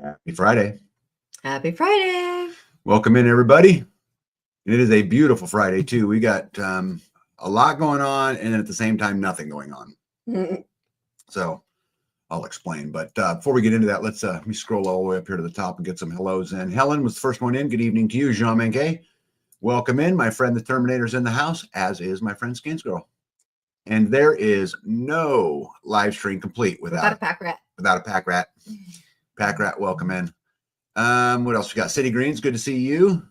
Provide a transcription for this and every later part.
Happy Friday. Happy Friday. Welcome in, everybody. It is a beautiful Friday, too. We got a lot going on and at the same time, nothing going on. So I'll explain. But before we get into that, let me scroll all the way up here to the top and get some hellos in. Helen was the first one in. Good evening to you, Jean Menke. Welcome in. My friend, the Terminator's in the house, as is my friend, Skins Girl. And there is no live stream complete without a pack rat. Without a pack rat. Pack rat, welcome in. What else we got? City Greens, good to see you.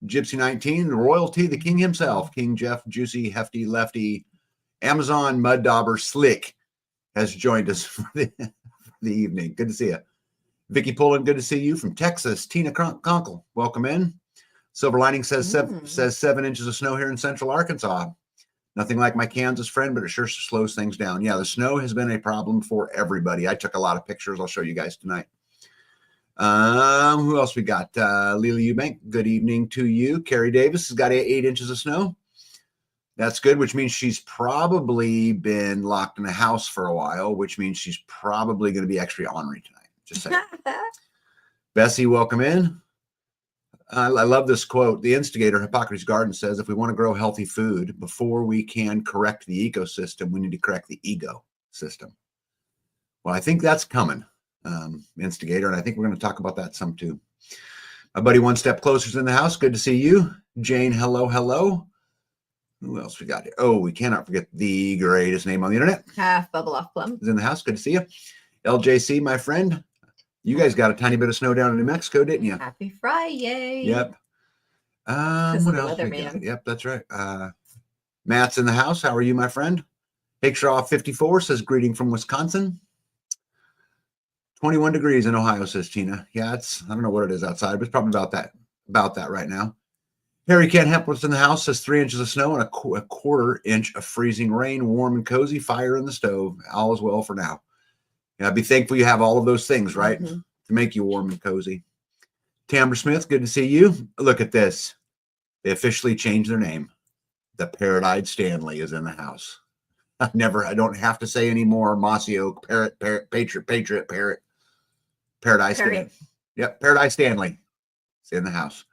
Gypsy 19, the royalty, the king himself, King Jeff, Juicy, Hefty, Lefty, Amazon, Mud Dauber, Slick has joined us for the evening. Good to see you. Vicky Pullen, good to see you from Texas. Tina Conkle, welcome in. Silver Lining says 7 inches of snow here in central Arkansas. Nothing like my Kansas friend, but it sure slows things down. Yeah, the snow has been a problem for everybody. I took a lot of pictures. I'll show you guys tonight. Who else we got? Leela Eubank, good evening to you. Carrie Davis has got 8 inches of snow. That's good, which means she's probably been locked in a house for a while, which means she's probably going to be extra ornery tonight. Just saying. Bessie, welcome in. I love this quote. The instigator, Hippocrates Garden, says, if we want to grow healthy food, before we can correct the ecosystem, we need to correct the ego system. Well, I think that's coming. Instigator, and I think we're going to talk about that some too. My buddy One Step Closer is in the house. Good to see you. Jane, hello, hello. Who else we got here? Oh, we cannot forget the greatest name on the internet. Half Bubble Off Plum is in the house. Good to see you. LJC, my friend. You guys got a tiny bit of snow down in New Mexico, didn't you? Happy Friday. Yep. What else we got? Yep, that's right. Matt's in the house. How are you, my friend? Hickshaw 54 says, greeting from Wisconsin. 21 degrees in Ohio, says Tina. Yeah, I don't know what it is outside, but it's probably about that right now. Harry Kent Hempworth's in the house, says 3 inches of snow and a quarter inch of freezing rain, warm and cozy, fire in the stove. All is well for now. Yeah, be thankful you have all of those things, right? To make you warm and cozy. Tamara Smith, good to see you. Look at this. They officially changed their name. The Parrot-Eyed Stanley is in the house. I don't have to say any more. Mossy Oak, Parrot, Patriot, Parrot. Paradise Stanley. Yep, Paradise Stanley is in the house.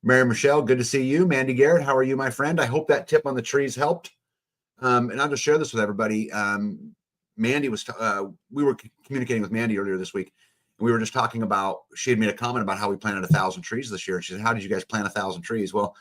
Mary Michelle, good to see you. Mandy Garrett, how are you, my friend? I hope that tip on the trees helped. And I'll just share this with everybody. Mandy we were communicating with Mandy earlier this week, and we were just talking about, she had made a comment about how we planted 1,000 trees this year. And she said, how did you guys plant 1,000 trees? Well,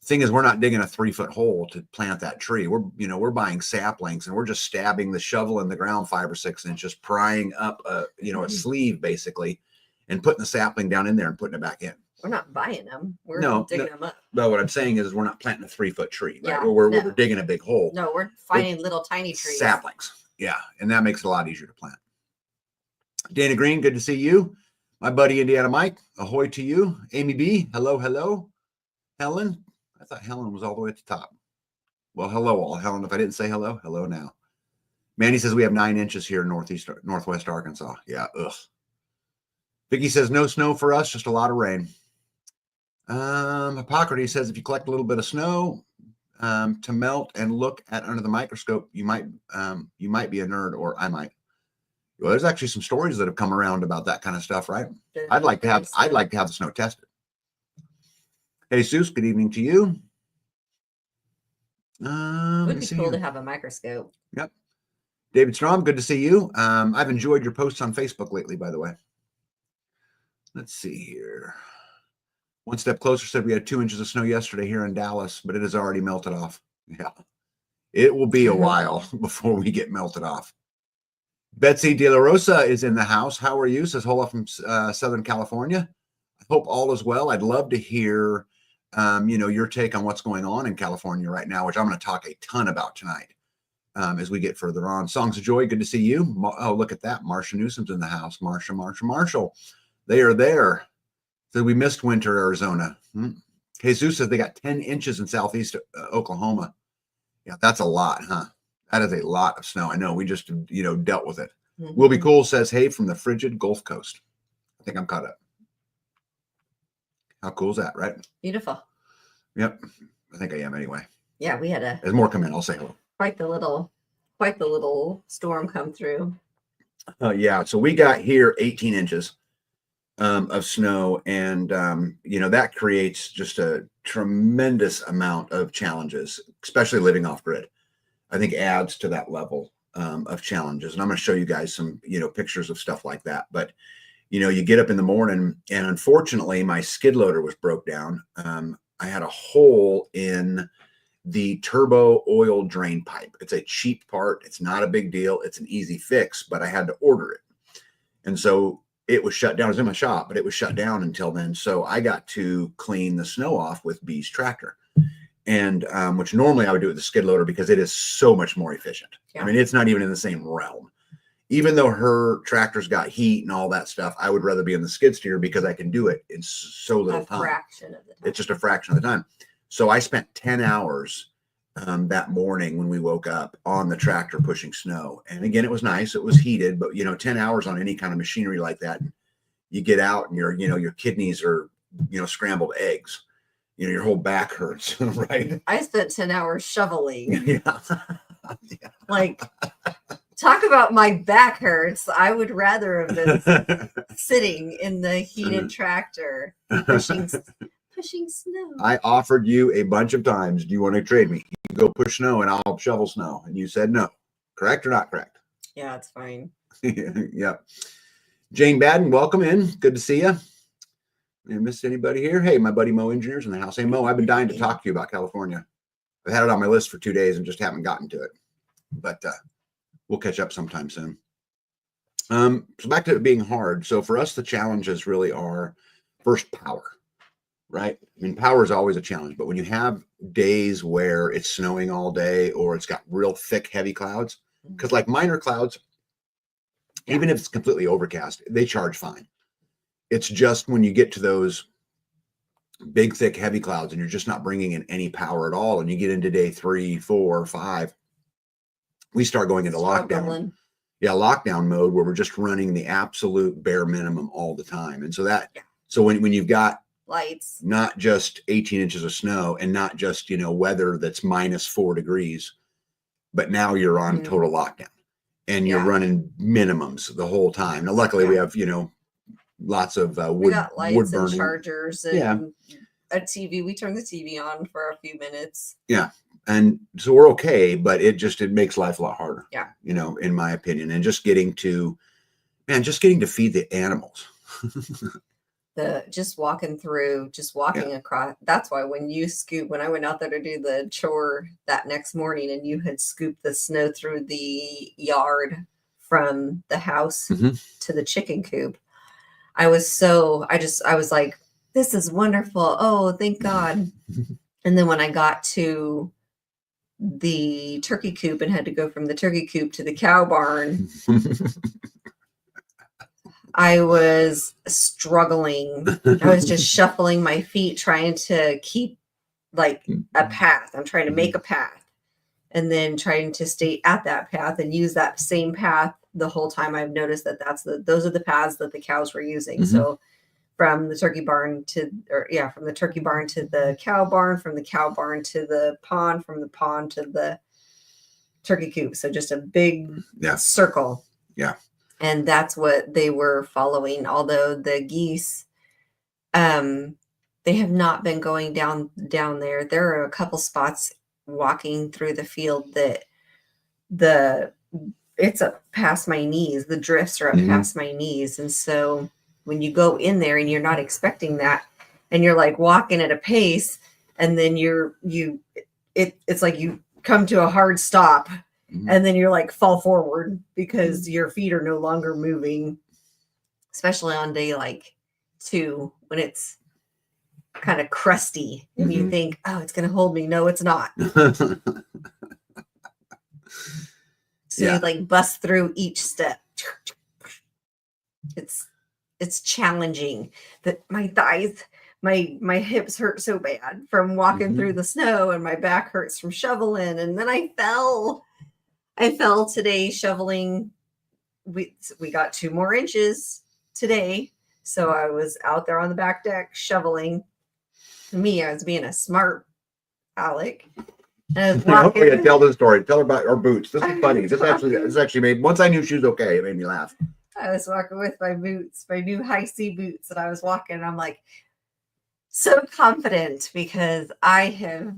the thing is, we're not digging a 3-foot hole to plant that tree. We're buying saplings, and we're just stabbing the shovel in the ground 5 or 6 inches, prying up a sleeve basically, and putting the sapling down in there and putting it back in. We're not buying them. We're digging them up. But what I'm saying is, we're not planting a 3-foot tree. Right? Yeah, we're digging a big hole. No, we're finding little tiny trees. Saplings. Yeah, and that makes it a lot easier to plant. Dana Green, good to see you. My buddy Indiana Mike, ahoy to you. Amy B, hello, hello. Helen, I thought Helen was all the way at the top. Well, hello all. Helen, if I didn't say hello, hello now. Mandy says we have 9 inches here in northwest Arkansas. Yeah, ugh. Vicky says no snow for us, just a lot of rain. Hippocrates says if you collect a little bit of snow to melt and look at under the microscope, you might be a nerd, or I might. Well, there's actually some stories that have come around about that kind of stuff, right? I'd like to have the snow tested. Hey, Jesus, good evening to you. Would be cool to have a microscope. Yep. David Strom, good to see you. I've enjoyed your posts on Facebook lately, by the way. Let's see here. One Step Closer said we had 2 inches of snow yesterday here in Dallas, but it has already melted off. Yeah. It will be a while before we get melted off. Betsy De La Rosa is in the house. How are you? Says Hola from Southern California. I hope all is well. I'd love to hear, your take on what's going on in California right now, which I'm going to talk a ton about tonight as we get further on. Songs of Joy, good to see you. Oh, look at that. Marsha Newsom's in the house. Marshall. They are there. So we missed winter, Arizona. Jesus says they got 10 inches in southeast Oklahoma. Yeah, that's a lot, huh? That is a lot of snow. I know. We just, dealt with it. Will Be Cool says, hey, from the frigid Gulf Coast. I think I'm caught up. How cool is that, right? Beautiful. Yep. I think I am anyway. Yeah, we had There's more come in. I'll say hello. Quite the little storm come through. Yeah. So we got here 18 inches. of snow. And, that creates just a tremendous amount of challenges, especially living off grid. I think adds to that level of challenges. And I'm going to show you guys some, pictures of stuff like that. But, you get up in the morning, and unfortunately my skid loader was broke down. I had a hole in the turbo oil drain pipe. It's a cheap part. It's not a big deal. It's an easy fix, but I had to order it. And so it was shut down. It was in my shop, but it was shut down until then. So I got to clean the snow off with B's tractor, and which normally I would do with the skid loader because it is so much more efficient. Yeah. I mean, it's not even in the same realm. Even though her tractor's got heat and all that stuff, I would rather be in the skid steer because I can do it in so little time. Fraction of the time. It's just a fraction of the time. So I spent 10 hours that morning when we woke up on the tractor pushing snow. And again, it was nice. It was heated, but 10 hours on any kind of machinery like that, you get out and your kidneys are, scrambled eggs. Your whole back hurts, right? I spent 10 hours shoveling. Yeah. Like, talk about my back hurts. I would rather have been sitting in the heated tractor pushing snow. I offered you a bunch of times, do you want to trade me? You go push snow and I'll shovel snow. And you said no. Correct or not correct? Yeah, it's fine. Yep. Jane Madden, welcome in. Good to see you. I missed anybody here? Hey, my buddy Mo Engineers in the house. Hey, Mo, I've been dying to talk to you about California. I've had it on my list for 2 days and just haven't gotten to it. But we'll catch up sometime soon. So back to it being hard. So for us, the challenges really are first power, right? I mean, power is always a challenge, but when you have days where it's snowing all day or it's got real thick, heavy clouds, because like minor clouds, even if it's completely overcast, they charge fine. It's just when you get to those big, thick, heavy clouds and you're just not bringing in any power at all, and you get into day 3, 4, 5, we start going into lockdown. Yeah, lockdown mode where we're just running the absolute bare minimum all the time. And so so when you've got lights, not just 18 inches of snow and not just, weather that's -4 degrees, but now you're on total lockdown and you're running minimums the whole time. Now, luckily we have, lots of wood, we got lights wood and burning. Chargers and a TV. We turn the TV on for a few minutes. Yeah. And so we're okay, but it makes life a lot harder. Yeah. In my opinion, and just getting to feed the animals. Just walking across. That's why when I went out there to do the chore that next morning and you had scooped the snow through the yard from the house to the chicken coop, I was like, this is wonderful. Oh, thank God. And then when I got to the turkey coop and had to go from the turkey coop to the cow barn, I was struggling. I was just shuffling my feet, trying to keep like a path. I'm trying to make a path and then trying to stay at that path and use that same path the whole time. I've noticed that those are the paths that the cows were using. So from the turkey barn from the turkey barn to the cow barn, from the cow barn to the pond, from the pond to the turkey coop. So just a big circle. Yeah. And that's what they were following. Although the geese, they have not been going down there. There are a couple spots walking through the field that it's up past my knees. The drifts are up past my knees. And so when you go in there and you're not expecting that, and you're like walking at a pace, and then it's like you come to a hard stop, and then you're like fall forward because your feet are no longer moving, especially on day like 2 when it's kind of crusty and you think, oh, it's going to hold me. No, it's not. So you like bust through each step. It's challenging. That my thighs, my hips hurt so bad from walking through the snow, and my back hurts from shoveling. And then I fell today shoveling. We got 2 more inches today. So I was out there on the back deck shoveling. I was being a smart Alec. And I was tell the story. Tell her about our boots. This is funny. This actually made, once I knew she was okay, it made me laugh. I was walking with my boots, my new high C boots, and I was walking, and I'm like so confident because I have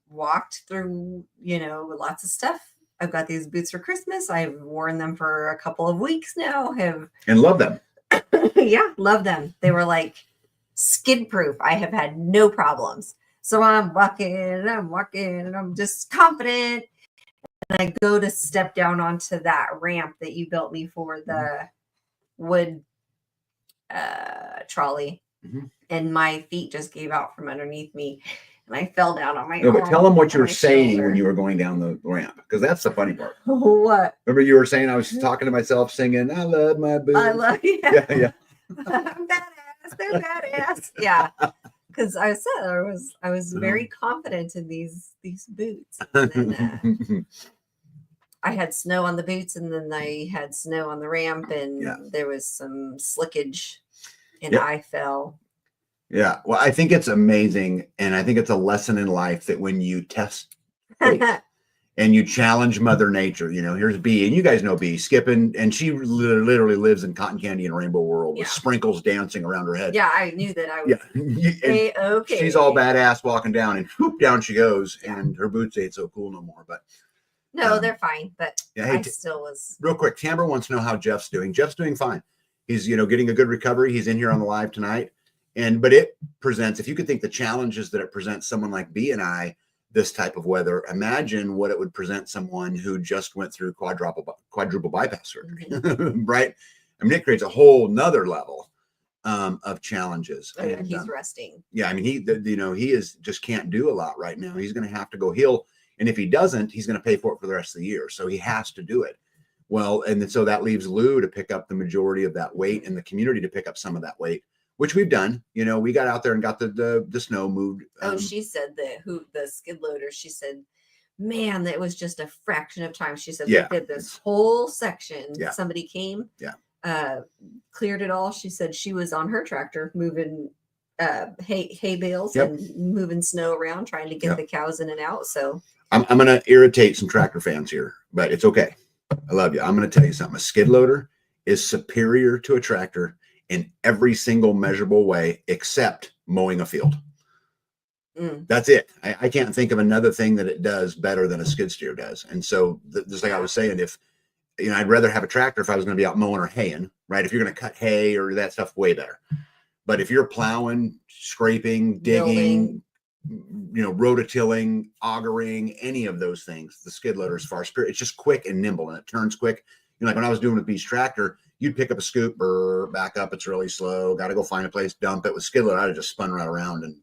walked through, lots of stuff. I've got these boots for Christmas. I've worn them for a couple of weeks now. And love them. Yeah, love them. They were like skid proof. I have had no problems. So I'm walking, and I'm just confident. And I go to step down onto that ramp that you built me for the wood trolley. Mm-hmm. And my feet just gave out from underneath me. And I fell down on my No, but tell them what you were saying shoulder when you were going down the ramp, because that's the funny part. What? Remember you were saying I was talking to myself singing, I love my boots. I love you. Yeah. I'm badass. They're badass. Yeah. Because I was very confident in these boots. And then, I had snow on the boots, and then I had snow on the ramp, and there was some slickage, and I fell. Yeah. Well, I think it's amazing. And I think it's a lesson in life that when you test and you challenge Mother Nature, here's Bee, and you guys know Bee, skipping, and she literally lives in cotton candy and rainbow world with sprinkles dancing around her head. Yeah, I knew that I was okay. She's all badass walking down, and whoop, down she goes, and her boots ain't so cool no more. But no, they're fine. But hey, I still was. Real quick, Tamber wants to know how Jeff's doing. Jeff's doing fine. He's, getting a good recovery. He's in here on the live tonight. But it presents, if you could think the challenges that it presents someone like Bee and I, this type of weather, imagine what it would present someone who just went through quadruple bypass surgery, right? I mean, it creates a whole nother level of challenges. Oh, and he's resting. Yeah, I mean, he is just can't do a lot right now. He's going to have to go heal. And if he doesn't, he's going to pay for it for the rest of the year. So he has to do it. Well, and then, so that leaves Lou to pick up the majority of that weight, and the community to pick up some of that weight, which we've done. We got out there and got the snow moved. She said the skid loader, she said, man, that was just a fraction of time. She said they did this whole section. Yeah. Somebody came, cleared it all. She said she was on her tractor moving hay bales and moving snow around, trying to get the cows in and out. So I'm going to irritate some tractor fans here, but it's okay. I love you. I'm going to tell you something. A skid loader is superior to a tractor in every single measurable way except mowing a field. That's it. I can't think of another thing that it does better than a skid steer does. And so just like I was saying, if I'd rather have a tractor if I was going to be out mowing or haying, right? If you're going to cut hay or that stuff, way better. But if you're plowing, scraping, digging, rototilling, augering, any of those things, the skid loader is far superior. It's just quick and nimble, and it turns quick. Like when I was doing with Bee's tractor, you'd pick up a scoop, back up, it's really slow, got to go find a place, dump it. With skid loader, I'd have just spun right around, and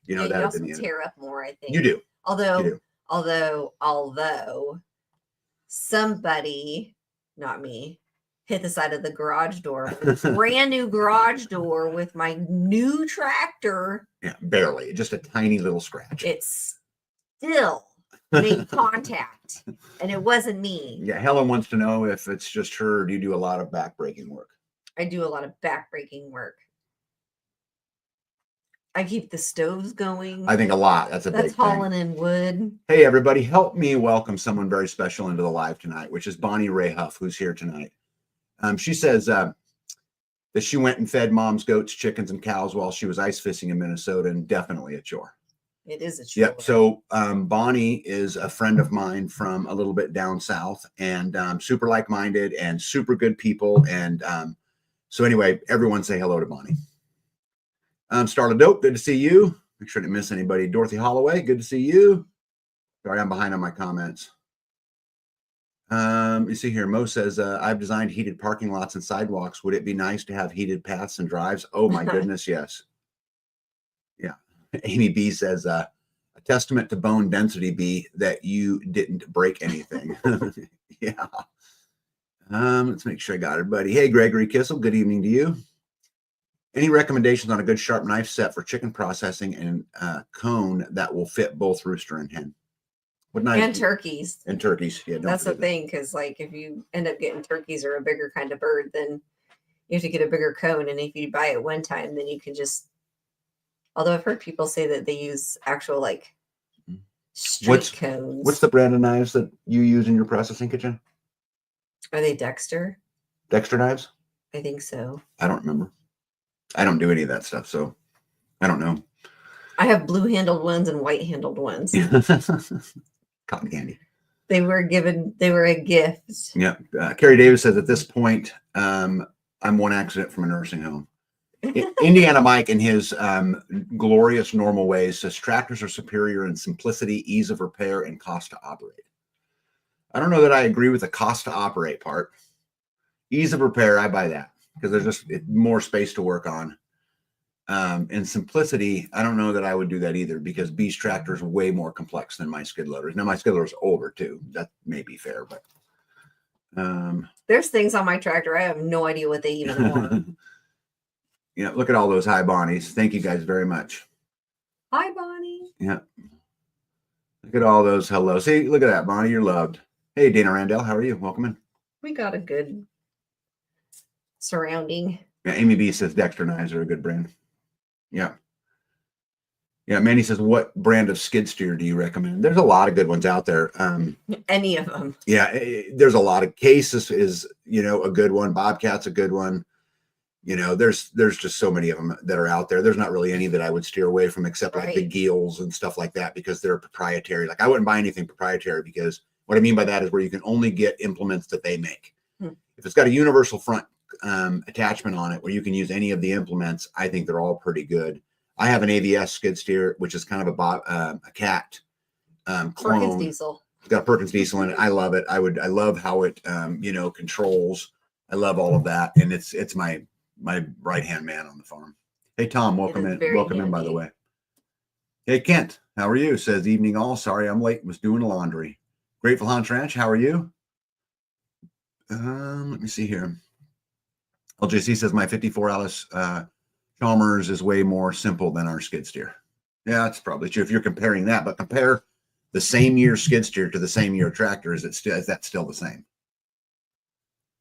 that you also tear up more, I think. You do. Although somebody, not me, hit the side of the garage door, brand new garage door with my new tractor. Yeah, barely, just a tiny little scratch. It's still made contact, and it wasn't me. Yeah, Helen wants to know if it's just her, or do you do a lot of backbreaking work? I do a lot of backbreaking work. I keep the stoves going. I think a lot. That's big hauling in wood. Hey, everybody, help me welcome someone very special into the live tonight, which is Bonnie Ray Huff, who's here tonight. She says that she went and fed mom's goats, chickens, and cows while she was ice fishing in Minnesota, and definitely a chore. It is a chore. Yep. So Bonnie is a friend of mine from a little bit down south, and super like-minded and super good people. And so anyway, everyone say hello to Bonnie. Starla Dope, good to see you. Make sure I didn't miss anybody. Dorothy Holloway, good to see you. Sorry, I'm behind on my comments. You see here, Mo says, I've designed heated parking lots and sidewalks. Would it be nice to have heated paths and drives? Oh my goodness, yes. Yeah. Amy B says, a testament to bone density be that you didn't break anything. Yeah. Let's make sure I got it, buddy. Hey, Gregory Kissel, good evening to you. Any recommendations on a good sharp knife set for chicken processing and cone that will fit both rooster and hen? What knife? And turkeys. And turkeys. Yeah, that's the thing, because like if you end up getting turkeys or a bigger kind of bird, then you have to get a bigger cone. And if you buy it one time, then you can just. Although I've heard people say that they use actual like street cones. What's the brand of knives that you use in your processing kitchen? Are they Dexter? Dexter knives? I think so. I don't remember. I don't do any of that stuff, so I don't know. I have blue-handled ones and white-handled ones. Cotton candy. They were a gift. Yeah. Carrie Davis says, at this point, I'm one accident from a nursing home. Indiana Mike, in his glorious normal ways, says tractors are superior in simplicity, ease of repair, and cost to operate. I don't know that I agree with the cost to operate part. Ease of repair, I buy that because there's just more space to work on. And simplicity, I don't know that I would do that either because B's tractor is way more complex than my skid loaders. Now my skid loader is older too. That may be fair, but there's things on my tractor I have no idea what they even are. Yeah, look at all those hi Bonnies. Thank you guys very much. Hi Bonnie. Yeah. Look at all those hello. See, look at that, Bonnie. You're loved. Hey, Dana Randall, how are you? Welcome in. We got a good surrounding. Yeah, Amy B says Dexter knives are a good brand. Yeah. Yeah, Manny says, what brand of skid steer do you recommend? There's a lot of good ones out there. Any of them. Yeah, there's a lot of cases is, a good one. Bobcat's a good one. There's just so many of them that are out there. There's not really any that I would steer away from except like the Geels and stuff like that because they're proprietary. Like I wouldn't buy anything proprietary because what I mean by that is where you can only get implements that they make. If it's got a universal front attachment on it where you can use any of the implements, I think they're all pretty good. I have an AVS skid steer, which is kind of a cat clone. Perkins diesel. It's got a Perkins diesel in it. I love it. I love how it controls. I love all of that, and it's my right hand man on the farm. Hey Tom, welcome in by the way. Hey Kent, how are you? Says evening all. Sorry I'm late. Was doing laundry. Grateful Hunch Ranch, how are you? Let me see here. LJC says my 54 Alice Chalmers is way more simple than our skid steer. Yeah, that's probably true if you're comparing that, but compare the same year skid steer to the same year tractor. Is that still the same?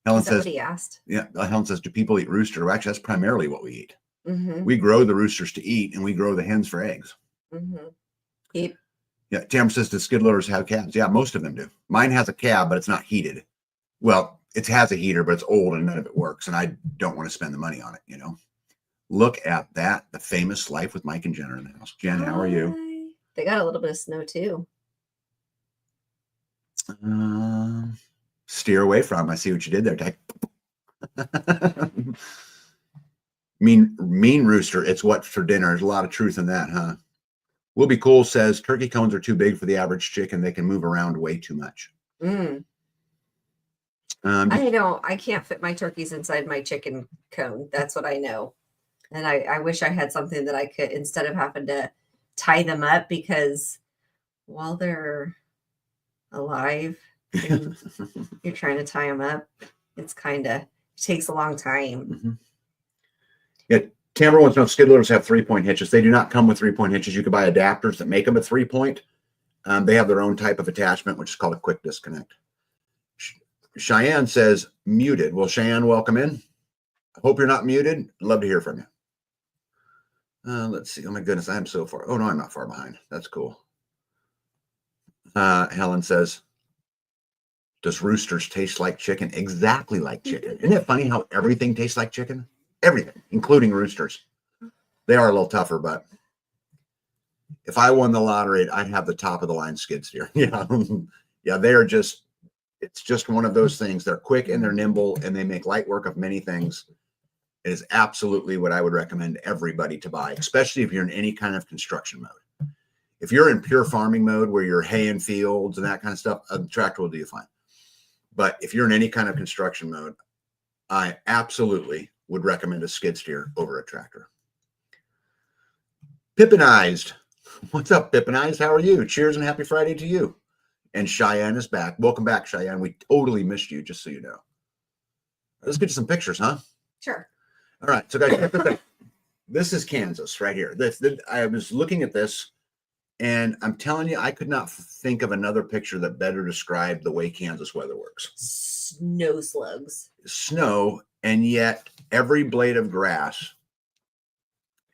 Helen says, what he asked. Yeah, Helen says, do people eat rooster? Well, actually, that's primarily what we eat. Mm-hmm. We grow the roosters to eat, and we grow the hens for eggs. Mm-hmm. Yep. Yeah, Tamara says, do skid loaders have cabs? Yeah, most of them do. Mine has a cab, but it's not heated. Well, it has a heater, but it's old and none of it works, and I don't want to spend the money on it, Look at that, the famous Life with Mike and Jen are in the house. Jen, how are you? They got a little bit of snow too. Steer away from. I see what you did there, Tech. mean rooster. It's what for dinner. There's a lot of truth in that, huh? Will Be Cool says turkey cones are too big for the average chicken. They can move around way too much. I can't fit my turkeys inside my chicken cone. That's what I know. And I wish I had something that I could, instead of having to tie them up, because while they're alive, you're trying to tie them up. It's it takes a long time. Mm-hmm. Yeah, Tamara wants to know if skid loaders have 3-point hitches. They do not come with 3-point hitches. You can buy adapters that make them a 3-point. They have their own type of attachment, which is called a quick disconnect. Cheyenne says muted. Well, Cheyenne, welcome in. I hope you're not muted. I'd love to hear from you. Let's see. Oh my goodness, I am so far. Oh no, I'm not far behind. That's cool. Helen says, does roosters taste like chicken? Exactly like chicken. Isn't it funny how everything tastes like chicken? Everything, including roosters. They are a little tougher, but if I won the lottery, I'd have the top of the line skid steer. Yeah, they are just, it's just one of those things. They're quick and they're nimble and they make light work of many things. It is absolutely what I would recommend everybody to buy, especially if you're in any kind of construction mode. If you're in pure farming mode where you're haying fields and that kind of stuff, a tractor will do you fine. But if you're in any kind of construction mode, I absolutely would recommend a skid steer over a tractor. Pippinized. What's up, Pippinized? How are you? Cheers and happy Friday to you. And Cheyenne is back. Welcome back, Cheyenne. We totally missed you, just so you know. Let's get you some pictures, huh? Sure. All right. So, guys, this is Kansas right here. I was looking at this, and I'm telling you, I could not think of another picture that better described the way Kansas weather works. Snow slugs. Snow, and yet every blade of grass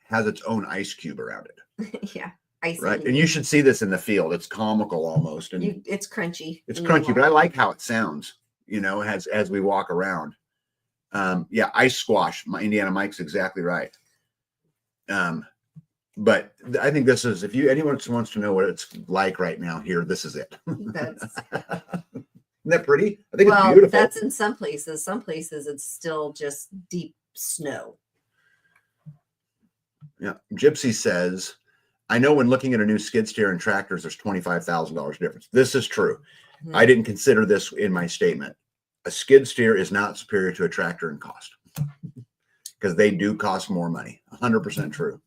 has its own ice cube around it. Yeah. Ice right. And you should see this in the field. It's comical almost. And it's crunchy. It's crunchy, but I like how it sounds, as we walk around. Yeah, ice squash. My Indiana Mike's exactly right. But I think this is, if anyone wants to know what it's like right now here, this is it. That's Isn't that pretty? I think it's well, beautiful. that's in some places. Some places it's still just deep snow. Yeah. Gypsy says, I know when looking at a new skid steer and tractors, there's $25,000 difference. This is true. Mhm. I didn't consider this in my statement. A skid steer is not superior to a tractor in cost because they do cost more money. 100% true.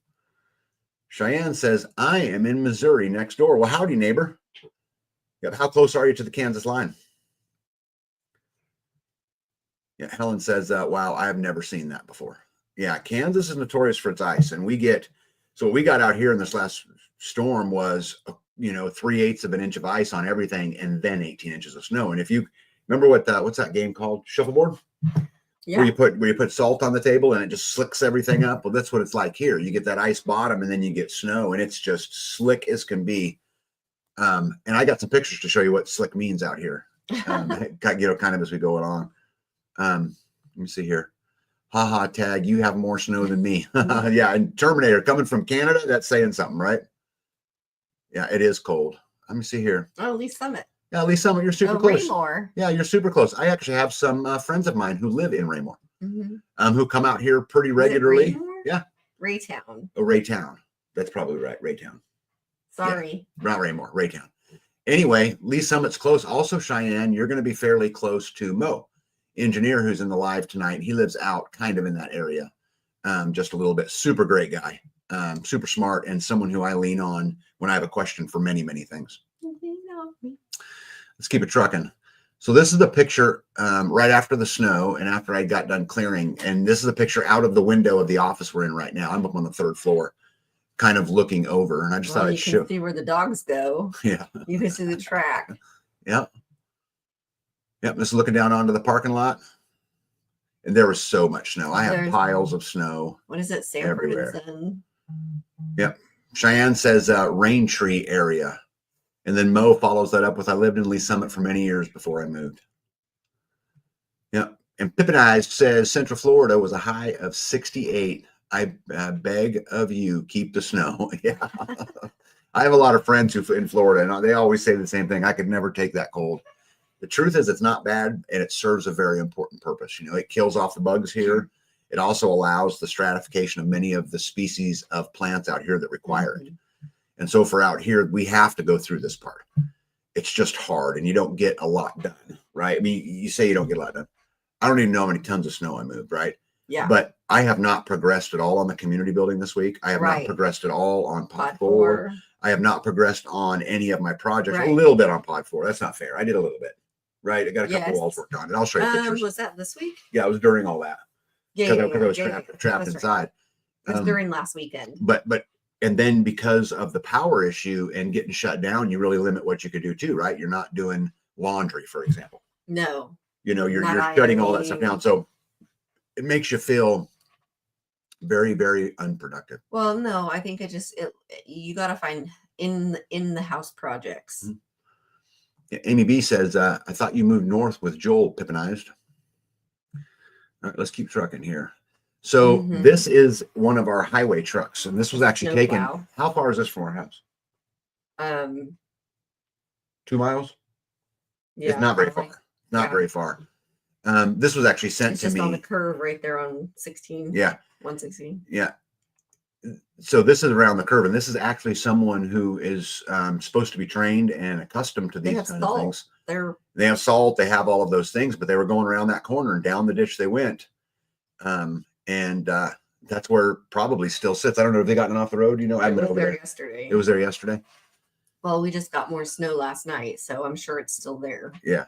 Cheyenne says, I am in Missouri next door. Well, howdy, neighbor. Yeah, how close are you to the Kansas line? Yeah, Helen says, wow, I have never seen that before. Yeah, Kansas is notorious for its ice. And so what we got out here in this last storm was, 3/8 of an inch of ice on everything and then 18 inches of snow. And if you remember what's that game called? Shuffleboard? Yeah. Where you put salt on the table and it just slicks everything up. Well, that's what it's like here. You get that ice bottom and then you get snow and it's just slick as can be. And I got some pictures to show you what slick means out here. Kind of as we go along. Let me see here. Haha, tag, you have more snow than me. Yeah, and Terminator coming from Canada, that's saying something, right? Yeah, it is cold. Let me see here. Oh, Lee Summit. Yeah, Lee Summit, you're super close. Raymore. Yeah, you're super close. I actually have some friends of mine who live in Raymore, who come out here pretty regularly. Yeah. Raytown. Oh, Raytown. That's probably right. Raytown. Sorry. Yeah. Not Raymore, Raytown. Anyway, Lee Summit's close. Also, Cheyenne, you're going to be fairly close to Mo, engineer who's in the live tonight. He lives out kind of in that area, just a little bit. Super great guy, super smart, and someone who I lean on when I have a question for many, many things. Let's keep it trucking. So this is the picture right after the snow and after I got done clearing. And this is a picture out of the window of the office we're in right now. I'm up on the 3rd floor, kind of looking over. And I just thought I'd show. You can see where the dogs go. Yeah. You can see the track. Yep. Yep. Just looking down onto the parking lot. And there was so much snow. I have piles of snow. What is it? Sanford and Yep. Cheyenne says rain tree area. And then Mo follows that up with, I lived in Lee Summit for many years before I moved. Yep. And Pippinized says Central Florida was a high of 68. I beg of you, keep the snow. Yeah. I have a lot of friends who in Florida, and they always say the same thing. I could never take that cold. The truth is it's not bad, and it serves a very important purpose. It kills off the bugs here. It also allows the stratification of many of the species of plants out here that require it. And so for out here, we have to go through this part. It's just hard and you don't get a lot done, right? I mean, you say you don't get a lot done. I don't even know how many tons of snow I moved, right? Yeah. But I have not progressed at all on the community building this week. I have not progressed at all on pod 4. I have not progressed on any of my projects. A little bit on pod 4. That's not fair. I did a little bit, right? I got a couple walls worked on and I'll show you pictures. Was that this week? Yeah, it was during all that. Because I was trapped inside. It was during last weekend. And then because of the power issue and getting shut down, you really limit what you could do too, right? You're not doing laundry, for example. No. You're shutting all that stuff down. So it makes you feel very, very unproductive. Well, no, I think you got to find in the house projects. Mm-hmm. Yeah, Amy B says, I thought you moved north with Joel, Pippinized. All right, let's keep trucking here. So this is one of our highway trucks, and this was actually taken. How far is this from our house? 2 miles. Yeah, it's not very far. Not very far. This was actually sent to me. Just on the curve right there on 16. Yeah. 116. Yeah. So this is around the curve, and this is actually someone who is supposed to be trained and accustomed to these kind of things. They have salt. They have all of those things, but they were going around that corner and down the ditch they went. And that's where probably still sits. I don't know if they gotten off the road. I was there yesterday. It was there yesterday. Well, we just got more snow last night, so I'm sure it's still there. Yeah.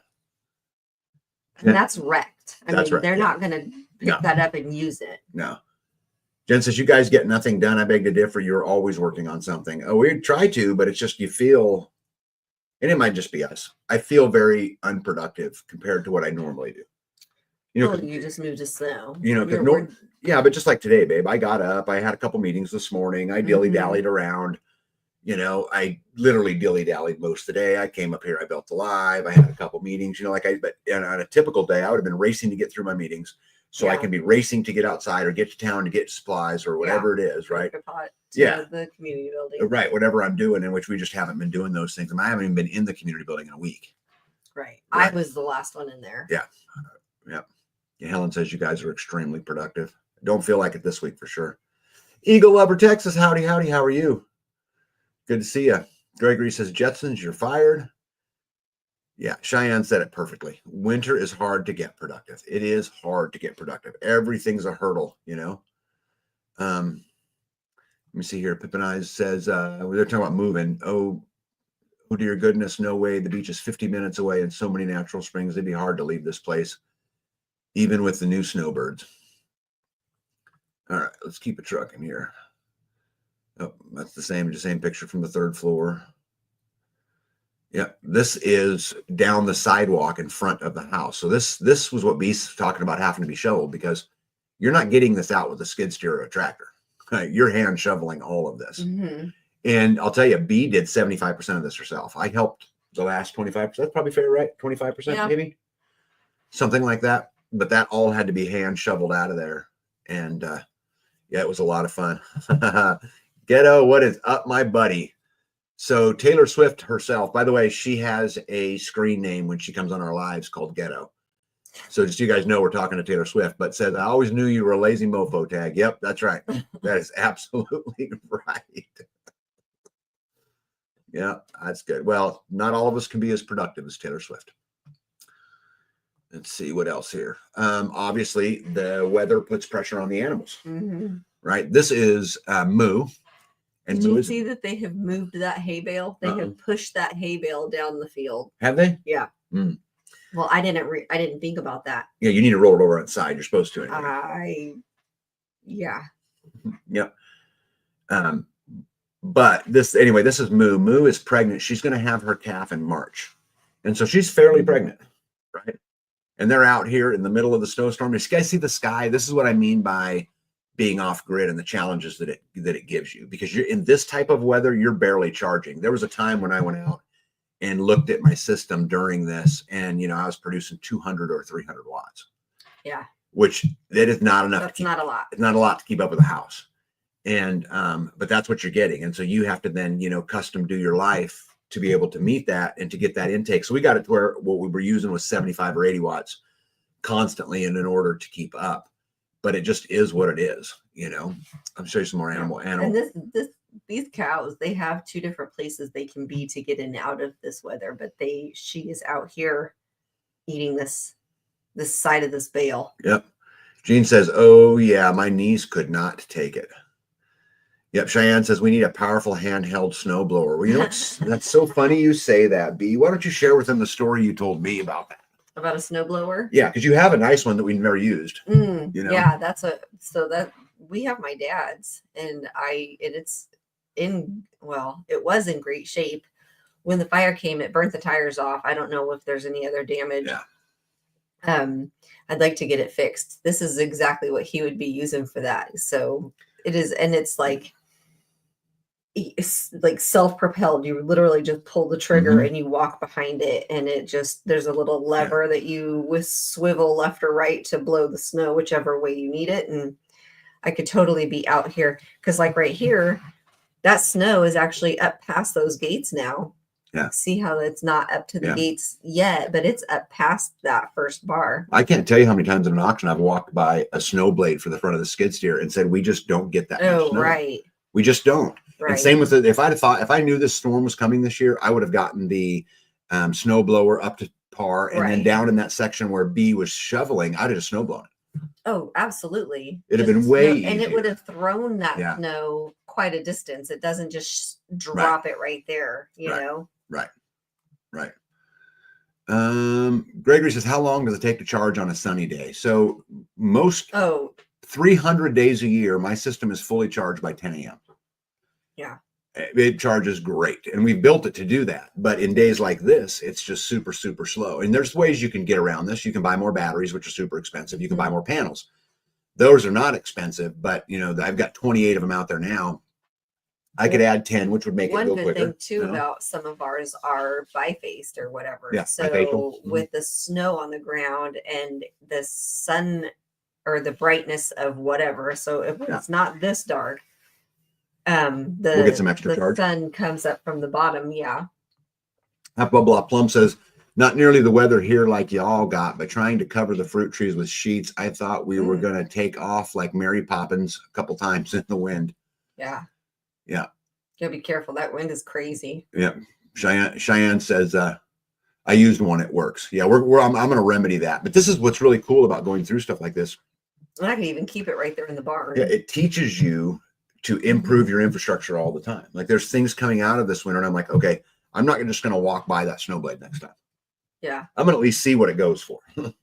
And that's wrecked. I mean, they're not going to pick that up and use it. No. Jen says, you guys get nothing done. I beg to differ. You're always working on something. Oh, we try to, but it's just you feel, and it might just be us. I feel very unproductive compared to what I normally do. You just moved to snow. But just like today, babe, I got up. I had a couple meetings this morning. I dilly-dallied around. I literally dilly-dallied most of the day. I came up here. I built the live. I had a couple meetings. But on a typical day, I would have been racing to get through my meetings, So I can be racing to get outside or get to town to get supplies or whatever it is, right? The community building. Right. Whatever I'm doing, in which we just haven't been doing those things. I haven't even been in the community building in a week. Right. I was the last one in there. Yeah. Yeah. Helen says you guys are extremely productive. Don't feel like it this week for sure. Eagle Lover, Texas. Howdy, howdy. How are you? Good to see you. Gregory says, Jetsons, you're fired. Yeah, Cheyenne said it perfectly. Winter is hard to get productive. It is hard to get productive. Everything's a hurdle, you know. Let me see here. Pippin Eyes says, they're talking about moving. Oh, dear goodness, no way. The beach is 50 minutes away and so many natural springs. It'd be hard to leave this place, even with the new snowbirds. All right, let's keep it trucking here. Oh, that's the same picture from the third floor. Yeah, this is down the sidewalk in front of the house. So this was what B's talking about having to be shoveled, because you're not getting this out with a skid steer or a tractor. You're hand shoveling all of this. Mm-hmm. And I'll tell you, B did 75% of this herself. I helped the last 25%. That's probably fair, right? 25% maybe? Something like that. But that all had to be hand shoveled out of there. And yeah, it was a lot of fun. Ghetto, what is up, my buddy? So Taylor Swift herself, by the way, she has a screen name when she comes on our lives called Ghetto. So just so you guys know, we're talking to Taylor Swift, but says, I always knew you were a lazy mofo tag. Yep, that's right. That is absolutely right. Yeah, that's good. Well, not all of us can be as productive as Taylor Swift. Let's see what else here. Obviously, the weather puts pressure on the animals, right? This is Moo. And Did you see that they have moved that hay bale? They have pushed that hay bale down the field. Have they? Yeah. Well, I didn't think about that. Yeah, you need to roll it over on the side. You're supposed to. Anyway. Yeah. Yep. But this is Moo. Moo is pregnant. She's going to have her calf in March. And so she's fairly pregnant, right? And they're out here in the middle of the snowstorm. You guys see the sky? This is what I mean by being off grid and the challenges that it gives you, because you're in this type of weather, you're barely charging. There was a time when I went out and looked at my system during this, and I was producing 200 or 300 watts. Yeah. Which that is not enough. That's not a lot. It's not a lot to keep up with the house. And but that's what you're getting. And so you have to then, custom do your life to be able to meet that and to get that intake. So we got it to where what we were using was 75 or 80 watts constantly, and in order to keep up. But it just is what it is, I'll show you some more animal. And these cows, they have two different places they can be to get in and out of this weather, but she is out here eating this side of this bale. Yep. Jean says, oh yeah, my knees could not take it. Yep. Cheyenne says we need a powerful handheld snowblower. Well, that's so funny you say that, B. Why don't you share with them the story you told me about that? About a snowblower? Yeah, because you have a nice one that we've never used. Yeah, that we have my dad's, and it was in great shape. When the fire came, it burnt the tires off. I don't know if there's any other damage. Yeah. I'd like to get it fixed. This is exactly what he would be using for that. So it is, and it's like self-propelled. You literally just pull the trigger and you walk behind it, and there's a little lever that you with swivel left or right to blow the snow whichever way you need it. And I could totally be out here, because like right here, that snow is actually up past those gates now. Yeah. See how it's not up to the gates yet, but it's up past that first bar. I can't tell you how many times in an auction I've walked by a snow blade for the front of the skid steer and said, we just don't get that much snow. Right. We just don't. Right. And same with it. If I knew this storm was coming this year, I would have gotten the snow blower up to par, and then down in that section where B was shoveling, I'd have just snow blown it. Oh, absolutely. It'd have been way easier. And it would have thrown that snow quite a distance. It doesn't just drop it right there, you know? Right. Gregory says, how long does it take to charge on a sunny day? So 300 days a year, my system is fully charged by 10 a.m. Yeah. It charges great. And we've built it to do that. But in days like this, it's just super, super slow. And there's ways you can get around this. You can buy more batteries, which are super expensive. You can buy more panels. Those are not expensive, but I've got 28 of them out there now. I could add 10, which would make it go quicker. One good thing too about some of ours are bifaced or whatever. Yeah, so with the snow on the ground and the sun or the brightness of whatever. So if it's not this dark, we'll get some extra the charge. sun comes up from the bottom. Yeah. Blah blah Plum says, not nearly the weather here like y'all got, but trying to cover the fruit trees with sheets. I thought we were going to take off like Mary Poppins a couple times in the wind. Yeah. Yeah. Gotta be careful. That wind is crazy. Yeah. Cheyenne says, I used one. It works. Yeah. I'm going to remedy that. But this is what's really cool about going through stuff like this. And I can even keep it right there in the barn. Yeah. It teaches you to improve your infrastructure all the time. Like there's things coming out of this winter and I'm like, okay, I'm not just going to walk by that snow blade next time. Yeah. I'm going to at least see what it goes for. And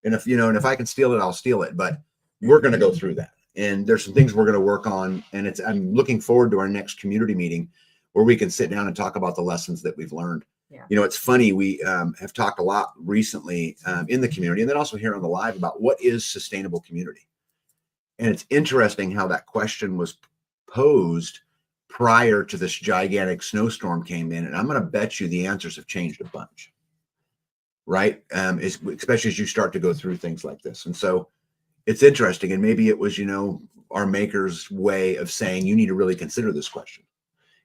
if I can steal it, I'll steal it. But we're going to go through that. And there's some things we're going to work on. And I'm looking forward to our next community meeting where we can sit down and talk about the lessons that we've learned. Yeah. It's funny. We have talked a lot recently in the community and then also here on the live about what is sustainable community. And it's interesting how that question was posed prior to this gigantic snowstorm came in. And I'm going to bet you the answers have changed a bunch. Right. Especially as you start to go through things like this. And so it's interesting. And maybe it was, our maker's way of saying, you need to really consider this question,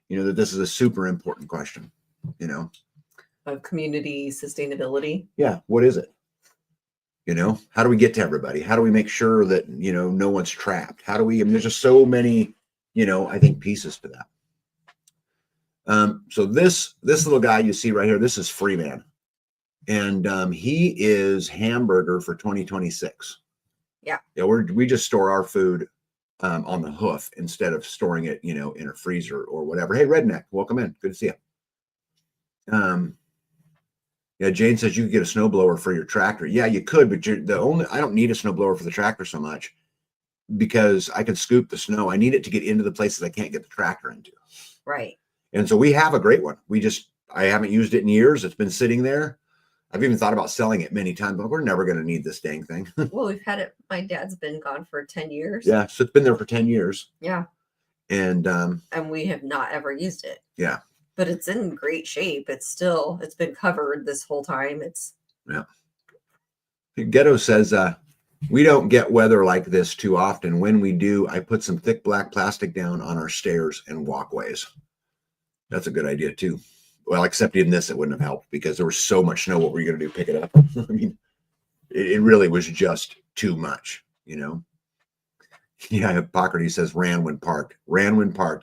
that this is a super important question, of community sustainability. Yeah. What is it? How do we get to everybody? How do we make sure that, no one's trapped? How do we, there's just so many, I think pieces to that. So this little guy you see right here, this is Freeman. And he is hamburger for 2026. Yeah. Yeah. We just store our food on the hoof instead of storing it, in a freezer or whatever. Hey, Redneck, welcome in. Good to see you. Yeah, Jane says you could get a snowblower for your tractor. Yeah, you could, but I don't need a snowblower for the tractor so much because I can scoop the snow. I need it to get into the places I can't get the tractor into. Right. And so we have a great one. I haven't used it in years. It's been sitting there. I've even thought about selling it many times, but we're never going to need this dang thing. Well, we've had it. My dad's been gone for 10 years. Yeah. So it's been there for 10 years. Yeah. And we have not ever used it. Yeah. But it's in great shape. It's been covered this whole time. Yeah. Ghetto says, we don't get weather like this too often. When we do, I put some thick black plastic down on our stairs and walkways. That's a good idea too. Well, except in this, it wouldn't have helped because there was so much snow. What were you going to do? Pick it up? I mean, it really was just too much, Yeah, Hippocrates says Ranwin Park.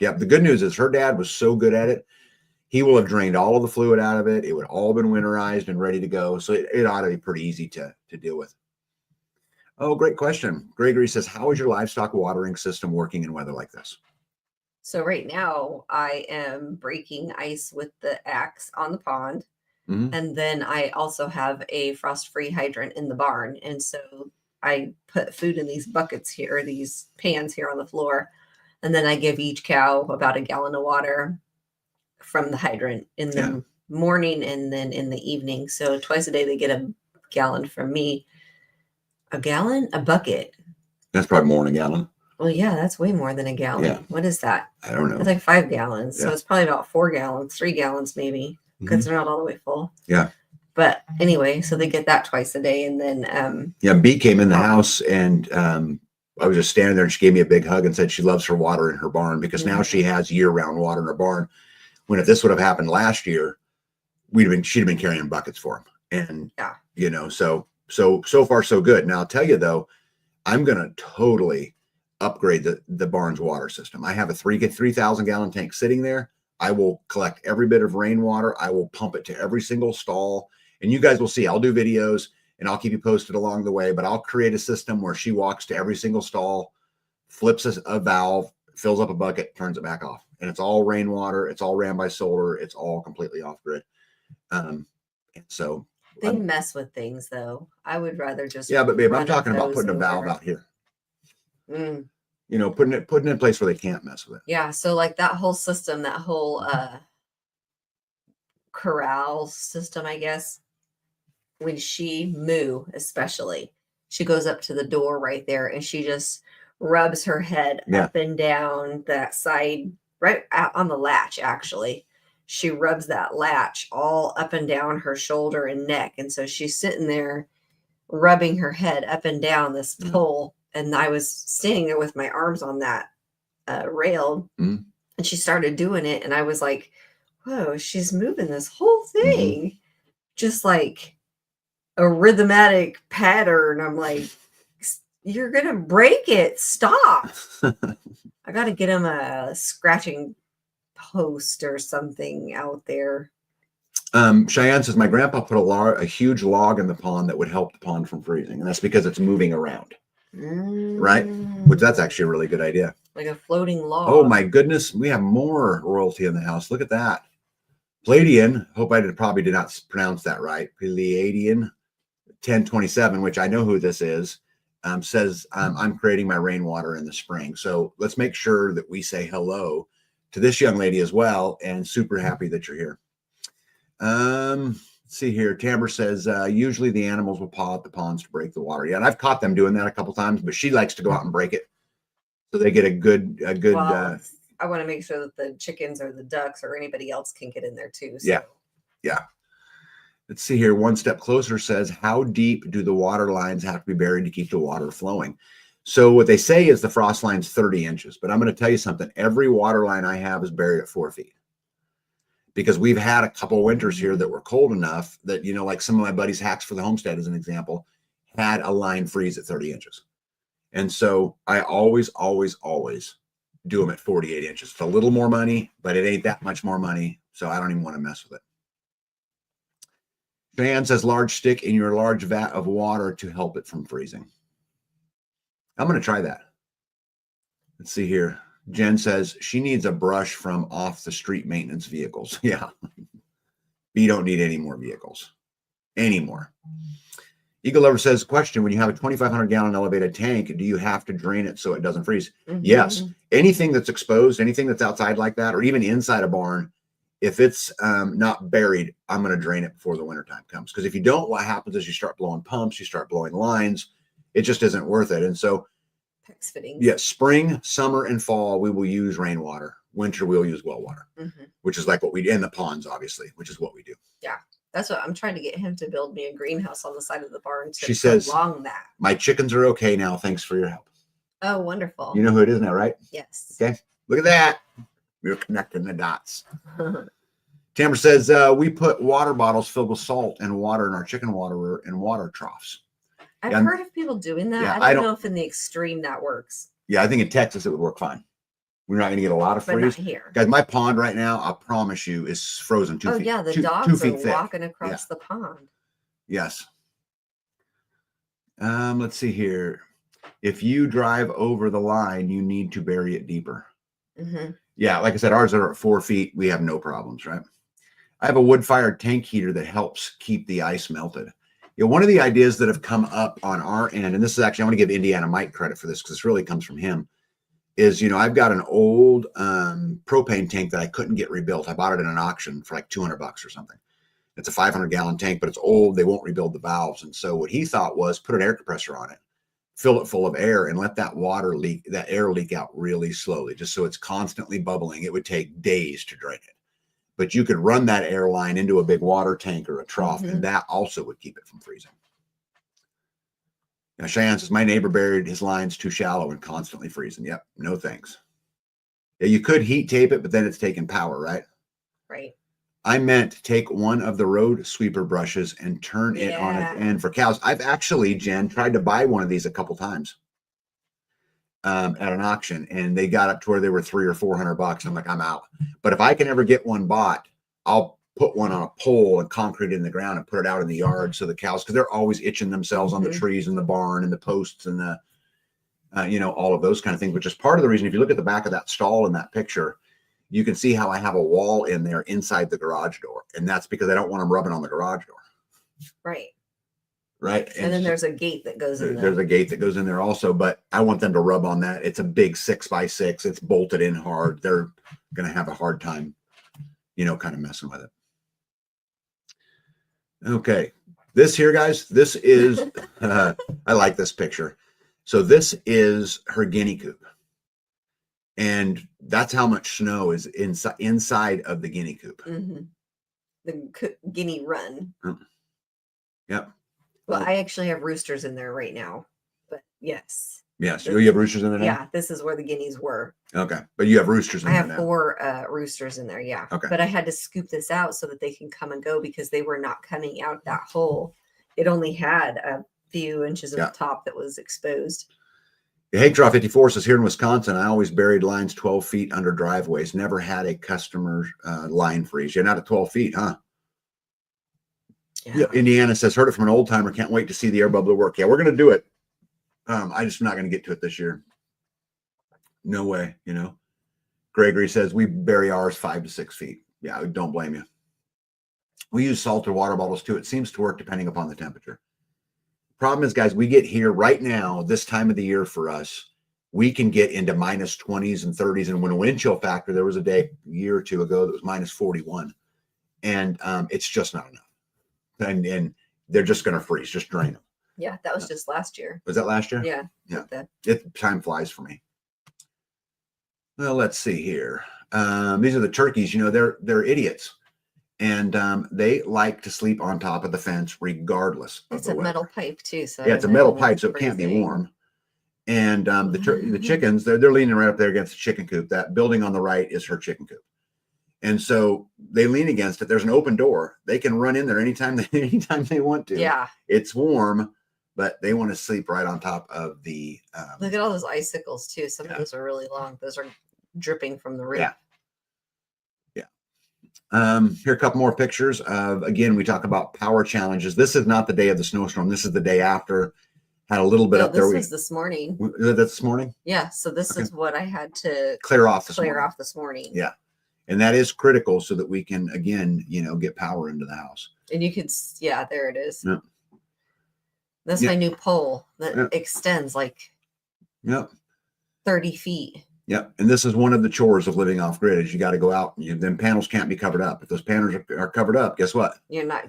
Yep. The good news is her dad was so good at it. He will have drained all of the fluid out of it. It would all been winterized and ready to go. So it ought to be pretty easy to deal with. Oh, great question. Gregory says, how is your livestock watering system working in weather like this? So right now I am breaking ice with the axe on the pond. Mm-hmm. And then I also have a frost-free hydrant in the barn. And so I put food in these buckets here, these pans here on the floor. And then I give each cow about a gallon of water from the hydrant in the morning and then in the evening. So twice a day they get a gallon from me. A gallon? A bucket. That's probably more than a gallon. Well, yeah, that's way more than a gallon. Yeah. What is that? I don't know. It's like 5 gallons. Yeah. So it's probably about 4 gallons, 3 gallons maybe, because they're not all the way full. Yeah. But anyway, so they get that twice a day. And then B came in the house and I was just standing there and she gave me a big hug and said she loves her water in her barn because now she has year-round water in her barn. When if this would have happened last year, she'd have been carrying buckets for them. And so far so good. Now I'll tell you though, I'm gonna totally upgrade the barn's water system. I have a 3,000 gallon tank sitting there. I will collect every bit of rainwater. I will pump it to every single stall. And you guys will see, I'll do videos and I'll keep you posted along the way, but I'll create a system where she walks to every single stall, flips a valve, fills up a bucket, turns it back off. And it's all rainwater. It's all ran by solar. It's all completely off grid. And so they mess with things though. I would rather just, but babe, I'm talking about putting a valve out here. Putting it in a place where they can't mess with it. Yeah. So like that whole system, that whole corral system, I guess, when she especially, she goes up to the door right there and she just rubs her head up and down that side, right out on the latch. Actually, she rubs that latch all up and down her shoulder and neck. And so she's sitting there rubbing her head up and down this pole. And I was standing there with my arms on that rail, and she started doing it. And I was like, whoa, she's moving this whole thing just like a rhythmatic pattern. I'm like, you're going to break it. Stop. I got to get him a scratching post or something out there. Cheyenne says, my grandpa put a huge log in the pond that would help the pond from freezing. And that's because it's moving around. Right? Which that's actually a really good idea. Like a floating log. Oh my goodness. We have more royalty in the house. Look at that. Palladian. Hope I probably did not pronounce that right. Palladian 1027, which I know who this is, says, I'm creating my rainwater in the spring. So let's make sure that we say hello to this young lady as well. And super happy that you're here. Let's see here. Tamber says, usually the animals will paw at the ponds to break the water. Yeah, and I've caught them doing that a couple times, but she likes to go out and break it. So they get a good, well, I want to make sure that the chickens or the ducks or anybody else can get in there too. So. Yeah. Yeah. Let's see here. One Step Closer says, how deep do the water lines have to be buried to keep the water flowing? So what they say is the frost line's 30 inches, but I'm going to tell you something. Every water line I have is buried at 4 feet. Because we've had a couple of winters here that were cold enough that, you know, like some of my buddies' hacks for the Homestead, as an example, had a line freeze at 30 inches. And so I always do them at 48 inches. It's a little more money, but it ain't that much more money. So I don't even want to mess with it. Diane says, large stick in your large vat of water to help it from freezing. I'm going to try that. Let's see here. Jen says she needs a brush from off the street maintenance vehicles. Yeah. You don't need any more vehicles anymore. Eagle Lover says, question, when you have a 2,500 gallon elevated tank, do you have to drain it so it doesn't freeze? Yes. Anything that's exposed, anything that's outside like that, or even inside a barn, if it's not buried, I'm going to drain it before the wintertime comes. Because if you don't, what happens is you start blowing pumps, you start blowing lines. It just isn't worth it. And so, yes, spring, summer, and fall, we will use rainwater. Winter, we'll use well water, which is like what we do in the ponds, obviously, which is what we do. Yeah. That's what I'm trying to get him to build me a greenhouse on the side of the barn to she says, prolong that. My chickens are okay now. Thanks for your help. Oh, wonderful. You know who it is now, right? Yes. Okay. Look at that. We're connecting the dots. Tamara says, we put water bottles filled with salt and water in our chicken waterer and water troughs. I've heard of people doing that. Yeah, I don't know if in the extreme that works. Yeah, I think in Texas it would work fine. We're not going to get a lot of freeze. But not here. Guys, my pond right now, I promise you, is frozen 2 feet. Oh, yeah, the dogs are walking across the pond. Yes. Let's see here. If you drive over the line, you need to bury it deeper. Yeah, like I said, ours are at 4 feet. We have no problems, right? I have a wood-fired tank heater that helps keep the ice melted. You know, one of the ideas that have come up on our end, and this is actually, I want to give Indiana Mike credit for this because this really comes from him, is, you know, I've got an old propane tank that I couldn't get rebuilt. I bought it in an auction for like $200 or something. It's a 500-gallon tank, but it's old. They won't rebuild the valves. And so what he thought was put an air compressor on it, fill it full of air, and let that water leak, that air leak out really slowly, just so it's constantly bubbling. It would take days to drain it. But you could run that air line into a big water tank or a trough, and that also would keep it from freezing. Now, Cheyenne says, my neighbor buried his lines too shallow and constantly freezing. Yep, no thanks. Yeah, you could heat tape it, but then it's taking power, right? Right. I meant take one of the road sweeper brushes and turn it on its end for cows. I've actually, Jen, tried to buy one of these a couple times at an auction, and they got up to where they were $300 or $400. I'm like, I'm out. But if I can ever get one bought, I'll put one on a pole and concrete it in the ground and put it out in the yard so the cows, because they're always itching themselves on the trees and the barn and the posts and the, you know, all of those kind of things, which is part of the reason. If you look at the back of that stall in that picture, you can see how I have a wall in there inside the garage door. And that's because I don't want them rubbing on the garage door. Right. Right. And then there's a gate that goes in there. There's a gate that goes in there also, but I want them to rub on that. It's a big 6x6. It's bolted in hard. They're going to have a hard time, you know, kind of messing with it. Okay. This here, guys, this is, I like this picture. So this is her guinea coop. And that's how much snow is inside of the guinea coop. The guinea run. Yep. Well, I actually have roosters in there right now, but yes. Yes. You have roosters in there now? Yeah, this is where the guineas were. Okay. But you have roosters in I there have now. 4 roosters in there, yeah. Okay. But I had to scoop this out so that they can come and go because they were not coming out that hole. It only had a few inches of the top that was exposed. Hagdraw 54 says, here in Wisconsin, I always buried lines 12 feet under driveways. Never had a customer line freeze. You're not at 12 feet, huh? Yeah. Indiana says, heard it from an old timer. Can't wait to see the air bubbler work. Yeah, we're going to do it. I just not going to get to it this year. No way, you know. Gregory says, we bury ours 5 to 6 feet. Yeah, I don't blame you. We use salt or water bottles too. It seems to work depending upon the temperature. Problem is, guys, we get here right now, this time of the year for us, we can get into minus 20s and 30s. And when a wind chill factor, there was a day a year or two ago that was minus 41. And it's just not enough. And they're just going to freeze, just drain them. Yeah, that was just last year. Was that last year? Yeah. Yeah. Time flies for me. Well, let's see here. These are the turkeys. You know, they're idiots. And they like to sleep on top of the fence regardless of it's the a weather. metal pipe too. So yeah, it's a metal pipe, so it can't be warm. And the chickens, they're leaning right up there against the chicken coop. That building on the right is her chicken coop. And so they lean against it. There's an open door. They can run in there anytime they want to. Yeah. It's warm, but they want to sleep right on top of the look at all those icicles too. Some of those are really long. Those are dripping from the roof. Yeah. Here are a couple more pictures of, again, we talk about power challenges. This is not the day of the snowstorm. This is the day after. Had a little bit up there. This was this morning. That's this morning? Yeah. So this is what I had to clear off this morning. Yeah. And that is critical so that we can, again, you know, get power into the house. And you could, yeah, there it is. Yeah. That's my new pole that extends like 30 feet. Yep. And this is one of the chores of living off grid is you got to go out. Then panels can't be covered up. If those panels are covered up, guess what? You're not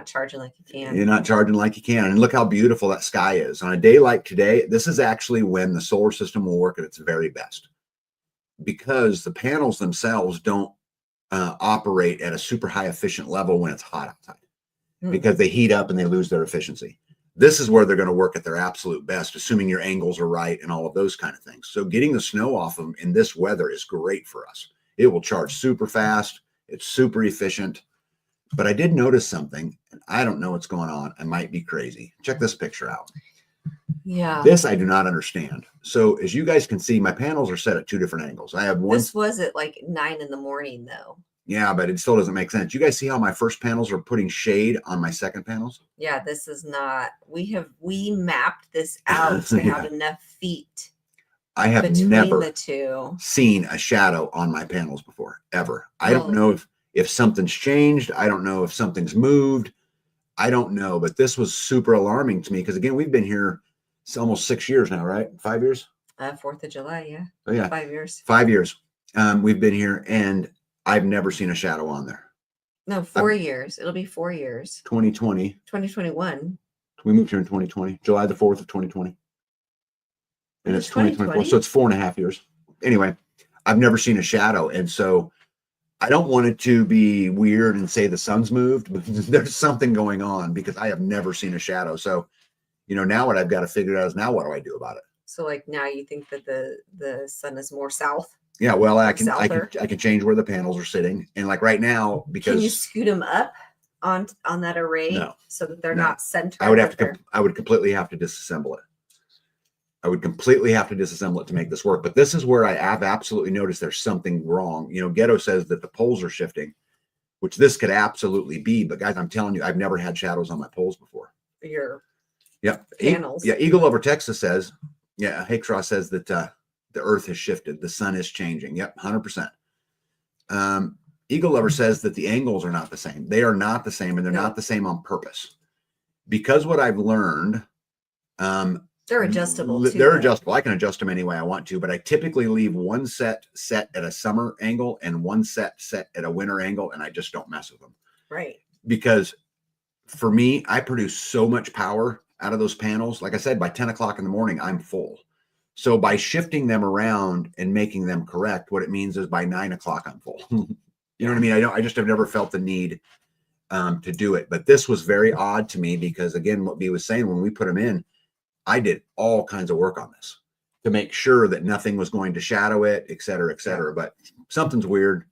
charging like you can. You're not charging like you can. And look how beautiful that sky is. On a day like today, this is actually when the solar system will work at its very best. Because the panels themselves don't operate at a super high efficient level when it's hot outside. Because they heat up and they lose their efficiency. This is where they're going to work at their absolute best, assuming your angles are right and all of those kind of things. So getting the snow off them in this weather is great for us. It will charge super fast. It's super efficient. But I did notice something, and I don't know what's going on. I might be crazy. Check this picture out. Yeah. This I do not understand. So as you guys can see, my panels are set at 2 different angles. I have one. This was at like 9 in the morning, though. Yeah, but it still doesn't make sense. You guys see how my first panels are putting shade on my second panels? Yeah, this is not. We mapped this out to have enough feet. I have never the two seen a shadow on my panels before, ever. I don't know if something's changed. I don't know if something's moved. I don't know, but this was super alarming to me because, again, we've been here almost 6 years now, right? 5 years? 4th of July, yeah. Oh, yeah. 5 years. 5 years. We've been here, and I've never seen a shadow on there. No, 4 years. It'll be 4 years. 2020. 2021. We moved here in 2020, July the 4th of 2020. And it's 2024. So it's 4.5 years. Anyway, I've never seen a shadow. And so I don't want it to be weird and say the sun's moved, but there's something going on because I have never seen a shadow. So, you know, now what I've got to figure out is now what do I do about it? So like now you think that the sun is more south? Yeah, well, I can change where the panels are sitting. And like right now, because can you scoot them up on that array so that they're not centered? I would completely have to disassemble it. I would completely have to disassemble it to make this work. But this is where I have absolutely noticed there's something wrong. You know, Ghetto says that the poles are shifting, which this could absolutely be. But guys, I'm telling you, I've never had shadows on my poles before. Your panels. Eagle Over Texas says, Hakestraw says that the earth has shifted. The sun is changing. Yep, 100%. Eagle Lover says that the angles are not the same. They are not the same, and they're not the same on purpose. Because what I've learned, they're adjustable. They're adjustable. I can adjust them any way I want to, but I typically leave one set at a summer angle and one set at a winter angle, and I just don't mess with them. Right. Because for me, I produce so much power out of those panels. Like I said, by 10 o'clock in the morning, I'm full. So by shifting them around and making them correct, what it means is by 9 o'clock, I'm full. You know what I mean? I just have never felt the need to do it. But this was very odd to me because, again, what B was saying, when we put them in, I did all kinds of work on this to make sure that nothing was going to shadow it, et cetera, et cetera. But something's weird.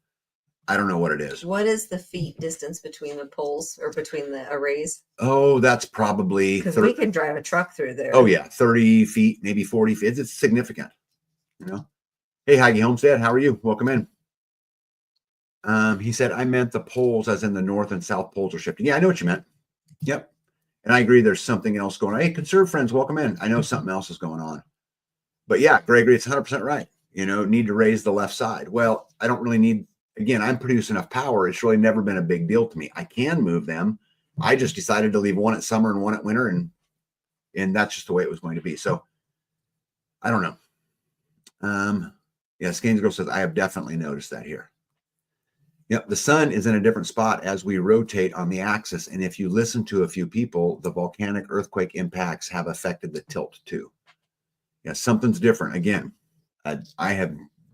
I don't know what it is. What is the feet distance between the poles or between the arrays? Oh, that's probably because we can drive a truck through there. Oh yeah, 30 feet, maybe 40 feet. It's significant, you know. Hey, Heidi Homestead, how are you? Welcome in. He said, I meant the poles as in the north and south poles are shifting. Yeah, I know what you meant. Yep. And I agree there's something else going on. Hey, conserve friends, welcome in. I know something else is going on. But yeah, Gregory, it's 100% right. You know, need to raise the left side. Well, I don't really need, again, I'm producing enough power. It's really never been a big deal to me. I can move them. I just decided to leave one at summer and one at winter, and that's just the way it was going to be. So I don't know. Yeah, Skanes Girl says, I have definitely noticed that here. Yep, the sun is in a different spot as we rotate on the axis. And if you listen to a few people, the volcanic earthquake impacts have affected the tilt too. Yeah, something's different. Again,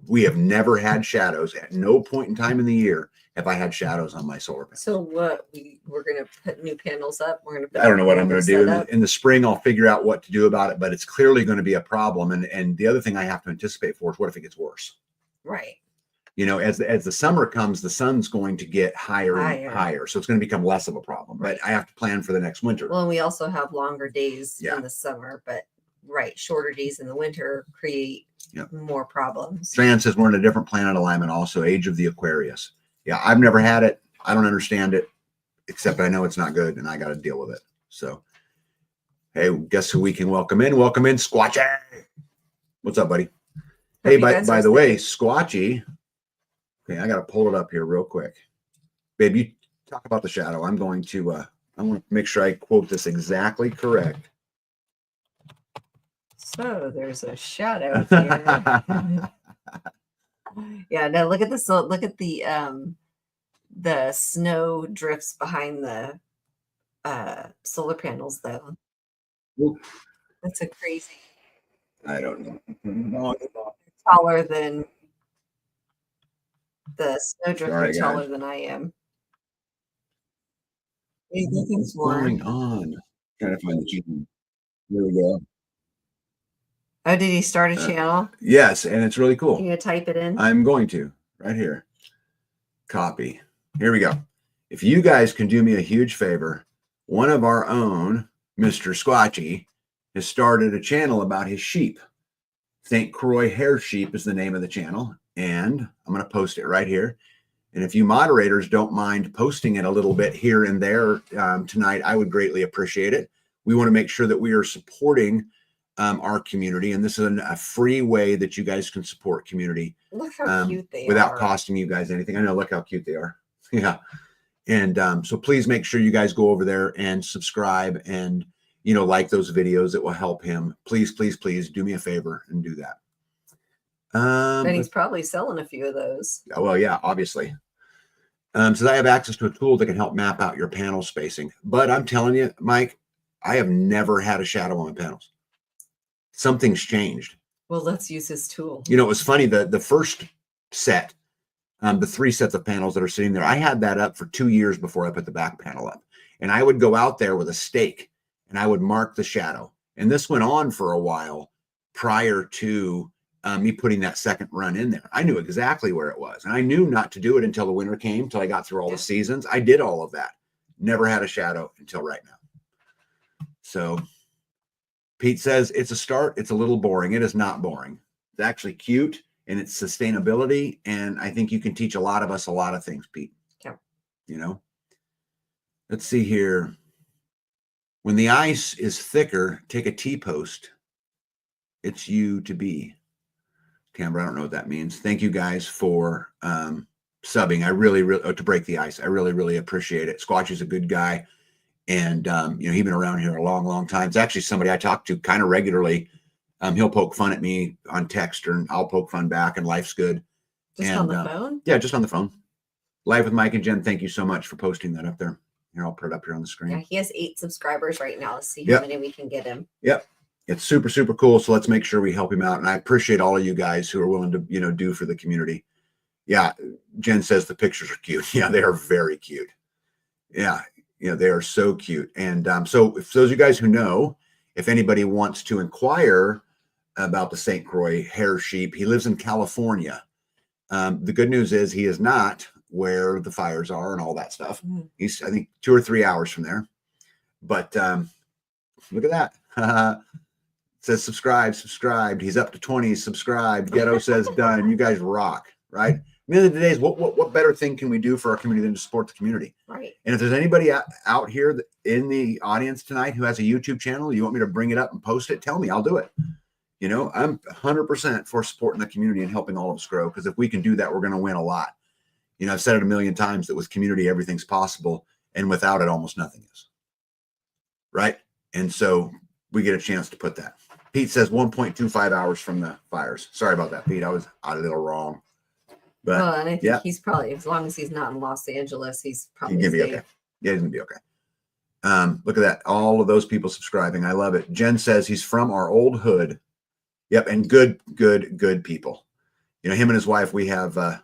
we have never had shadows. At no point in time in the year have I had shadows on my solar panels. So what? We're going to put new panels up? We're going to. I don't know what I'm going to do. In the spring, I'll figure out what to do about it, but it's clearly going to be a problem. And the other thing I have to anticipate for is what if it gets worse? Right. You know, as the summer comes, the sun's going to get higher and higher. So it's going to become less of a problem. But I have to plan for the next winter. Well, and we also have longer days in the summer, but shorter days in the winter create more problems. Fran says we're in a different planet alignment also, age of the Aquarius. Yeah, I've never had it. I don't understand it, except I know it's not good and I got to deal with it. So, hey, guess who we can welcome in? Welcome in, Squatchy. What's up, buddy? Hey, by the way, Squatchy. Okay, I got to pull it up here real quick. Babe, you talk about the shadow. I'm going to make sure I quote this exactly correct. So there's a shadow here. Yeah, no, look at this. Look at the snow drifts behind the solar panels, though. Ooh. That's a crazy. I don't know. Taller than the snow drift. Taller than I am. What are you looking for? What's going on? Trying to find the cheating. There we go. Oh, did he start a channel? Yes, and it's really cool. Can you type it in? I'm going to, right here. Copy. Here we go. If you guys can do me a huge favor, one of our own, Mr. Squatchy, has started a channel about his sheep. St. Croix Hair Sheep is the name of the channel, and I'm going to post it right here. And if you moderators don't mind posting it a little bit here and there tonight, I would greatly appreciate it. We want to make sure that we are supporting our community, and this is a free way that you guys can support community. Look how cute they without are. Costing you guys anything. I know, look how cute they are. Yeah. And so please make sure you guys go over there and subscribe and, you know, like those videos. It will help him. Please, please, please do me a favor and do that. And he's probably selling a few of those. Well, yeah, obviously. So I have access to a tool that can help map out your panel spacing. But I'm telling you, Mike, I have never had a shadow on my panels. Something's changed. Well, let's use his tool. You know, it was funny. The first set, the 3 sets of panels that are sitting there, I had that up for 2 years before I put the back panel up. And I would go out there with a stake and I would mark the shadow. And this went on for a while prior to me putting that second run in there. I knew exactly where it was. And I knew not to do it until the winter came, until I got through all the seasons. I did all of that. Never had a shadow until right now. So Pete says it's a start. It's a little boring. It is not boring. It's actually cute, and it's sustainability. And I think you can teach a lot of us a lot of things, Pete. Yeah. You know, let's see here. When the ice is thicker, take a T-post. It's you to be. Tamara, I don't know what that means. Thank you guys for subbing. I really, to break the ice. I really, really appreciate it. Squatch is a good guy. And, you know, he's been around here a long, long time. It's actually somebody I talk to kind of regularly. He'll poke fun at me on text, and I'll poke fun back, and life's good. Just on the phone? Yeah, just on the phone. Live with Mike and Jen. Thank you so much for posting that up there. Here, I'll put it up here on the screen. Yeah, he has 8 subscribers right now. Let's see how many we can get him. Yep. It's super, super cool. So let's make sure we help him out. And I appreciate all of you guys who are willing to, you know, do for the community. Yeah. Jen says the pictures are cute. Yeah, they are very cute. Yeah, they are so cute. And so if those of you guys who know, if anybody wants to inquire about the St. Croix hair sheep, he lives in California. The good news is he is not where the fires are and all that stuff. He's, I think, 2 or 3 hours from there. But look at that. It says subscribed. He's up to 20 subscribed. Ghetto says done. You guys rock, right? At the end of the day, what better thing can we do for our community than to support the community? Right. And if there's anybody out here in the audience tonight who has a YouTube channel, you want me to bring it up and post it, tell me, I'll do it. I'm 100% for supporting the community and helping all of us grow, because if we can do that, we're going to win a lot. I've said it a million times that with community, everything's possible, and without it, almost nothing is. Right? And so we get a chance to put that. Pete says 1.25 hours from the fires. Sorry about that, Pete. I was a little wrong. But well, and I think he's probably, as long as he's not in Los Angeles, he's probably gonna be okay. Yeah, he's gonna be okay. Look at that. All of those people subscribing. I love it. Jen says he's from our old hood. Yep. And good people. Him and his wife, we have a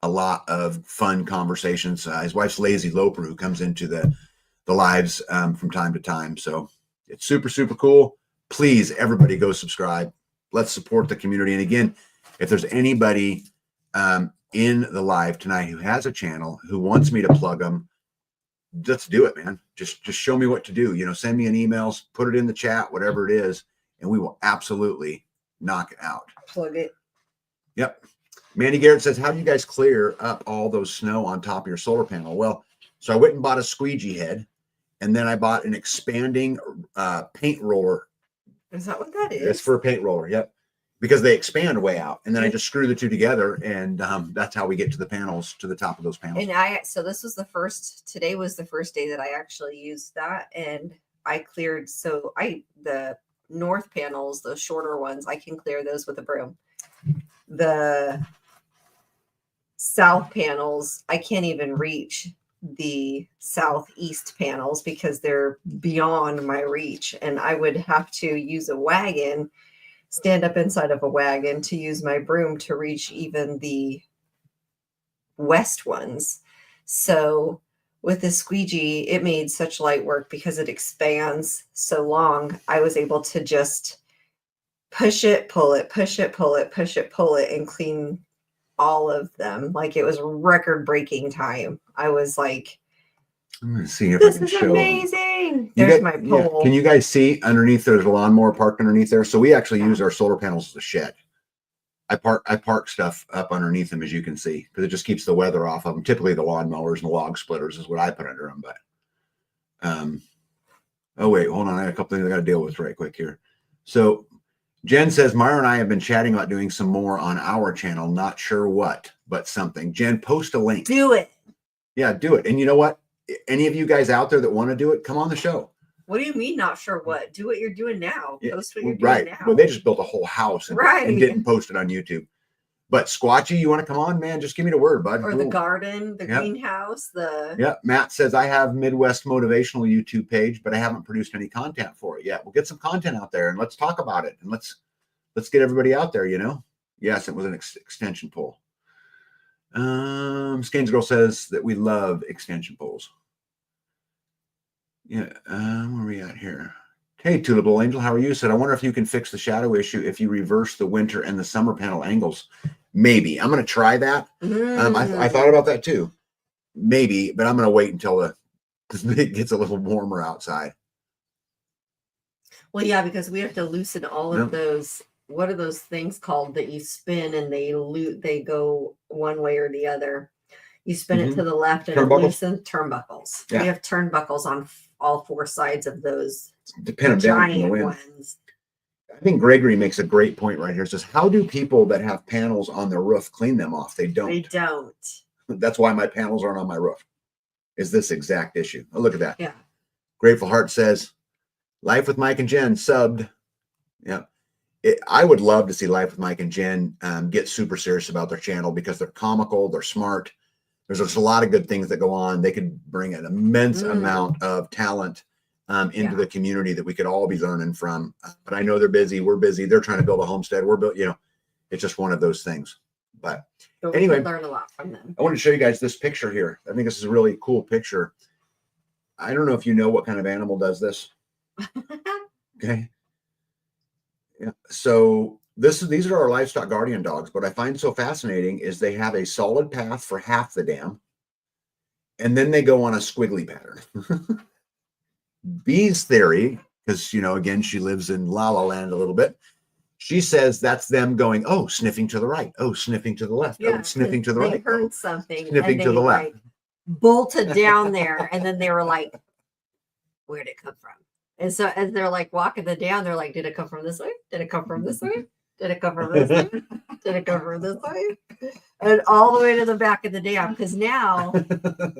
lot of fun conversations. His wife's Lazy Loper, who comes into the lives from time to time. So it's super, super cool. Please, everybody go subscribe. Let's support the community. And again, if there's anybody in the live tonight who has a channel who wants me to plug them, let's do it, man. Just show me what to do. Send me an email, put it in the chat, whatever it is, and we will absolutely knock it out. Plug it. Yep. Mandy Garrett says, how do you guys clear up all those snow on top of your solar panel? Well, so I went and bought a squeegee head, and then I bought an expanding paint roller. Is that what that is? It's for a paint roller. Yep. Because they expand way out, and then I just screw the two together, and that's how we get to the panels, to the top of those panels. And so this was today was the first day that I actually used that, and I cleared. So the north panels, those shorter ones, I can clear those with a broom. The south panels, I can't even reach the southeast panels because they're beyond my reach, and I would have to use a wagon, stand up inside of a wagon to use my broom to reach even the west ones. So with the squeegee, it made such light work because it expands so long. I was able to just push it, pull it, push it, pull it, push it, pull it, and clean all of them. Like, it was record-breaking time. I was like, I'm going to see if this I can is show amazing. There's my pole. Yeah. Can you guys see underneath? There's a lawnmower parked underneath there. So we actually use our solar panels as a shed. I park stuff up underneath them, as you can see, because it just keeps the weather off of them. Typically the lawnmowers and the log splitters is what I put under them. But oh wait, hold on. I got a couple things I got to deal with right quick here. So Jen says, Myra and I have been chatting about doing some more on our channel. Not sure what, but something. Jen, post a link. Do it. Yeah, do it. And you know what? Any of you guys out there that want to do it, come on the show. What do you mean, not sure what? Do what you're doing now. Yeah, Post what you're right. doing now. Well, they just built a whole house and Right. didn't post it on YouTube. But Squatchy, you want to come on, man? Just give me the word, bud. Or Cool. the garden, the greenhouse, Yeah. Matt says, I have Midwest Motivational YouTube page, but I haven't produced any content for it yet. We'll get some content out there and let's talk about it. And let's get everybody out there, Yes, it was an extension pole. Skanes Girl says that we love extension poles. Yeah, where are we at here? Hey, Tulipable Angel, how are you? Said, I wonder if you can fix the shadow issue if you reverse the winter and the summer panel angles. Maybe. I'm going to try that. I thought about that too. Maybe, but I'm going to wait until it gets a little warmer outside. Well, yeah, because we have to loosen all of those. What are those things called that you spin and they go one way or the other? You spin it to the left and it loosens turnbuckles. Yeah. We have turnbuckles on all four sides of those Giant ones. I think Gregory makes a great point right here. It says, how do people that have panels on their roof clean them off? They don't. They don't. That's why my panels aren't on my roof. Is this exact issue? Oh, look at that. Yeah. Grateful Heart says, Life with Mike and Jen subbed. Yeah. I would love to see Life with Mike and Jen get super serious about their channel because they're comical, they're smart. There's just a lot of good things that go on. They could bring an immense amount of talent into the community that we could all be learning from. But I know they're busy. We're busy. They're trying to build a homestead. We're built, it's just one of those things. But anyway, we learn a lot from them. I want to show you guys this picture here. I think this is a really cool picture. I don't know if you know what kind of animal does this. Okay. Yeah. So these are our livestock guardian dogs. What I find so fascinating is they have a solid path for half the dam, and then they go on a squiggly pattern. Bee's theory, because again, she lives in La La Land a little bit. She says that's them going, oh, sniffing to the right, oh, sniffing to the left, oh, sniffing to the they right, heard something, sniffing and to they the left. bolted down there, and then they were like, where'd it come from? And so as they're like walking the down, they're like, did it come from this way? Did it come from this way? Did it come from this way? Did it come from this way? And all the way to the back of the dam, because now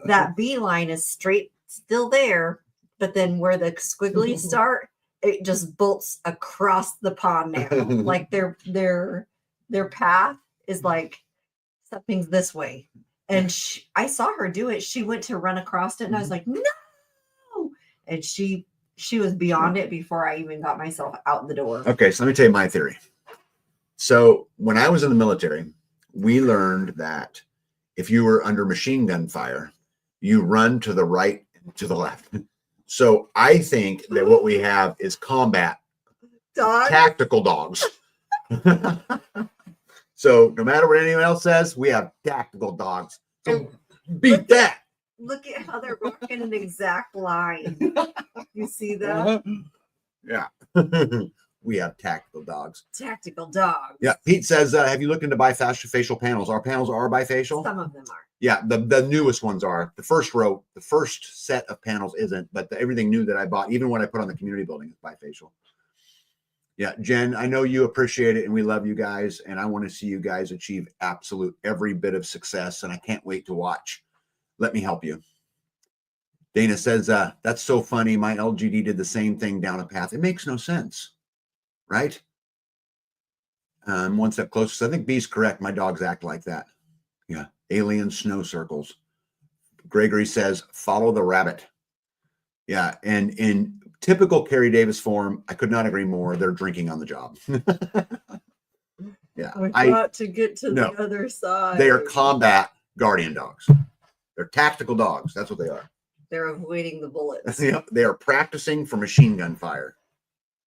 that bee line is straight still there, but then where the squigglies start, it just bolts across the pond now. Like their path is like something's this way. And I saw her do it. She went to run across it, and I was like, no. And she was beyond it before I even got myself out the door. Okay, so let me tell you my theory. So when I was in the military, we learned that if you were under machine gun fire, you run to the right and to the left. So I think that what we have is combat dogs? Tactical dogs. So no matter what anyone else says, we have tactical dogs. So beat that. Look at how they're walking in the exact line. You see that? Yeah. We have tactical dogs. Tactical dogs. Yeah. Pete says, have you looked into bifacial panels? Our panels are bifacial. Some of them are. Yeah. The newest ones are. The first row, the first set of panels isn't, but everything new that I bought, even what I put on the community building, is bifacial. Yeah. Jen, I know you appreciate it, and we love you guys, and I want to see you guys achieve absolute every bit of success, and I can't wait to watch. Let me help you. Dana says, that's so funny. My LGD did the same thing down a path. It makes no sense, right? One step closer. So I think B's correct. My dogs act like that. Yeah. Alien snow circles. Gregory says, follow the rabbit. Yeah. And in typical Carrie Davis form, I could not agree more. They're drinking on the job. Yeah. I got to get to the other side. They are combat guardian dogs. They're tactical dogs. That's what they are. They're avoiding the bullets. Yep. They are practicing for machine gun fire.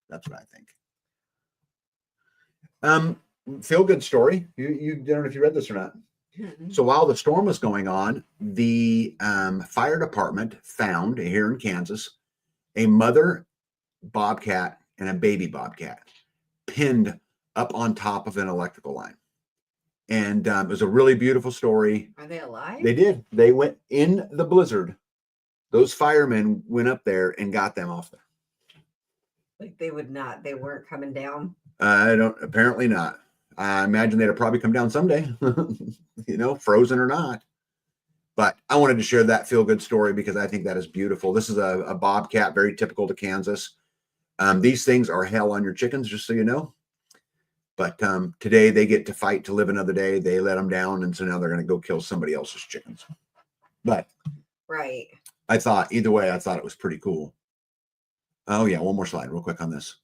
That's what I think. Feel good story. You don't know if you read this or not. Mm-hmm. So while the storm was going on, the fire department found here in Kansas a mother bobcat and a baby bobcat pinned up on top of an electrical line. And it was a really beautiful story. Are they alive? They did. They went in the blizzard. Those firemen went up there and got them off there. Like they weren't coming down? Apparently not. I imagine they'd have probably come down someday, frozen or not. But I wanted to share that feel-good story because I think that is beautiful. This is a bobcat, very typical to Kansas. These things are hell on your chickens, just so you know. But today they get to fight to live another day. They let them down, and so now they're going to go kill somebody else's chickens. But right. I thought it was pretty cool. Oh, yeah, one more slide real quick on this.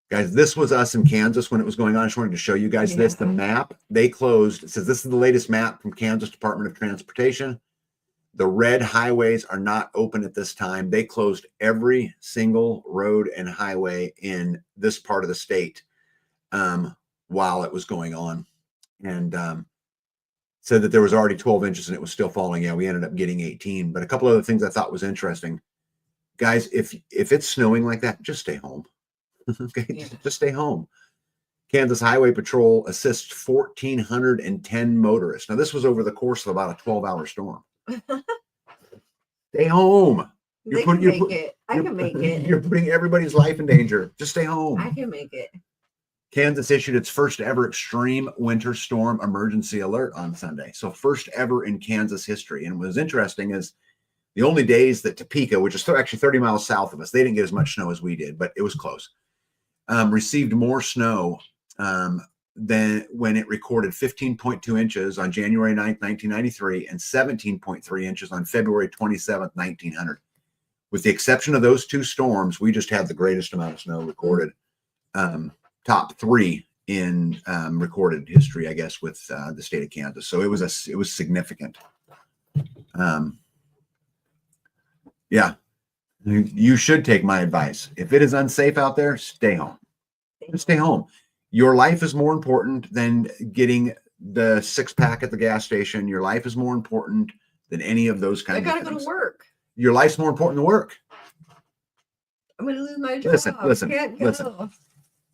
Guys, this was us in Kansas when it was going on. I just wanted to show you guys this. The map, they closed. It says this is the latest map from Kansas Department of Transportation. The red highways are not open at this time. They closed every single road and highway in this part of the state while it was going on. And said that there was already 12 inches and it was still falling. Yeah, we ended up getting 18. But a couple other things I thought was interesting. Guys, if it's snowing like that, just stay home. Okay, just stay home. Kansas Highway Patrol assists 1,410 motorists. Now, this was over the course of about a 12-hour storm. Stay home. I can make it. You're putting everybody's life in danger. Just stay home. I can make it. Kansas issued its first ever extreme winter storm emergency alert on Sunday. So first ever in Kansas history. And what was interesting is the only days that Topeka, which is actually 30 miles south of us, they didn't get as much snow as we did, but it was close, received more snow than when it recorded 15.2 inches on January 9th, 1993, and 17.3 inches on February 27th, 1900. With the exception of those two storms, we just had the greatest amount of snow recorded. Top three in recorded history, I guess, with the state of Kansas. So it was significant. Yeah. You should take my advice. If it is unsafe out there, stay home. Just stay home. Your life is more important than getting the 6-pack at the gas station. Your life is more important than any of those I kinds of gotta things. go to work. Your life's more important than work. I'm gonna lose my job. Listen. Can't go.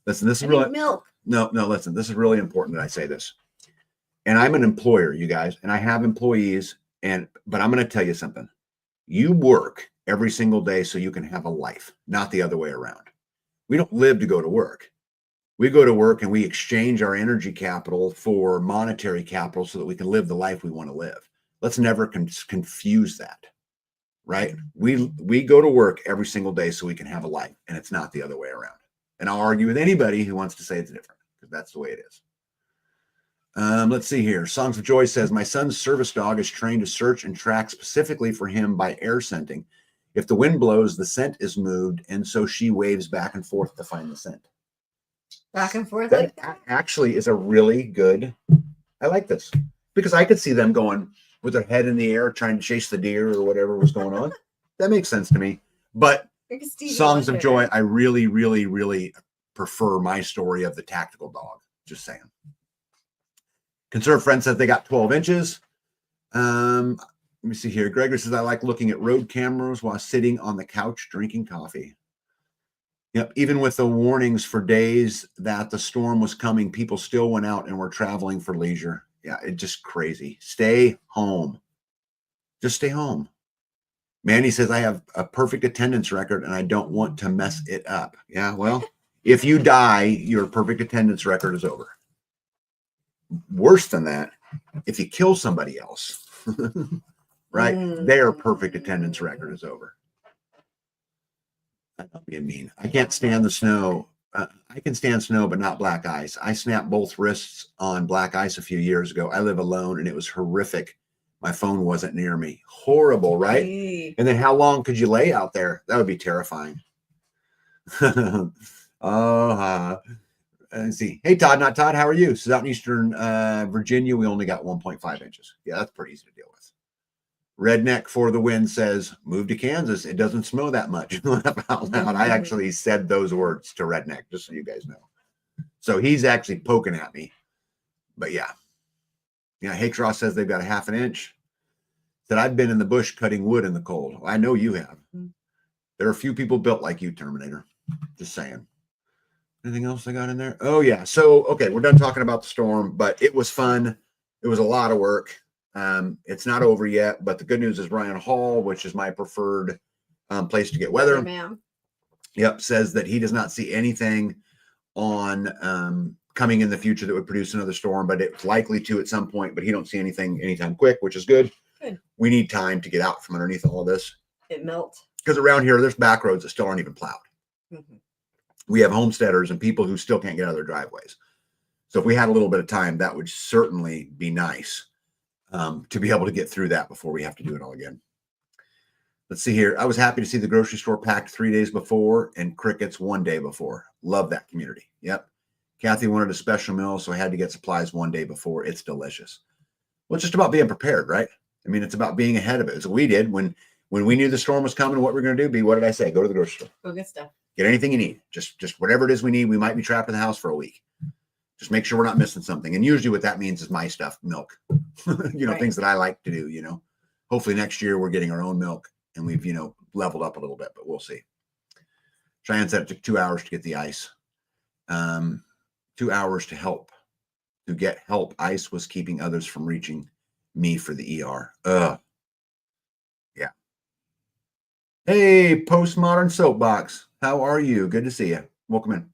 Listen, this is I really need milk. no, listen, this is really important that I say this. And I'm an employer, you guys, and I have employees, but I'm going to tell you something. You work every single day so you can have a life, not the other way around. We don't live to go to work. We go to work and we exchange our energy capital for monetary capital so that we can live the life we want to live. Let's never confuse that, right? We go to work every single day so we can have a life, and it's not the other way around. And I'll argue with anybody who wants to say it's different, because that's the way it is. Let's see here. Songs of Joy says, my son's service dog is trained to search and track specifically for him by air scenting. If the wind blows, the scent is moved, and so she waves back and forth to find the scent. Back and forth That like that. actually is a really good, I like this, because I could see them going with their head in the air trying to chase the deer or whatever was going on. That makes sense to me. But Songs of Joy, I really, really, really prefer my story of the tactical dog. Just saying. Conservative Friend says they got 12 inches. Let me see here. Gregory says, I like looking at road cameras while sitting on the couch drinking coffee. Yep. Even with the warnings for days that the storm was coming, people still went out and were traveling for leisure. Yeah, it's just crazy. Stay home. Just stay home. Manny says, I have a perfect attendance record and I don't want to mess it up. Yeah, well, if you die, your perfect attendance record is over. Worse than that, if you kill somebody else, right, their perfect attendance record is over. I'm not being mean. I can't stand the snow. I can stand snow, but not black ice. I snapped both wrists on black ice a few years ago. I live alone and it was horrific. My phone wasn't near me. Horrible, right? Hey. And then how long could you lay out there? That would be terrifying. Let's see. Hey, Todd, not Todd. How are you? So out in Eastern Virginia, we only got 1.5 inches. Yeah, that's pretty easy to deal with. Redneck for the Win says, move to Kansas. It doesn't snow that much. Out loud. I actually said those words to Redneck, just so you guys know. So he's actually poking at me. But yeah. Yeah, Hakesross says they've got a ½ inch. That I've been in the bush cutting wood in the cold. Well, I know you have. There are a few people built like you, Terminator. Just saying. Anything else I got in there? Oh, yeah. So, okay, we're done talking about the storm, but it was fun. It was a lot of work. It's not over yet, but the good news is Ryan Hall, which is my preferred place to get weather. Yep, says that he does not see anything on coming in the future that would produce another storm, but it's likely to at some point, but he don't see anything anytime quick, which is good. Good. We need time to get out from underneath all this. It melts. Because around here, there's back roads that still aren't even plowed. Mm-hmm. We have homesteaders and people who still can't get out of their driveways. So if we had a little bit of time, that would certainly be nice to be able to get through that before we have to do it all again. Let's see here. I was happy to see the grocery store packed 3 days before and crickets 1 day before. Love that community. Yep. Kathy wanted a special meal, so I had to get supplies 1 day before. It's delicious. Well, it's just about being prepared, right? I mean, it's about being ahead of it. So we did when we knew the storm was coming, what we're going to do, what did I say? Go to the grocery store. Go get stuff. Get anything you need. Just whatever it is we need. We might be trapped in the house for a week. Just make sure we're not missing something. And usually what that means is my stuff, milk, right. Things that I like to do, Hopefully next year we're getting our own milk and we've, leveled up a little bit, but we'll see. Cheyenne said it took 2 hours to get the ice. 2 hours to get help. Ice was keeping others from reaching me for the ER. Yeah. Hey, Postmodern Soapbox. How are you? Good to see you. Welcome in.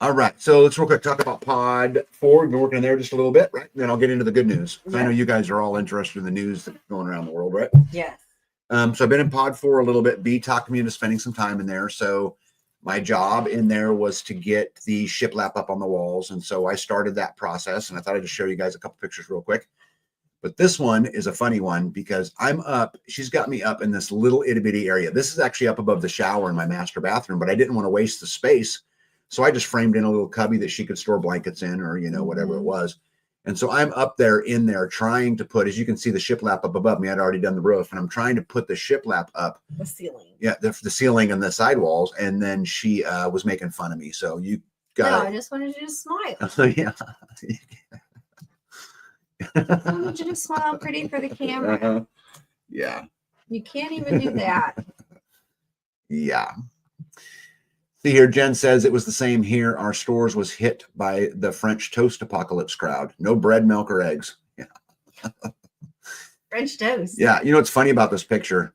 All right. So let's real quick talk about Pod 4. We've been working in there just a little bit, right? And then I'll get into the good news. Yeah. I know you guys are all interested in the news that's going around the world, right? Yes. So I've been in Pod 4 a little bit. B talked me into spending some time in there. So my job in there was to get the shiplap up on the walls. And so I started that process. And I thought I'd just show you guys a couple pictures real quick. But this one is a funny one because I'm up. She's got me up in this little itty bitty area. This is actually up above the shower in my master bathroom, but I didn't want to waste the space. So I just framed in a little cubby that she could store blankets in or, whatever it was. And so I'm up there in there trying to put, as you can see, the shiplap up above me. I'd already done the roof, and I'm trying to put the shiplap up. The ceiling. Yeah, the ceiling and the sidewalls. And then she was making fun of me. So you got No, I just wanted you to smile. yeah. I wanted you to smile pretty for the camera. Yeah. You can't even do that. Yeah. See here, Jen says it was the same here. Our stores was hit by the French toast apocalypse crowd. No bread, milk, or eggs. Yeah. French toast. Yeah. You know what's funny about this picture?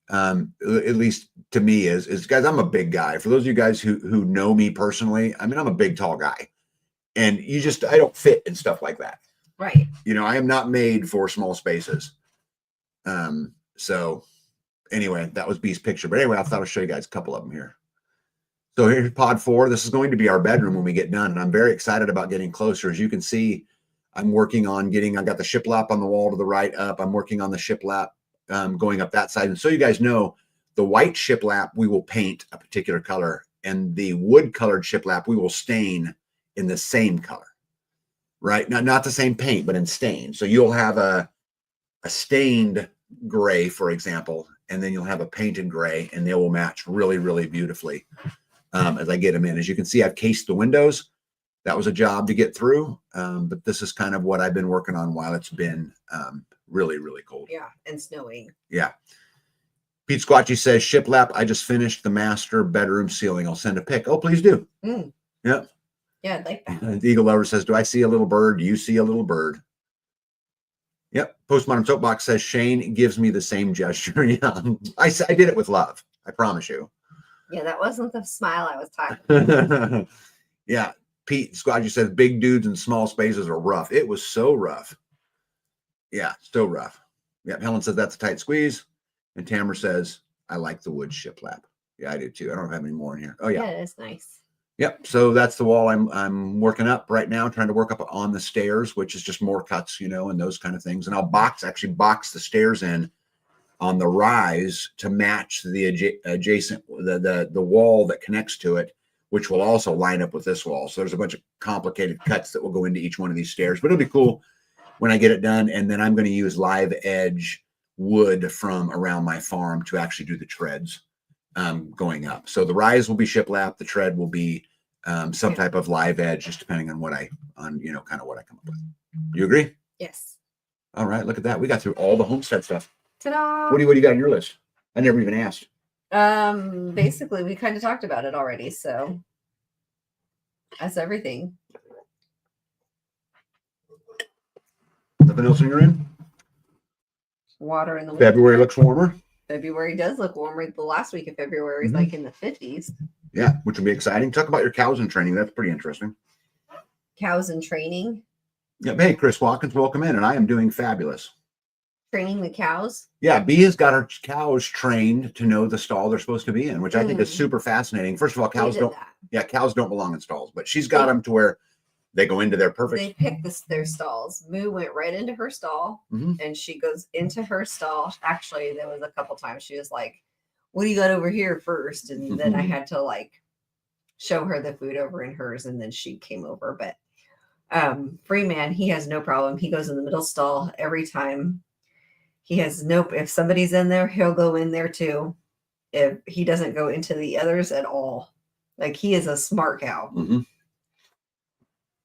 At least to me is guys, I'm a big guy. For those of you guys who know me personally, I mean, I'm a big, tall guy. And I don't fit in stuff like that. Right. You know, I am not made for small spaces. So anyway, that was B's picture. But anyway, I thought I'd show you guys a couple of them here. So here's pod 4. This is going to be our bedroom when we get done. And I'm very excited about getting closer. As you can see, I'm working on I got the shiplap on the wall to the right up. I'm working on the shiplap going up that side. And so you guys know, the white shiplap, we will paint a particular color. And the wood colored shiplap, we will stain in the same color. Right? Not the same paint, but in stain. So you'll have a stained gray, for example, and then you'll have a painted gray, and they will match really, really beautifully as I get them in. As you can see, I've cased the windows. That was a job to get through, but this is kind of what I've been working on while it's been really, really cold. Yeah, and snowing. Yeah. Pete Squatchy says, shiplap, I just finished the master bedroom ceiling. I'll send a pic. Oh, please do. Yep. Yeah, I'd like that. The Eagle Lover says, do I see a little bird? Do you see a little bird? Yep. Postmodern Soapbox says, Shane gives me the same gesture. Yeah. I did it with love. I promise you. Yeah, that wasn't the smile I was talking about. Yeah. Pete Squadgy says, big dudes in small spaces are rough. It was so rough. Yeah, so rough. Yep. Helen says, that's a tight squeeze. And Tamara says, I like the wood shiplap. Yeah, I do too. I don't have any more in here. Oh, yeah. Yeah, it is nice. Yep. So that's the wall I'm working up right now, trying to work up on the stairs, which is just more cuts, you know, and those kind of things. And I'll actually box the stairs in on the rise to match the adjacent, the wall that connects to it, which will also line up with this wall. So there's a bunch of complicated cuts that will go into each one of these stairs, but it'll be cool when I get it done. And then I'm going to use live edge wood from around my farm to actually do the treads going up. So the rise will be shiplap, the tread will be some type of live edge, just depending on kind of what I come up with. You agree? Yes. All right, look at that. We got through all the Homestead stuff. Ta-da! What do you got on your list? I never even asked. Basically, we kind of talked about it already, so that's everything. Nothing else on your end? Water in the February looks warmer. February does look warmer. The last week of February is like in the 50s. Yeah, which will be exciting. Talk about your cows in training. That's pretty interesting. Cows in training. Yeah. Hey, Chris Watkins, welcome in. And I am doing fabulous. Training the cows. Yeah, Bee has got her cows trained to know the stall they're supposed to be in, which I think is super fascinating. First of all, cows don't belong in stalls, but she's got them to where they go into their perfect. They pick their stalls. Moo went right into her stall, and she goes into her stall. Actually, there was a couple times she was like, what do you got over here first? And then I had to like show her the food over in hers, and then she came over. But Freeman, he has no problem. He goes in the middle stall every time. He has if somebody's in there, he'll go in there too. If he doesn't go into the others at all. He is a smart cow.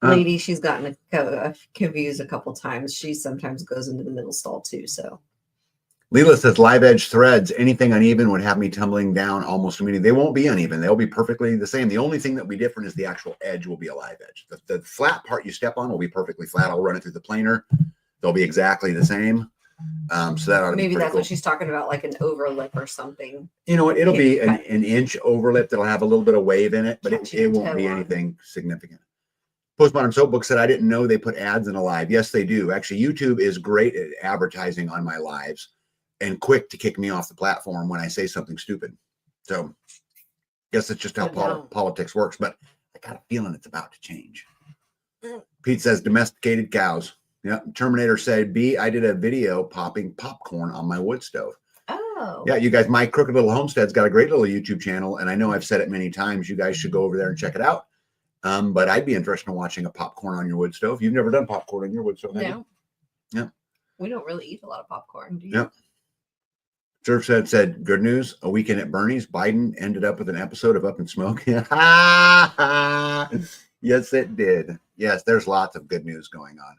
Lady, she's gotten confused a couple times. She sometimes goes into the middle stall too. So Leela says live edge threads, anything uneven would have me tumbling down almost immediately. They won't be uneven. They'll be perfectly the same. The only thing that will be different is the actual edge will be a live edge. The flat part you step on will be perfectly flat. I'll run it through the planer. They'll be exactly the same. So that ought to maybe be that's cool. what she's talking about, like an overlip or something. You know what? It'll be an inch overlip that'll have a little bit of wave in it, but it won't be anything significant. Postmodern Soapbook said, I didn't know they put ads in a live. Yes, they do. Actually, YouTube is great at advertising on my lives and quick to kick me off the platform when I say something stupid. So I guess it's just how politics works, but I got a feeling it's about to change. Pete says, domesticated cows. Yeah. Terminator said, B, I did a video popping popcorn on my wood stove. Oh. Yeah, you guys, my Crooked Little Homestead's got a great little YouTube channel, and I know I've said it many times. You guys should go over there and check it out. But I'd be interested in watching a popcorn on your wood stove. You've never done popcorn on your wood stove, have you? No. Yeah. We don't really eat a lot of popcorn, do you? Yeah. Surf said, good news. A weekend at Bernie's, Biden ended up with an episode of Up in Smoke. Yes, it did. Yes, there's lots of good news going on.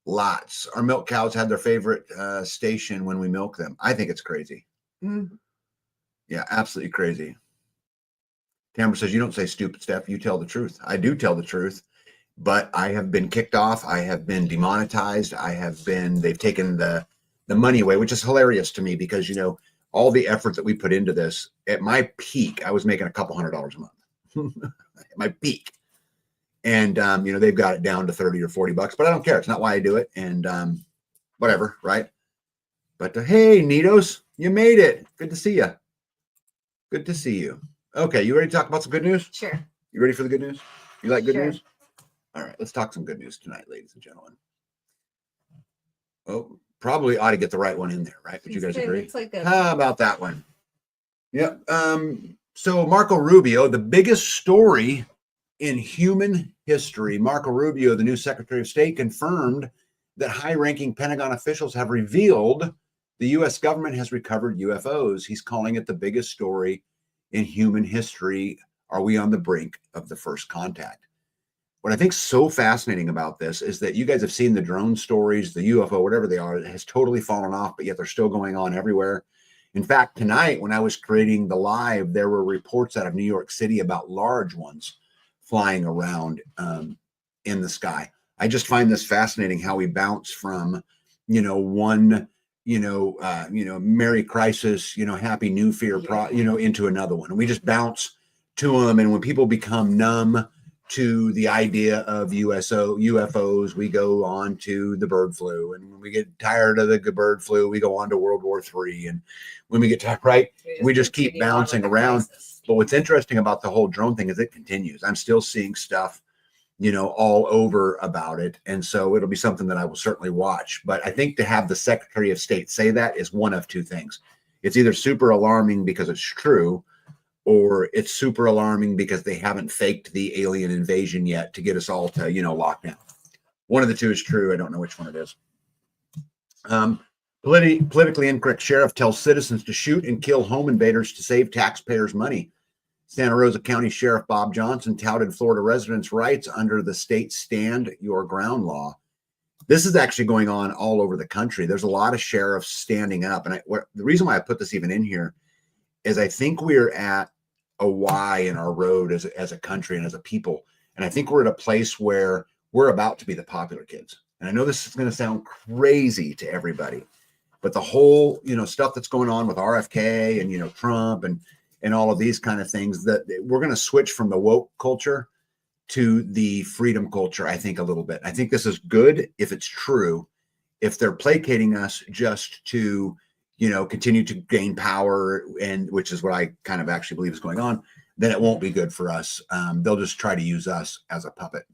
Lots. Our milk cows had their favorite station when we milk them. I think it's crazy. Mm. Yeah, absolutely crazy. Tamara says, you don't say stupid stuff. You tell the truth. I do tell the truth, but I have been kicked off. I have been demonetized. They've taken the money away, which is hilarious to me because, you know, all the effort that we put into this, at my peak, I was making a couple $100 a month. At my peak. And, you know, they've got it down to 30 or 40 bucks, but I don't care. It's not why I do it. And whatever, right? But hey, Nitos, you made it. Good to see you. Good to see you. Okay, you ready to talk about some good news? Sure. You ready for the good news? You like good Sure. news? All right, let's talk some good news tonight, ladies and gentlemen. Oh, probably ought to get the right one in there, right? Would you guys agree? It's like How about that one? Yep. So Marco Rubio, the biggest story in human history, Marco Rubio, the new Secretary of State, confirmed that high-ranking Pentagon officials have revealed the U.S. government has recovered UFOs. He's calling it the biggest story in human history. Are we on the brink of the first contact? What I think is so fascinating about this is that you guys have seen the drone stories, the UFO, whatever they are, it has totally fallen off, but yet they're still going on everywhere. In fact, tonight, when I was creating the live, there were reports out of New York City about large ones flying around in the sky. I just find this fascinating how we bounce from, you know, one, Merry Crisis, Happy New Fear, into another one. And we just bounce to them. And when people become numb to the idea of UFOs, we go on to the bird flu. And when we get tired of the bird flu, we go on to World War III. And when we get tired, right, we just keep bouncing around. But what's interesting about the whole drone thing is it continues. I'm still seeing stuff, all over about it. And so it'll be something that I will certainly watch. But I think to have the Secretary of State say that is one of two things. It's either super alarming because it's true, or it's super alarming because they haven't faked the alien invasion yet to get us all to, lock down. One of the two is true. I don't know which one it is. Politically incorrect sheriff tells citizens to shoot and kill home invaders to save taxpayers' money. Santa Rosa County Sheriff Bob Johnson touted Florida residents' rights under the state Stand Your Ground law. This is actually going on all over the country. There's a lot of sheriffs standing up. And the reason why I put this even in here is I think we're at a Y in our road as a country and as a people. And I think we're at a place where we're about to be the popular kids. And I know this is going to sound crazy to everybody, but the whole, stuff that's going on with RFK and, Trump and all of these kind of things, that we're going to switch from the woke culture to the freedom culture, I think, a little bit. I think this is good if it's true. If they're placating us just to, continue to gain power, and which is what I kind of actually believe is going on, then it won't be good for us. They'll just try to use us as a puppet.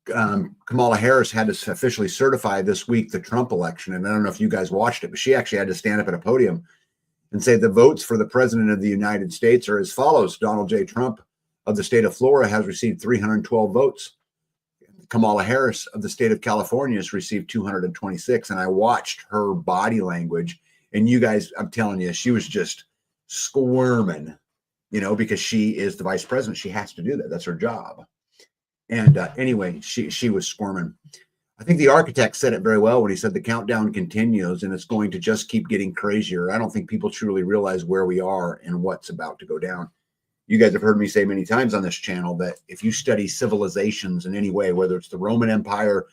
Kamala Harris had to officially certify this week the Trump election. And I don't know if you guys watched it, but she actually had to stand up at a podium and say the votes for the president of the United States are as follows. Donald J. Trump of the state of Florida has received 312 votes. Kamala Harris of the state of California has received 226. And I watched her body language. And you guys, I'm telling you, she was just squirming, because she is the vice president. She has to do that. That's her job. And anyway, she was squirming. I think the architect said it very well when he said the countdown continues and it's going to just keep getting crazier. I don't think people truly realize where we are and what's about to go down. You guys have heard me say many times on this channel that if you study civilizations in any way, whether it's the Roman Empire,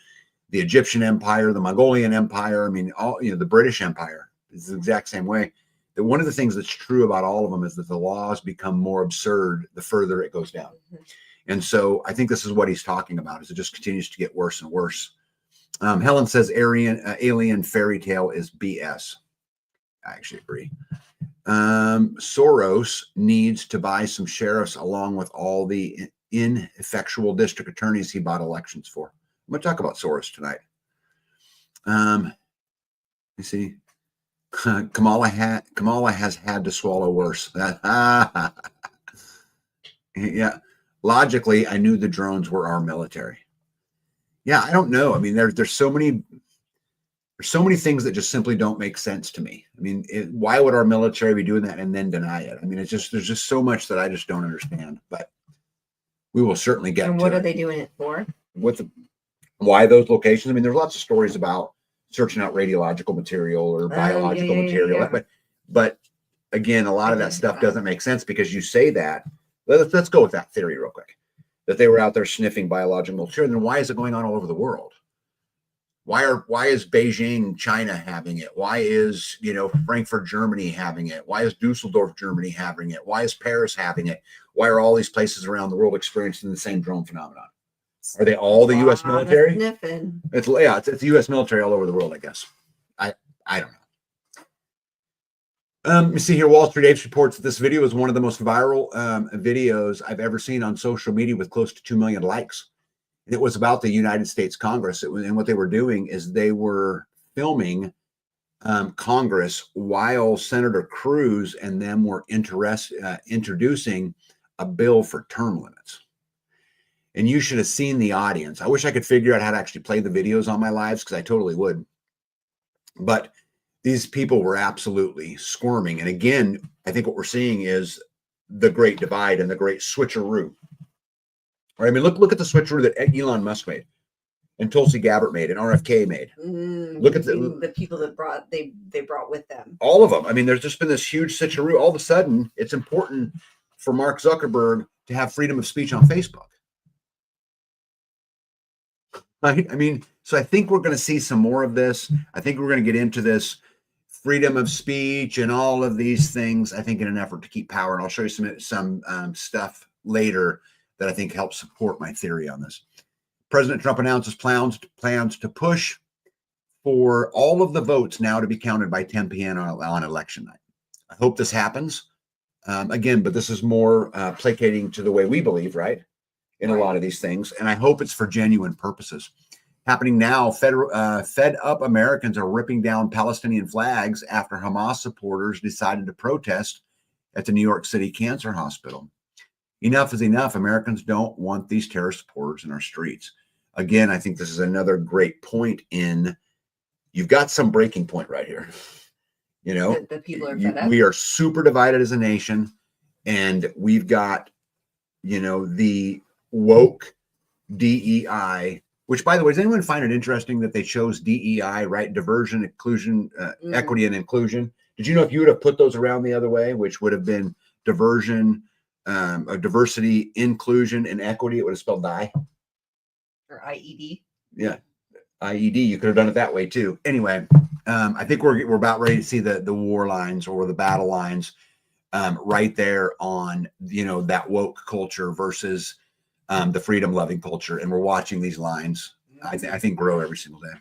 the Egyptian Empire, the Mongolian Empire, all, the British Empire is the exact same way. That one of the things that's true about all of them is that the laws become more absurd the further it goes down. Mm-hmm. And so I think this is what he's talking about, is it just continues to get worse and worse. Helen says alien fairy tale is BS. I actually agree. Soros needs to buy some sheriffs along with all the ineffectual district attorneys he bought elections for. I'm going to talk about Soros tonight. You see, Kamala has had to swallow worse. Yeah. logically, I knew the drones were our military. Yeah, I don't know. I mean, there's so many things that just simply don't make sense to me. I mean, why would our military be doing that and then deny it? I mean, there's just so much that I just don't understand. But we will certainly get. And what are they doing it for? Why those locations? I mean, there's lots of stories about searching out radiological material or biological material, but again, a lot of that stuff doesn't make sense because you say that. Let's go with that theory real quick. That they were out there sniffing biological material. Then why is it going on all over the world? Why is Beijing, China having it? Why is, Frankfurt, Germany having it? Why is Dusseldorf, Germany having it? Why is Paris having it? Why are all these places around the world experiencing the same drone phenomenon? Are they all the U.S. military? It's the U.S. military all over the world, I guess. I don't know. You see here, Wall Street Apes reports that this video is one of the most viral videos I've ever seen on social media with close to 2 million likes. And it was about the United States Congress. And what they were doing is they were filming Congress while Senator Cruz and them were introducing a bill for term limits. And you should have seen the audience. I wish I could figure out how to actually play the videos on my lives because I totally would. But these people were absolutely squirming. And again, I think what we're seeing is the great divide and the great switcheroo. Right? I mean, look at the switcheroo that Elon Musk made and Tulsi Gabbard made and RFK made. Look at the people that they brought with them. All of them. I mean, there's just been this huge switcheroo. All of a sudden, it's important for Mark Zuckerberg to have freedom of speech on Facebook. Right? I mean, so I think we're going to see some more of this. I think we're going to get into this freedom of speech and all of these things, I think, in an effort to keep power. And I'll show you some stuff later that I think helps support my theory on this. President Trump announces plans to push for all of the votes now to be counted by 10 p.m. on election night. I hope this happens. Again, but this is more placating to the way we believe, right? In a lot of these things. And I hope it's for genuine purposes. Happening now, fed up Americans are ripping down Palestinian flags after Hamas supporters decided to protest at the New York City Cancer Hospital. Enough is enough. Americans don't want these terror supporters in our streets. Again, I think this is another great point in, you've got some breaking point right here. The people are fed up. We are super divided as a nation, and we've got, the woke DEI, which, by the way, does anyone find it interesting that they chose DEI, right? Diversion, inclusion, equity, and inclusion. Did you know if you would have put those around the other way, which would have been diversion, diversity, inclusion, and equity, it would have spelled die? Or IED. Yeah. IED, you could have done it that way too. Anyway, I think we're about ready to see the war lines or the battle lines right there on, that woke culture versus the freedom-loving culture, and we're watching these lines, I think, grow every single day.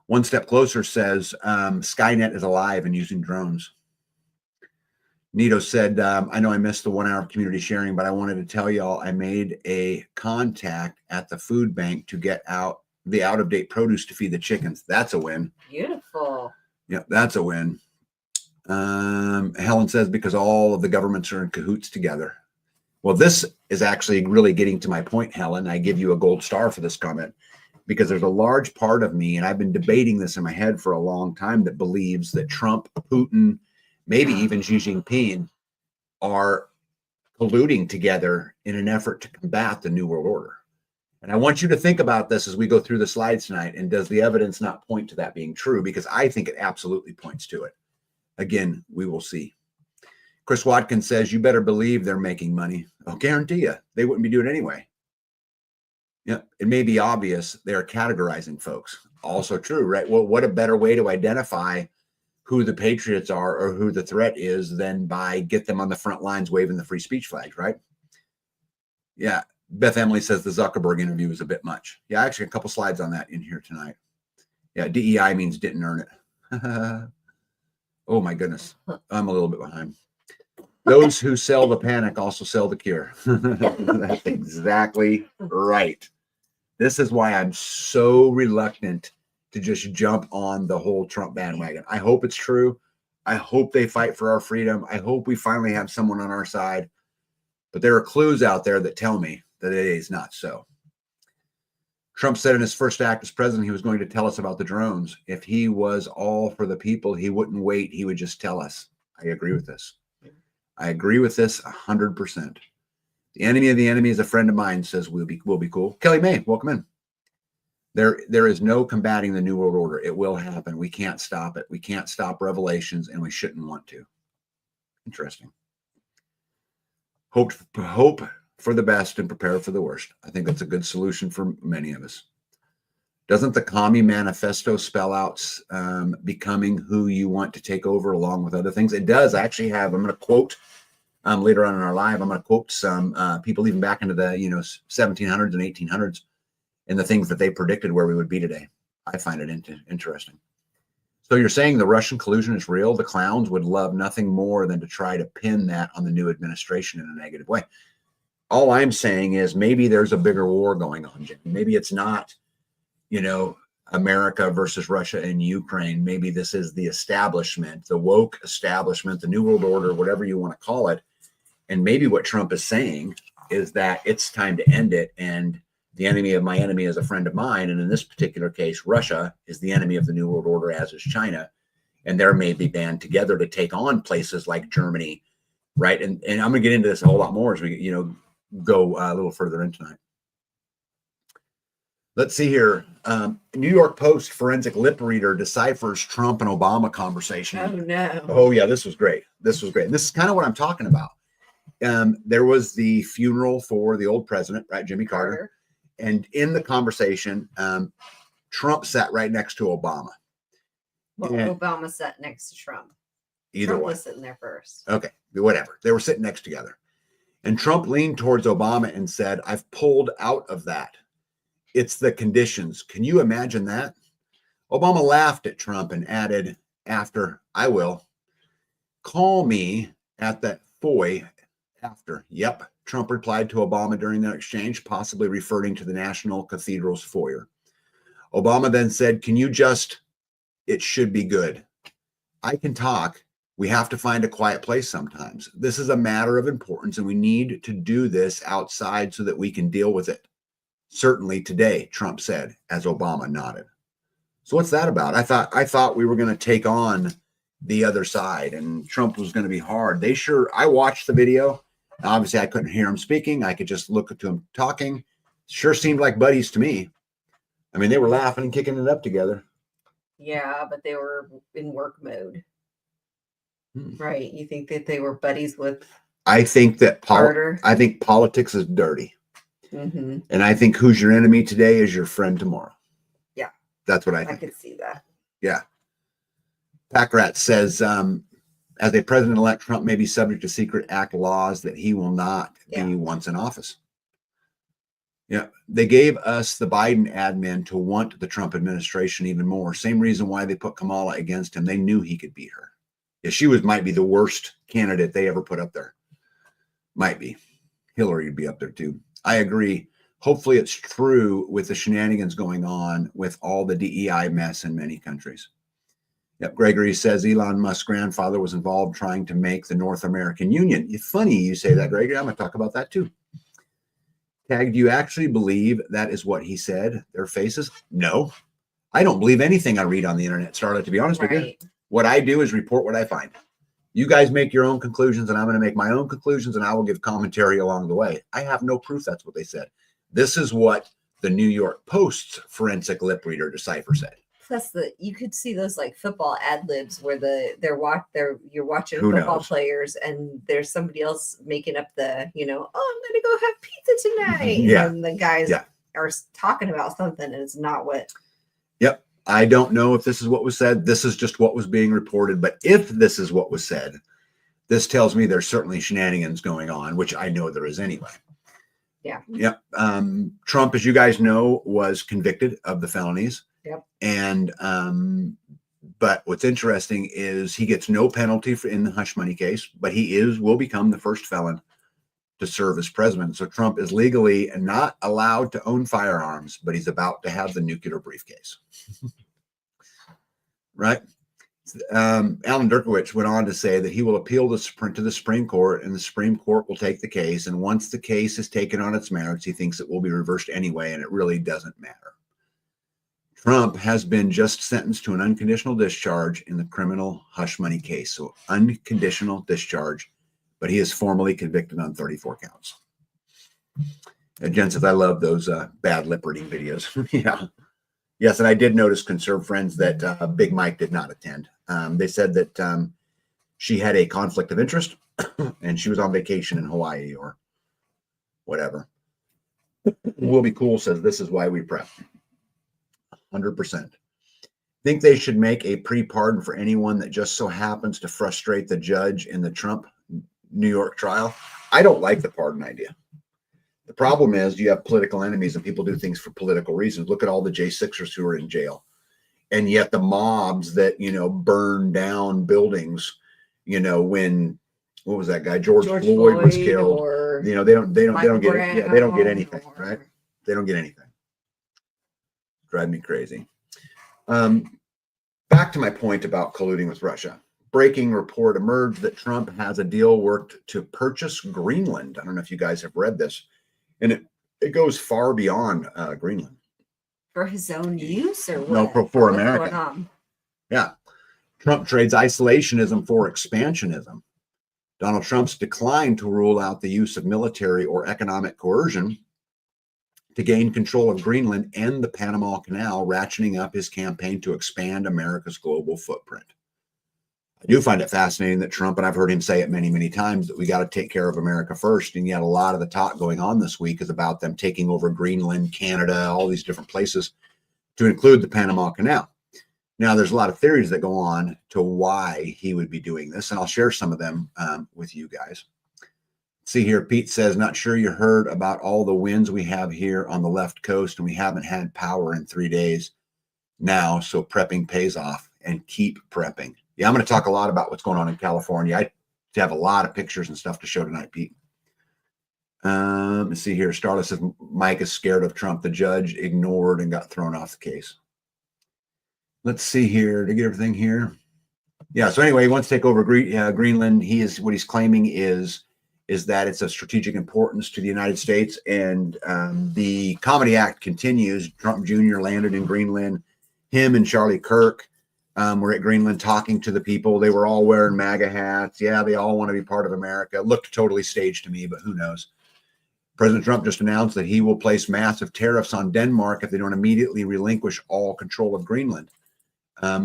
One Step Closer says, Skynet is alive and using drones. Nito said, I know I missed the 1 hour community sharing, but I wanted to tell y'all I made a contact at the food bank to get out the out-of-date produce to feed the chickens. That's a win. Beautiful. Yeah, that's a win. Helen says, because all of the governments are in cahoots together. Well, this is actually really getting to my point, Helen. I give you a gold star for this comment because there's a large part of me, and I've been debating this in my head for a long time, that believes that Trump, Putin, maybe even Xi Jinping are colluding together in an effort to combat the New World Order. And I want you to think about this as we go through the slides tonight. And does the evidence not point to that being true? Because I think it absolutely points to it. Again, we will see. Chris Watkins says, you better believe they're making money. I'll guarantee you, they wouldn't be doing it anyway. Yeah, it may be obvious they're categorizing folks. Also true, right? Well, what a better way to identify who the patriots are or who the threat is than by get them on the front lines waving the free speech flags, right? Yeah. Beth Emily says the Zuckerberg interview is a bit much. Yeah, actually a couple slides on that in here tonight. Yeah, DEI means didn't earn it. Oh my goodness. I'm a little bit behind. Those who sell the panic also sell the cure. That's exactly right. This is why I'm so reluctant to just jump on the whole Trump bandwagon. I hope it's true. I hope they fight for our freedom. I hope we finally have someone on our side. But there are clues out there that tell me that it is not so. Trump said in his first act as president he was going to tell us about the drones. If he was all for the people, he wouldn't wait. He would just tell us. I agree with this. I agree with this 100%. The enemy of the enemy is a friend of mine, says we'll be cool. Kelly May, welcome in. There is no combating the New World Order. It will happen. We can't stop it. We can't stop revelations, and we shouldn't want to. Interesting. Hope for the best and prepare for the worst. I think that's a good solution for many of us. Doesn't the Commie Manifesto spell out becoming who you want to take over along with other things? It does. I actually have, I'm going to quote later on in our live, I'm going to quote some people even back into the 1700s and 1800s and the things that they predicted where we would be today. I find it interesting. So you're saying the Russian collusion is real? The clowns would love nothing more than to try to pin that on the new administration in a negative way. All I'm saying is maybe there's a bigger war going on, Jim. Maybe it's not, America versus Russia and Ukraine. Maybe this is the establishment, the woke establishment, the New World Order, whatever you want to call it. And maybe what Trump is saying is that it's time to end it. And the enemy of my enemy is a friend of mine. And in this particular case, Russia is the enemy of the New World Order, as is China. And they're maybe band together to take on places like Germany, right? And I'm going to get into this a whole lot more as we, go a little further in tonight. Let's see here. New York Post forensic lip reader deciphers Trump and Obama conversation. Oh, no. Oh, yeah, this was great. This was great. And this is kind of what I'm talking about. There was the funeral for the old president, right, Jimmy Carter. And in the conversation, Trump sat right next to Obama. Well, Obama sat next to Trump. Either Trump way. was sitting there first. Okay, whatever. They were sitting next together. And Trump leaned towards Obama and said, I've pulled out of that. It's the conditions. Can you imagine that? Obama laughed at Trump and added, after, I will. Call me at that foy after. Yep. Trump replied to Obama during that exchange, possibly referring to the National Cathedral's foyer. Obama then said, it should be good. I can talk. We have to find a quiet place sometimes. This is a matter of importance, and we need to do this outside so that we can deal with it. Certainly today, Trump said, as Obama nodded. So what's that about? I thought we were going to take on the other side, and Trump was going to be hard. I watched the video. Obviously, I couldn't hear him speaking. I could just look to him talking. Sure seemed like buddies to me. I mean, they were laughing and kicking it up together. Yeah, but they were in work mode. Right. You think that they were buddies with I think that Carter? I think politics is dirty. Mm-hmm. And I think who's your enemy today is your friend tomorrow. Yeah. That's what I think. I could see that. Yeah. Packrat says, as a president-elect, Trump may be subject to Secret Act laws that he will not be once in office. Yeah. They gave us the Biden admin to want the Trump administration even more. Same reason why they put Kamala against him. They knew he could beat her. Yeah, she might be the worst candidate they ever put up there. Might be. Hillary would be up there too. I agree. Hopefully it's true with the shenanigans going on with all the DEI mess in many countries. Yep. Gregory says Elon Musk's grandfather was involved trying to make the North American Union. It's funny you say that, Gregory. I'm going to talk about that too. Tag, do you actually believe that is what he said? Their faces? No. I don't believe anything I read on the internet, Starla, to be honest with you. What I do is report what I find. You guys make your own conclusions, and I'm going to make my own conclusions, and I will give commentary along the way. I have no proof that's what they said. This is what the New York Post's forensic lip reader decipher said. Plus, you could see those like football ad libs where you're watching Who football knows? Players, and there's somebody else making up the I'm going to go have pizza tonight, Yeah. and the guys are talking about something, and it's not what. Yep. I don't know if this is what was said. This is just what was being reported. But if this is what was said, this tells me there's certainly shenanigans going on, which I know there is anyway. Yeah. Yep. Trump, as you guys know, was convicted of the felonies. Yep. And but what's interesting is he gets no penalty in the hush money case, but he will become the first felon to serve as president. So Trump is legally not allowed to own firearms, but he's about to have the nuclear briefcase. Right? Alan Dershowitz went on to say that he will appeal to the Supreme Court, and the Supreme Court will take the case. And once the case is taken on its merits, he thinks it will be reversed anyway, and it really doesn't matter. Trump has been just sentenced to an unconditional discharge in the criminal hush money case. So unconditional discharge, but he is formally convicted on 34 counts. And Jen says, I love those bad lip reading videos. Yeah. Yes, and I did notice, conservative friends, that Big Mike did not attend. They said that she had a conflict of interest and she was on vacation in Hawaii or whatever. Will Be Cool says, this is why we prep. 100%. Think they should make a pre-pardon for anyone that just so happens to frustrate the judge in the Trump New York trial. I don't like the pardon idea. The problem is you have political enemies and people do things for political reasons. Look at all the J6ers who are in jail. And yet the mobs that, burn down buildings, when, what was that guy? George Floyd was killed. They don't get it. Yeah, they don't get anything, right? They don't get anything. Drive me crazy. Back to my point about colluding with Russia. Breaking report emerged that Trump has a deal worked to purchase Greenland. I don't know if you guys have read this. And it goes far beyond Greenland. For his own use or what? No, for America. Yeah. Trump trades isolationism for expansionism. Donald Trump's declined to rule out the use of military or economic coercion to gain control of Greenland and the Panama Canal, ratcheting up his campaign to expand America's global footprint. I do find it fascinating that Trump, and I've heard him say it many, many times, that we got to take care of America first. And yet a lot of the talk going on this week is about them taking over Greenland, Canada, all these different places, to include the Panama Canal. Now, there's a lot of theories that go on to why he would be doing this, and I'll share some of them with you guys. See here, Pete says, not sure you heard about all the winds we have here on the left coast, and we haven't had power in 3 days now, so prepping pays off, and keep prepping. Yeah, I'm going to talk a lot about what's going on in California. I have a lot of pictures and stuff to show tonight, Pete. Let's see here. Starla says, Mike is scared of Trump. The judge ignored and got thrown off the case. Let's see here. To get everything here. Yeah, so anyway, he wants to take over Greenland. What he's claiming is that it's of strategic importance to the United States. And the Comedy Act continues. Trump Jr. landed in Greenland. Him and Charlie Kirk were at Greenland talking to the people. They were all wearing MAGA hats. Yeah, they all want to be part of America. It looked totally staged to me, but who knows? President Trump just announced that he will place massive tariffs on Denmark if they don't immediately relinquish all control of Greenland.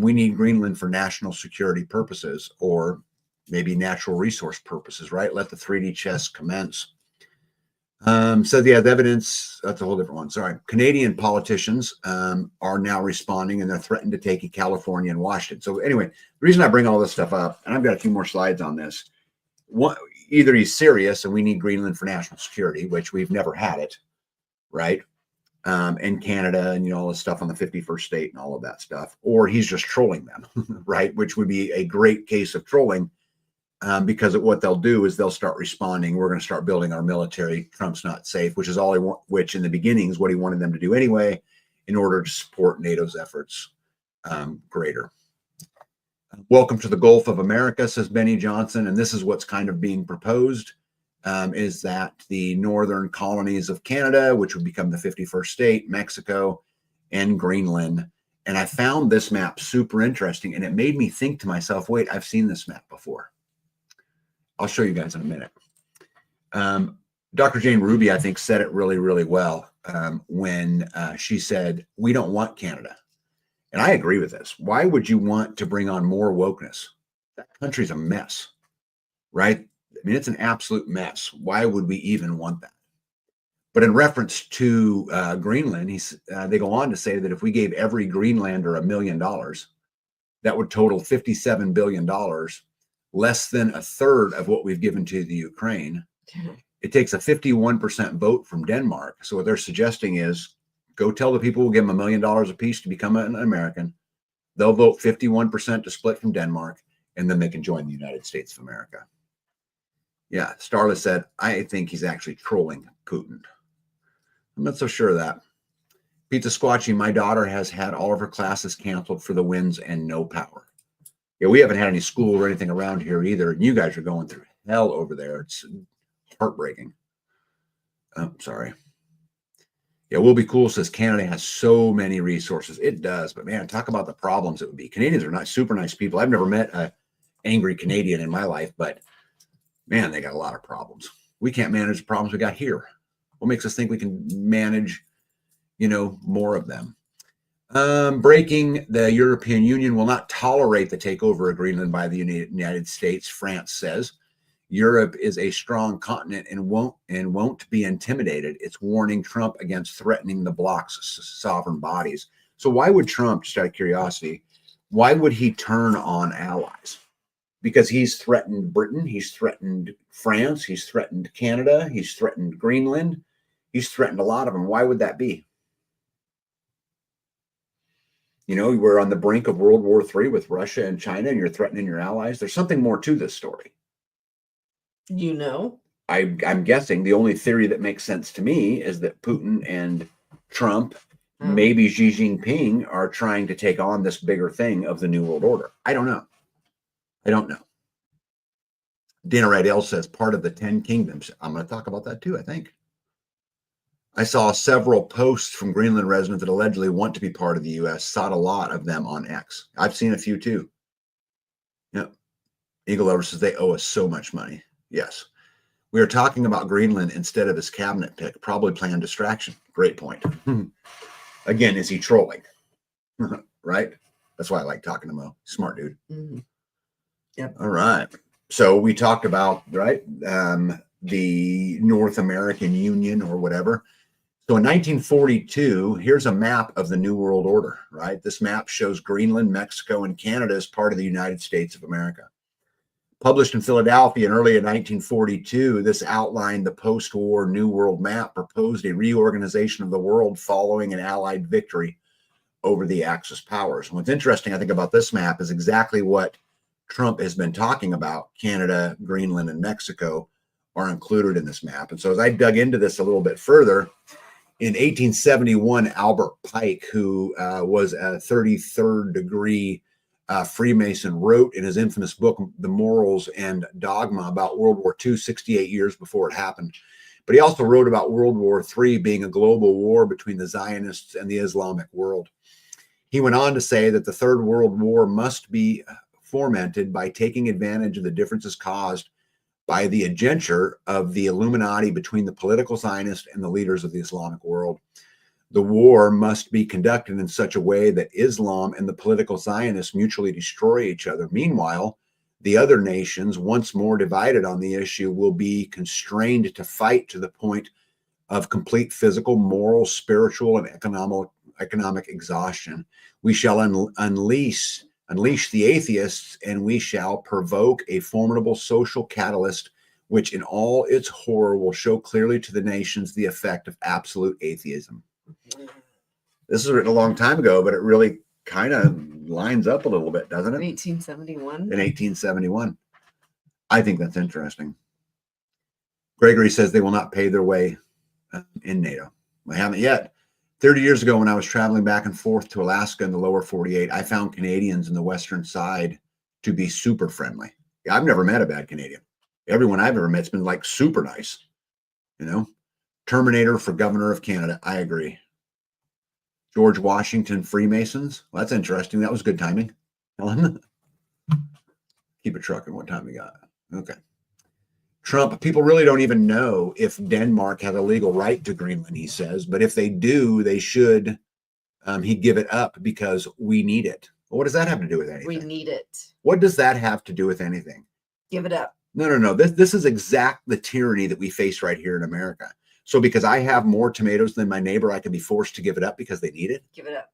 We need Greenland for national security purposes, or maybe natural resource purposes, right? Let the 3D chess commence. So yeah, the evidence, that's a whole different one. Sorry. Canadian politicians are now responding, and they're threatened to take California and Washington. So anyway, the reason I bring all this stuff up, and I've got a few more slides on this, either he's serious and we need Greenland for national security, which we've never had it, right? And Canada and, all the stuff on the 51st state and all of that stuff, or he's just trolling them, right? Which would be a great case of trolling. Because what they'll do is they'll start responding. We're going to start building our military. Trump's not safe, which is all he which in the beginning is what he wanted them to do anyway, in order to support NATO's efforts greater. Welcome to the Gulf of America, says Benny Johnson. And this is what's kind of being proposed, is that the northern colonies of Canada, which would become the 51st state, Mexico, and Greenland. And I found this map super interesting, and it made me think to myself, wait, I've seen this map before. I'll show you guys in a minute. Dr. Jane Ruby, I think, said it really, really well when she said, we don't want Canada. And I agree with this. Why would you want to bring on more wokeness? That country's a mess, right? I mean, it's an absolute mess. Why would we even want that? But in reference to Greenland, they go on to say that if we gave every Greenlander $1 million, that would total $57 billion, less than a third of what we've given to the Ukraine. It takes a 51% vote from Denmark. So what they're suggesting is go tell the people we'll give them $1 million a piece to become an American. They'll vote 51% to split from Denmark, and then they can join the United States of America. Yeah, Starla said, I think he's actually trolling Putin. I'm not so sure of that. Pizza Squatchy, my daughter has had all of her classes canceled for the winds and no power. Yeah, we haven't had any school or anything around here either. And you guys are going through hell over there. It's heartbreaking. Oh, sorry. Yeah, will be cool says Canada has so many resources. It does, but man, talk about the problems it would be. Canadians are not super nice people. I've never met a angry Canadian in my life, but man, they got a lot of problems. We can't manage the problems we got here. What makes us think we can manage, more of them? Breaking, the European Union will not tolerate the takeover of Greenland by the United States, France says. Europe is a strong continent and won't be intimidated. It's warning Trump against threatening the bloc's sovereign bodies. So why would Trump, just out of curiosity, why would he turn on allies? Because he's threatened Britain, he's threatened France, he's threatened Canada, he's threatened Greenland, he's threatened a lot of them. Why would that be? We're on the brink of World War III with Russia and China, and you're threatening your allies. There's something more to this story. I'm guessing the only theory that makes sense to me is that Putin and Trump, maybe Xi Jinping, are trying to take on this bigger thing of the New World Order. I don't know. Dana Rydell says part of the 10 kingdoms. I'm going to talk about that too, I think. I saw several posts from Greenland residents that allegedly want to be part of the U.S. Saw a lot of them on X. I've seen a few too. Yep. Eagle Lover says they owe us so much money. Yes. We are talking about Greenland instead of his cabinet pick. Probably planned distraction. Great point. Again, is he trolling? Right? That's why I like talking to Mo. Smart dude. Mm-hmm. Yep. All right. So we talked about, right, the North American Union or whatever. So in 1942, here's a map of the New World Order, right? This map shows Greenland, Mexico, and Canada as part of the United States of America. Published in Philadelphia in early 1942, this outlined the post-war New World map, proposed a reorganization of the world following an Allied victory over the Axis powers. And what's interesting, I think, about this map is exactly what Trump has been talking about. Canada, Greenland, and Mexico are included in this map. And so as I dug into this a little bit further, in 1871, Albert Pike, who was a 33rd degree Freemason, wrote in his infamous book, The Morals and Dogma, about World War II, 68 years before it happened. But he also wrote about World War III being a global war between the Zionists and the Islamic world. He went on to say that the Third World War must be fomented by taking advantage of the differences caused by the adventure of the Illuminati between the political Zionists and the leaders of the Islamic world. The war must be conducted in such a way that Islam and the political Zionists mutually destroy each other. Meanwhile, the other nations, once more divided on the issue, will be constrained to fight to the point of complete physical, moral, spiritual, and economic exhaustion. We shall unleash the atheists, and we shall provoke a formidable social catalyst, which in all its horror will show clearly to the nations the effect of absolute atheism. This was written a long time ago, but it really kind of lines up a little bit, doesn't it? 1871. In 1871. I think that's interesting. Gregory says they will not pay their way in NATO. I haven't yet. 30 years ago, when I was traveling back and forth to Alaska in the lower 48, I found Canadians in the western side to be super friendly. I've never met a bad Canadian. Everyone I've ever met's been like super nice. Terminator for governor of Canada. I agree. George Washington Freemasons. Well, that's interesting. That was good timing. Helen. Keep it trucking. What time we got? Okay. Trump, people really don't even know if Denmark has a legal right to Greenland, he says. But if they do, they should. He'd give it up because we need it. Well, what does that have to do with anything? We need it. What does that have to do with anything? Give it up. No. This is exact the tyranny that we face right here in America. So because I have more tomatoes than my neighbor, I can be forced to give it up because they need it. Give it up.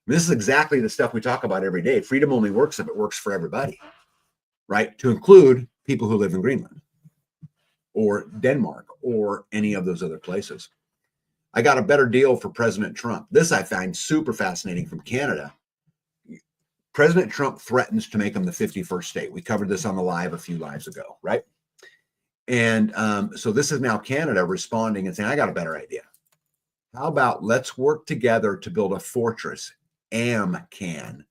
This is exactly the stuff we talk about every day. Freedom only works if it works for everybody, right? To include people who live in Greenland or Denmark or any of those other places. I got a better deal for President Trump. This I find super fascinating from Canada. President Trump threatens to make him the 51st state. We covered this on the live a few lives ago, right? And so this is now Canada responding and saying, I got a better idea. How about let's work together to build a fortress, AMCAN,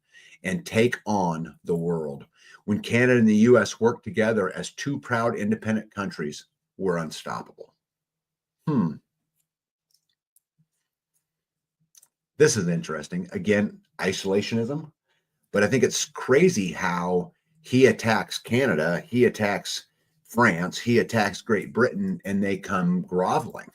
and take on the world. When Canada and the US work together as two proud independent countries, we're unstoppable. This is interesting. Again, isolationism. But I think it's crazy how he attacks Canada, he attacks France, he attacks Great Britain, and they come groveling.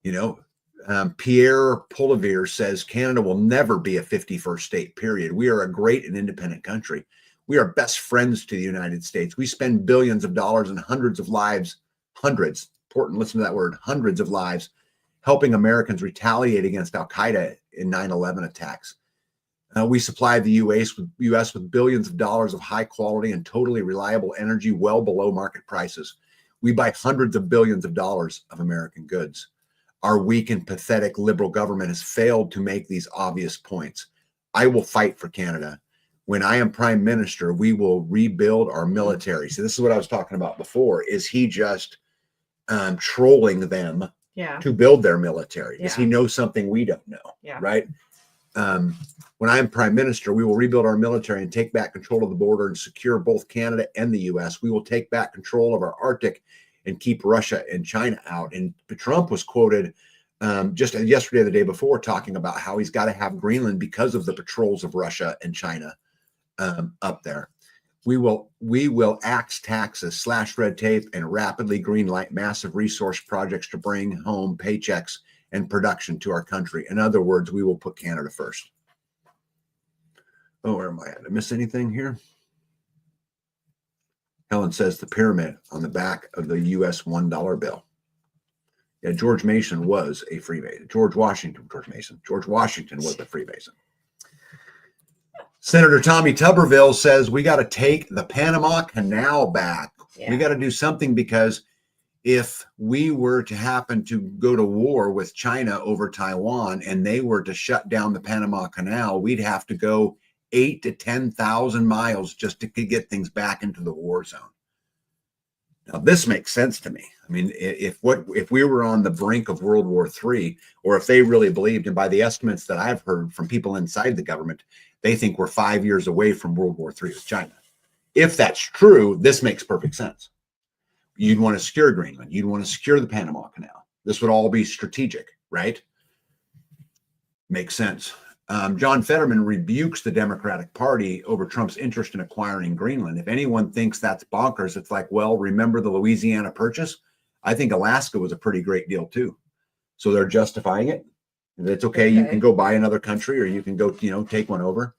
Pierre Poilievre says Canada will never be a 51st state, period. We are a great and independent country. We are best friends to the United States. We spend billions of dollars and hundreds of lives, hundreds, important, listen to that word, hundreds of lives, helping Americans retaliate against Al-Qaeda in 9/11 attacks. We supply the U.S. with billions of dollars of high quality and totally reliable energy well below market prices. We buy hundreds of billions of dollars of American goods. Our weak and pathetic liberal government has failed to make these obvious points. I will fight for Canada. When I am prime minister, we will rebuild our military. So this is what I was talking about before. Is he just trolling them to build their military? Does he know something we don't know? Right? When I am prime minister, we will rebuild our military and take back control of the border and secure both Canada and the U.S. We will take back control of our Arctic and keep Russia and China out. And Trump was quoted just yesterday or the day before talking about how he's got to have Greenland because of the patrols of Russia and China up there. We will axe taxes, slash red tape, and rapidly greenlight massive resource projects to bring home paychecks and production to our country. In other words, we will put Canada first. Oh, where am I at? Did I miss anything here? Helen says the pyramid on the back of the U.S. $1 bill. Yeah, George Mason was a Freemason. George Washington was a Freemason. Senator Tommy Tuberville says we got to take the Panama Canal back. Yeah. We got to do something, because if we were to happen to go to war with China over Taiwan and they were to shut down the Panama Canal, we'd have to go 8,000 to 10,000 miles just to get things back into the war zone. Now, this makes sense to me. I mean, if we were on the brink of World War III, or if they really believed, and by the estimates that I've heard from people inside the government, they think we're 5 years away from World War III with China. If that's true, this makes perfect sense. You'd want to secure Greenland. You'd want to secure the Panama Canal. This would all be strategic, right? Makes sense. John Fetterman rebukes the Democratic Party over Trump's interest in acquiring Greenland. If anyone thinks that's bonkers, it's like, well, remember the Louisiana Purchase? I think Alaska was a pretty great deal too. So they're justifying it. It's okay. You can go buy another country, or you can go, take one over.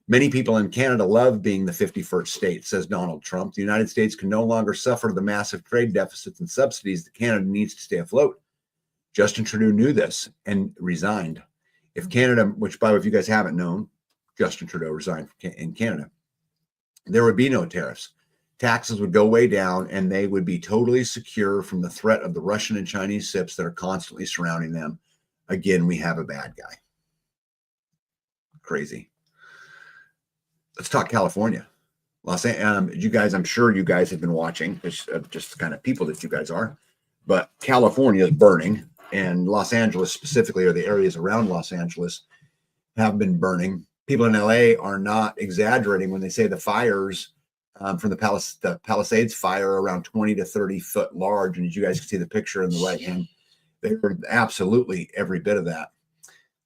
Many people in Canada love being the 51st state, says Donald Trump. The United States can no longer suffer the massive trade deficits and subsidies that Canada needs to stay afloat. Justin Trudeau knew this and resigned. If Canada, which by the way, if you guys haven't known, Justin Trudeau resigned in Canada, there would be no tariffs. Taxes would go way down, and they would be totally secure from the threat of the Russian and Chinese ships that are constantly surrounding them. Again, we have a bad guy. Crazy. Let's talk California. You guys, I'm sure you guys have been watching, just the kind of people that you guys are, but California is burning. And Los Angeles specifically, or the areas around Los Angeles, have been burning. People in LA are not exaggerating when they say the fires from the Palisades fire are around 20 to 30 foot large. And as you guys can see the picture in the right hand, they were absolutely every bit of that.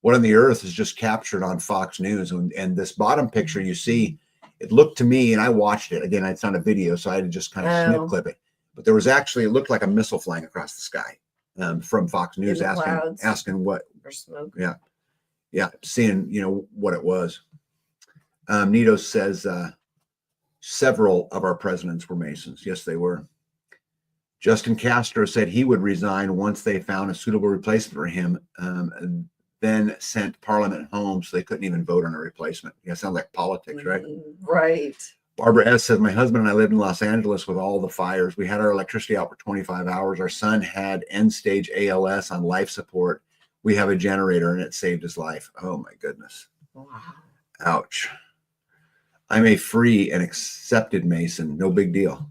What on the earth is just captured on Fox News. And this bottom picture you see, it looked to me, and I watched it. Again, it's not a video, so I had to just kind of snip clip it. But there was actually, it looked like a missile flying across the sky. From Fox News asking what, or smoke. Yeah, seeing what it was. Nito says several of our presidents were Masons. Yes, they were. Justin Castro said he would resign once they found a suitable replacement for him, and then sent Parliament home so they couldn't even vote on a replacement. Yeah, sounds like politics, right? Right. Barbara S. says, my husband and I lived in Los Angeles with all the fires. We had our electricity out for 25 hours. Our son had end-stage ALS on life support. We have a generator, and it saved his life. Oh, my goodness. Wow. Ouch. I'm a free and accepted Mason. No big deal.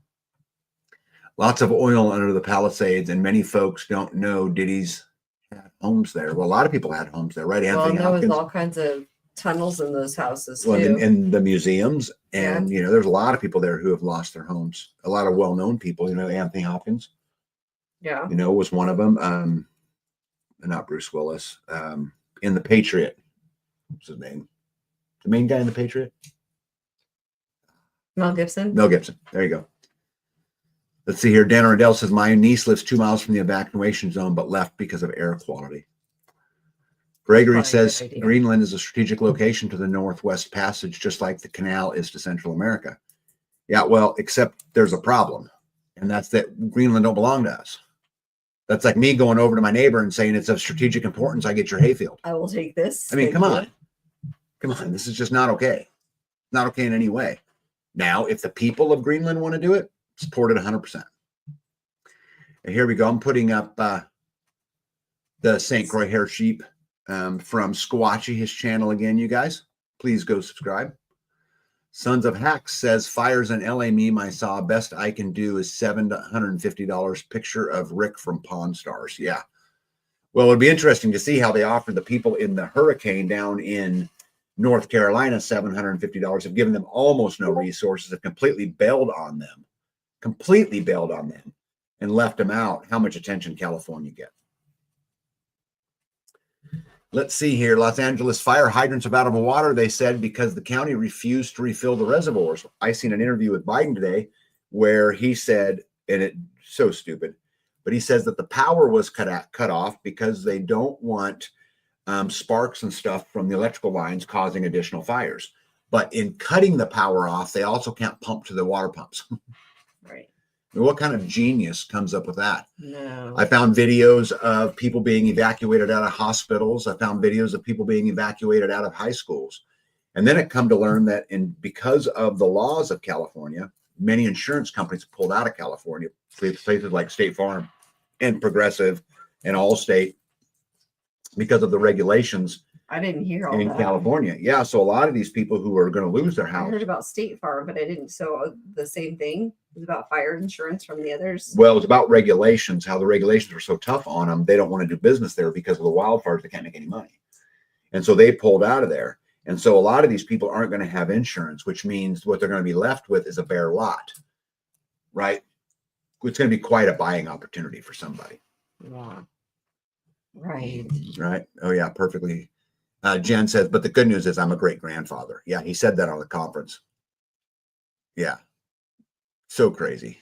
Lots of oil under the Palisades, and many folks don't know Diddy's had homes there. Well, a lot of people had homes there, right? Well, Anthony there was Hopkins. all kinds of tunnels in those houses Well, too. in the museums, and Yeah. there's a lot of people there who have lost their homes. A lot of well-known people. Anthony Hopkins, Yeah. was one of them. Not Bruce Willis. In The Patriot, what's his name? The main guy in The Patriot. Mel Gibson. Mel Gibson. There you go. Let's see here. Dan Ardell says, my niece lives 2 miles from the evacuation zone, but left because of air quality. Gregory says Greenland is a strategic location to the Northwest Passage, just like the canal is to Central America. Yeah, well, except there's a problem, and that's that Greenland don't belong to us. That's like me going over to my neighbor and saying it's of strategic importance. I get your hayfield. I will take this. I mean, come on. This is just not okay. Not okay in any way. Now, if the people of Greenland want to do it, support it 100%. And here we go. I'm putting up the St. Croix hair sheep from Squatchy, his channel again, you guys. Please go subscribe. Sons of Hacks says, fires in LA meme I saw. Best I can do is $750 picture of Rick from Pawn Stars. Yeah. Well, it'd be interesting to see how they offer the people in the hurricane down in North Carolina $750, have given them almost no resources, have completely bailed on them, and left them out. How much attention California get? Let's see here. Los Angeles fire hydrants are out of water, they said, because the county refused to refill the reservoirs. I seen an interview with Biden today where he said, and it's so stupid, but he says that the power was cut off because they don't want sparks and stuff from the electrical lines causing additional fires. But in cutting the power off, they also can't pump to the water pumps. Right. What kind of genius comes up with that? No. I found videos of people being evacuated out of hospitals. I found videos of people being evacuated out of high schools. And then it come to learn that because of the laws of California, many insurance companies pulled out of California, places like State Farm and Progressive and Allstate, because of the regulations. I didn't hear all in that. California. Yeah, so a lot of these people who are going to lose their I house. heard about State Farm, but I didn't. So the same thing. It was about fire insurance from the others. Well, it's about regulations, how the regulations are so tough on them. They don't want to do business there because of the wildfires. They can't make any money. And so they pulled out of there. And so a lot of these people aren't going to have insurance, which means what they're going to be left with is a bare lot, right? It's going to be quite a buying opportunity for somebody. Yeah. Right. Right. Oh, yeah, perfectly. Jen says, but the good news is I'm a great grandfather. Yeah, he said that on the conference. Yeah. So crazy.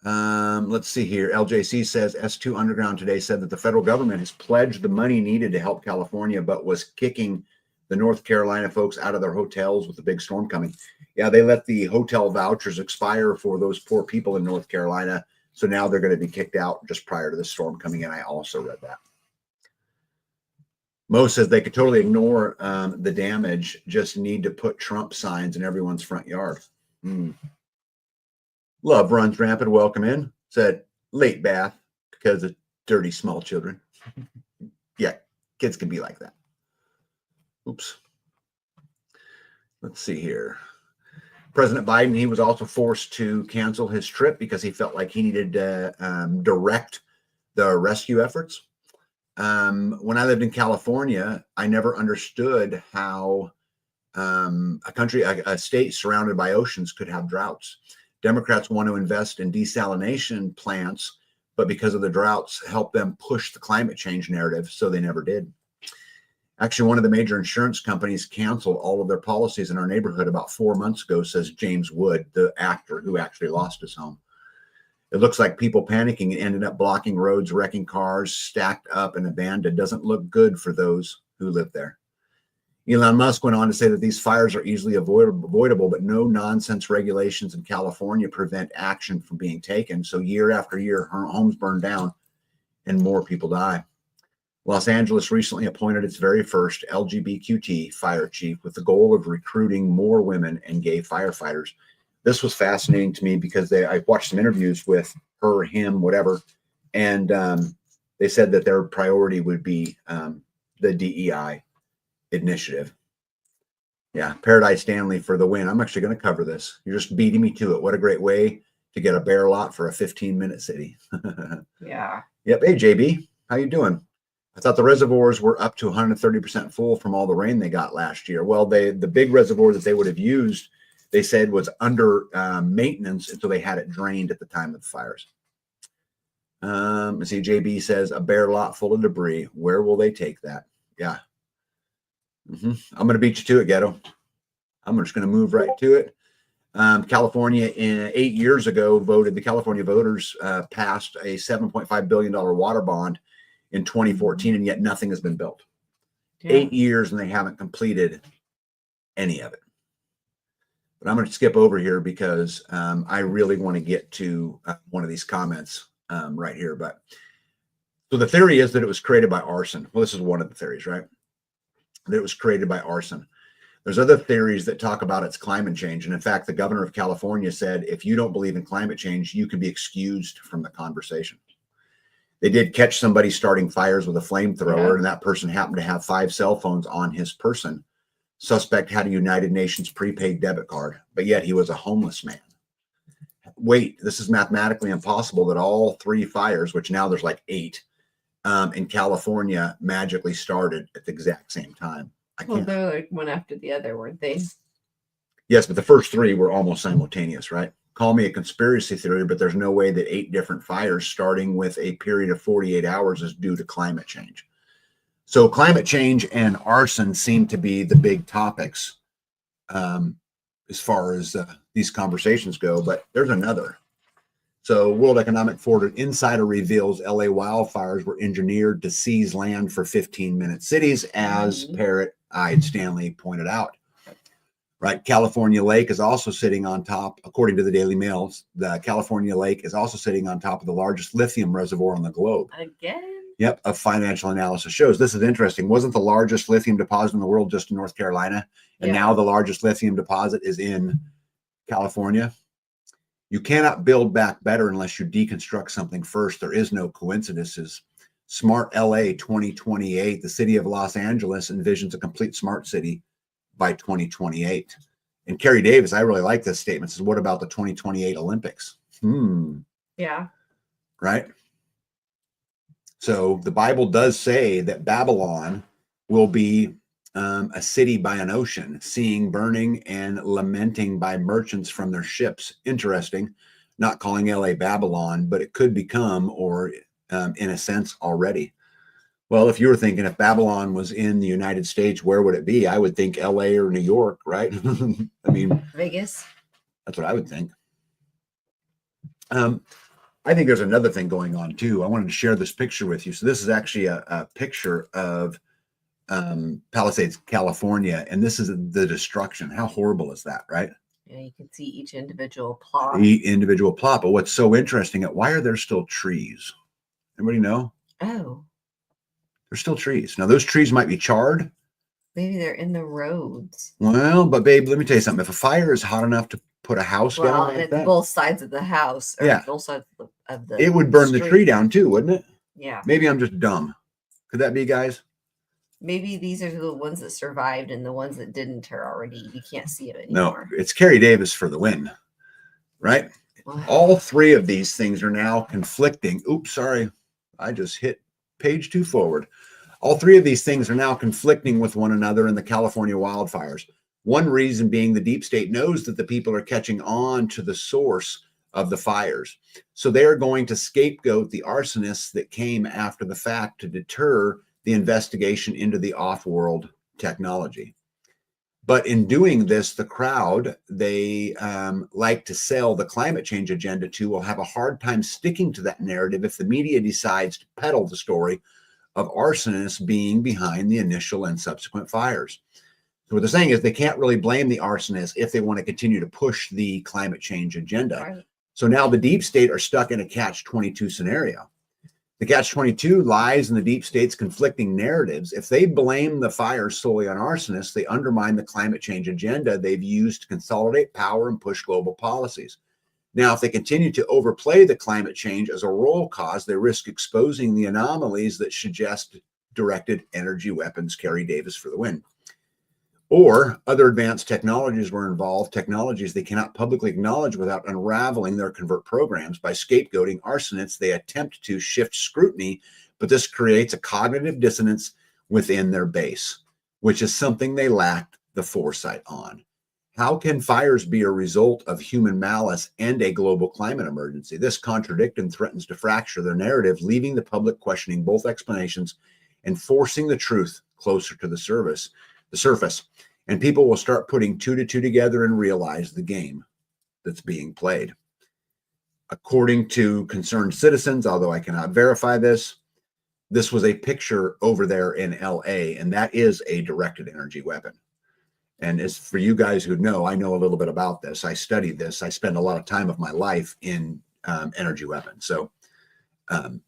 Let's see here. LJC says S2 Underground today said that the federal government has pledged the money needed to help California, but was kicking the North Carolina folks out of their hotels with the big storm coming. Yeah, they let the hotel vouchers expire for those poor people in North Carolina. So now they're going to be kicked out just prior to the storm coming in. I also read that. Mo says they could totally ignore the damage, just need to put Trump signs in everyone's front yard. Love runs rampant. Welcome in. Said late bath because of dirty small children. Yeah, kids can be like that. Oops. Let's see here. President Biden, he was also forced to cancel his trip because he felt like he needed to direct the rescue efforts. When I lived in California, I never understood how a state surrounded by oceans could have droughts. Democrats want to invest in desalination plants, but because of the droughts, help them push the climate change narrative, so they never did. Actually, one of the major insurance companies canceled all of their policies in our neighborhood about 4 months ago, says James Wood, the actor who actually lost his home. It looks like people panicking and ended up blocking roads, wrecking cars, stacked up and abandoned. Doesn't look good for those who live there. Elon Musk went on to say that these fires are easily avoidable, but no nonsense regulations in California prevent action from being taken. So year after year, homes burn down and more people die. Los Angeles recently appointed its very first LGBTQ fire chief with the goal of recruiting more women and gay firefighters. This was fascinating to me because I watched some interviews with her, him, whatever, and they said that their priority would be the DEI initiative. Yeah, Paradise Stanley for the win. I'm actually going to cover this. You're just beating me to it. What a great way to get a bare lot for a 15-minute city. Yeah. Yep. Hey, JB, how you doing? I thought the reservoirs were up to 130% full from all the rain they got last year. Well, the big reservoir that they would have used, they said, was under maintenance until they had it drained at the time of the fires. Let's see, JB says, a bare lot full of debris. Where will they take that? Yeah. I'm going to beat you to it, Ghetto. I'm just going to move right to it. California, 8 years ago, the California voters passed a $7.5 billion water bond in 2014, and yet nothing has been built. Yeah. 8 years, and they haven't completed any of it. But I'm going to skip over here because I really want to get to one of these comments right here. But so the theory is that it was created by arson. Well, this is one of the theories, right? That it was created by arson. There's other theories that talk about its climate change. And in fact, the governor of California said, if you don't believe in climate change, you can be excused from the conversation. They did catch somebody starting fires with a flamethrower, and that person happened to have 5 cell phones on his person. Suspect had a United Nations prepaid debit card, but yet he was a homeless man. Wait, this is mathematically impossible that all 3 fires, which now there's like 8 in California, magically started at the exact same time. Well, they're like one after the other, weren't they? Yes, but the first 3 were almost simultaneous, right? Call me a conspiracy theory, but there's no way that 8 different fires starting with a period of 48 hours is due to climate change. So climate change and arson seem to be the big topics as far as these conversations go, but there's another. So World Economic Forum Insider reveals LA wildfires were engineered to seize land for 15-minute cities, as Parrot-Eyed Stanley pointed out. Right, California Lake is also sitting on top, according to the Daily Mail, the California Lake is also sitting on top of the largest lithium reservoir on the globe. Again? Yep, a financial analysis shows. This is interesting. Wasn't the largest lithium deposit in the world just in North Carolina? And now the largest lithium deposit is in California. You cannot build back better unless you deconstruct something first. There is no coincidences. Smart LA 2028, the city of Los Angeles envisions a complete smart city by 2028. And Carrie Davis, I really like this statement, says, what about the 2028 Olympics? Yeah. Right? So the Bible does say that Babylon will be a city by an ocean, seeing burning and lamenting by merchants from their ships. Interesting, not calling LA Babylon, but it could become, or in a sense already. Well, if you were thinking if Babylon was in the United States, where would it be? I would think LA or New York, right? I mean, Vegas. That's what I would think. I think there's another thing going on too. I wanted to share this picture with you. So this is actually a picture of Palisades, California, and this is the destruction. How horrible is that, right? Yeah, you can see each individual plot. But what's so interesting, why are there still trees? Anybody know? Oh. There's still trees. Now, those trees might be charred. Maybe they're in the roads. Well, but babe, let me tell you something. If a fire is hot enough to put a house down like and that, both sides of the house, or both sides of the it would burn street. the tree down too, wouldn't it? Yeah. Maybe I'm just dumb. Could that be, guys? Maybe these are the ones that survived, and the ones that didn't are already, you can't see it anymore. No, it's Carrie Davis for the win, right? Wow. All 3 of these things are now conflicting. Oops, sorry. I just hit page 2 forward. All 3 of these things are now conflicting with one another in the California wildfires. One reason being the deep state knows that the people are catching on to the source of the fires. So they're going to scapegoat the arsonists that came after the fact to deter the investigation into the off-world technology. But in doing this, the crowd they like to sell the climate change agenda to will have a hard time sticking to that narrative if the media decides to peddle the story of arsonists being behind the initial and subsequent fires. So what they're saying is they can't really blame the arsonists if they want to continue to push the climate change agenda. Right. So now the deep state are stuck in a catch-22 scenario. The catch-22 lies in the deep state's conflicting narratives. If they blame the fires solely on arsonists, they undermine the climate change agenda they've used to consolidate power and push global policies. Now, if they continue to overplay the climate change as a royal cause, they risk exposing the anomalies that suggest directed energy weapons. Carrie Davis for the win. Or other advanced technologies were involved, technologies they cannot publicly acknowledge without unraveling their covert programs. By scapegoating arsonists, they attempt to shift scrutiny, but this creates a cognitive dissonance within their base, which is something they lacked the foresight on. How can fires be a result of human malice and a global climate emergency? This contradicts and threatens to fracture their narrative, leaving the public questioning both explanations and forcing the truth closer to the surface. And people will start putting 2 to 2 together and realize the game that's being played. According to concerned citizens, although I cannot verify this, this was a picture over there in LA, and that is a directed energy weapon. And as for you guys who know, I know a little bit about this. I studied this. I spend a lot of time of my life in energy weapons. So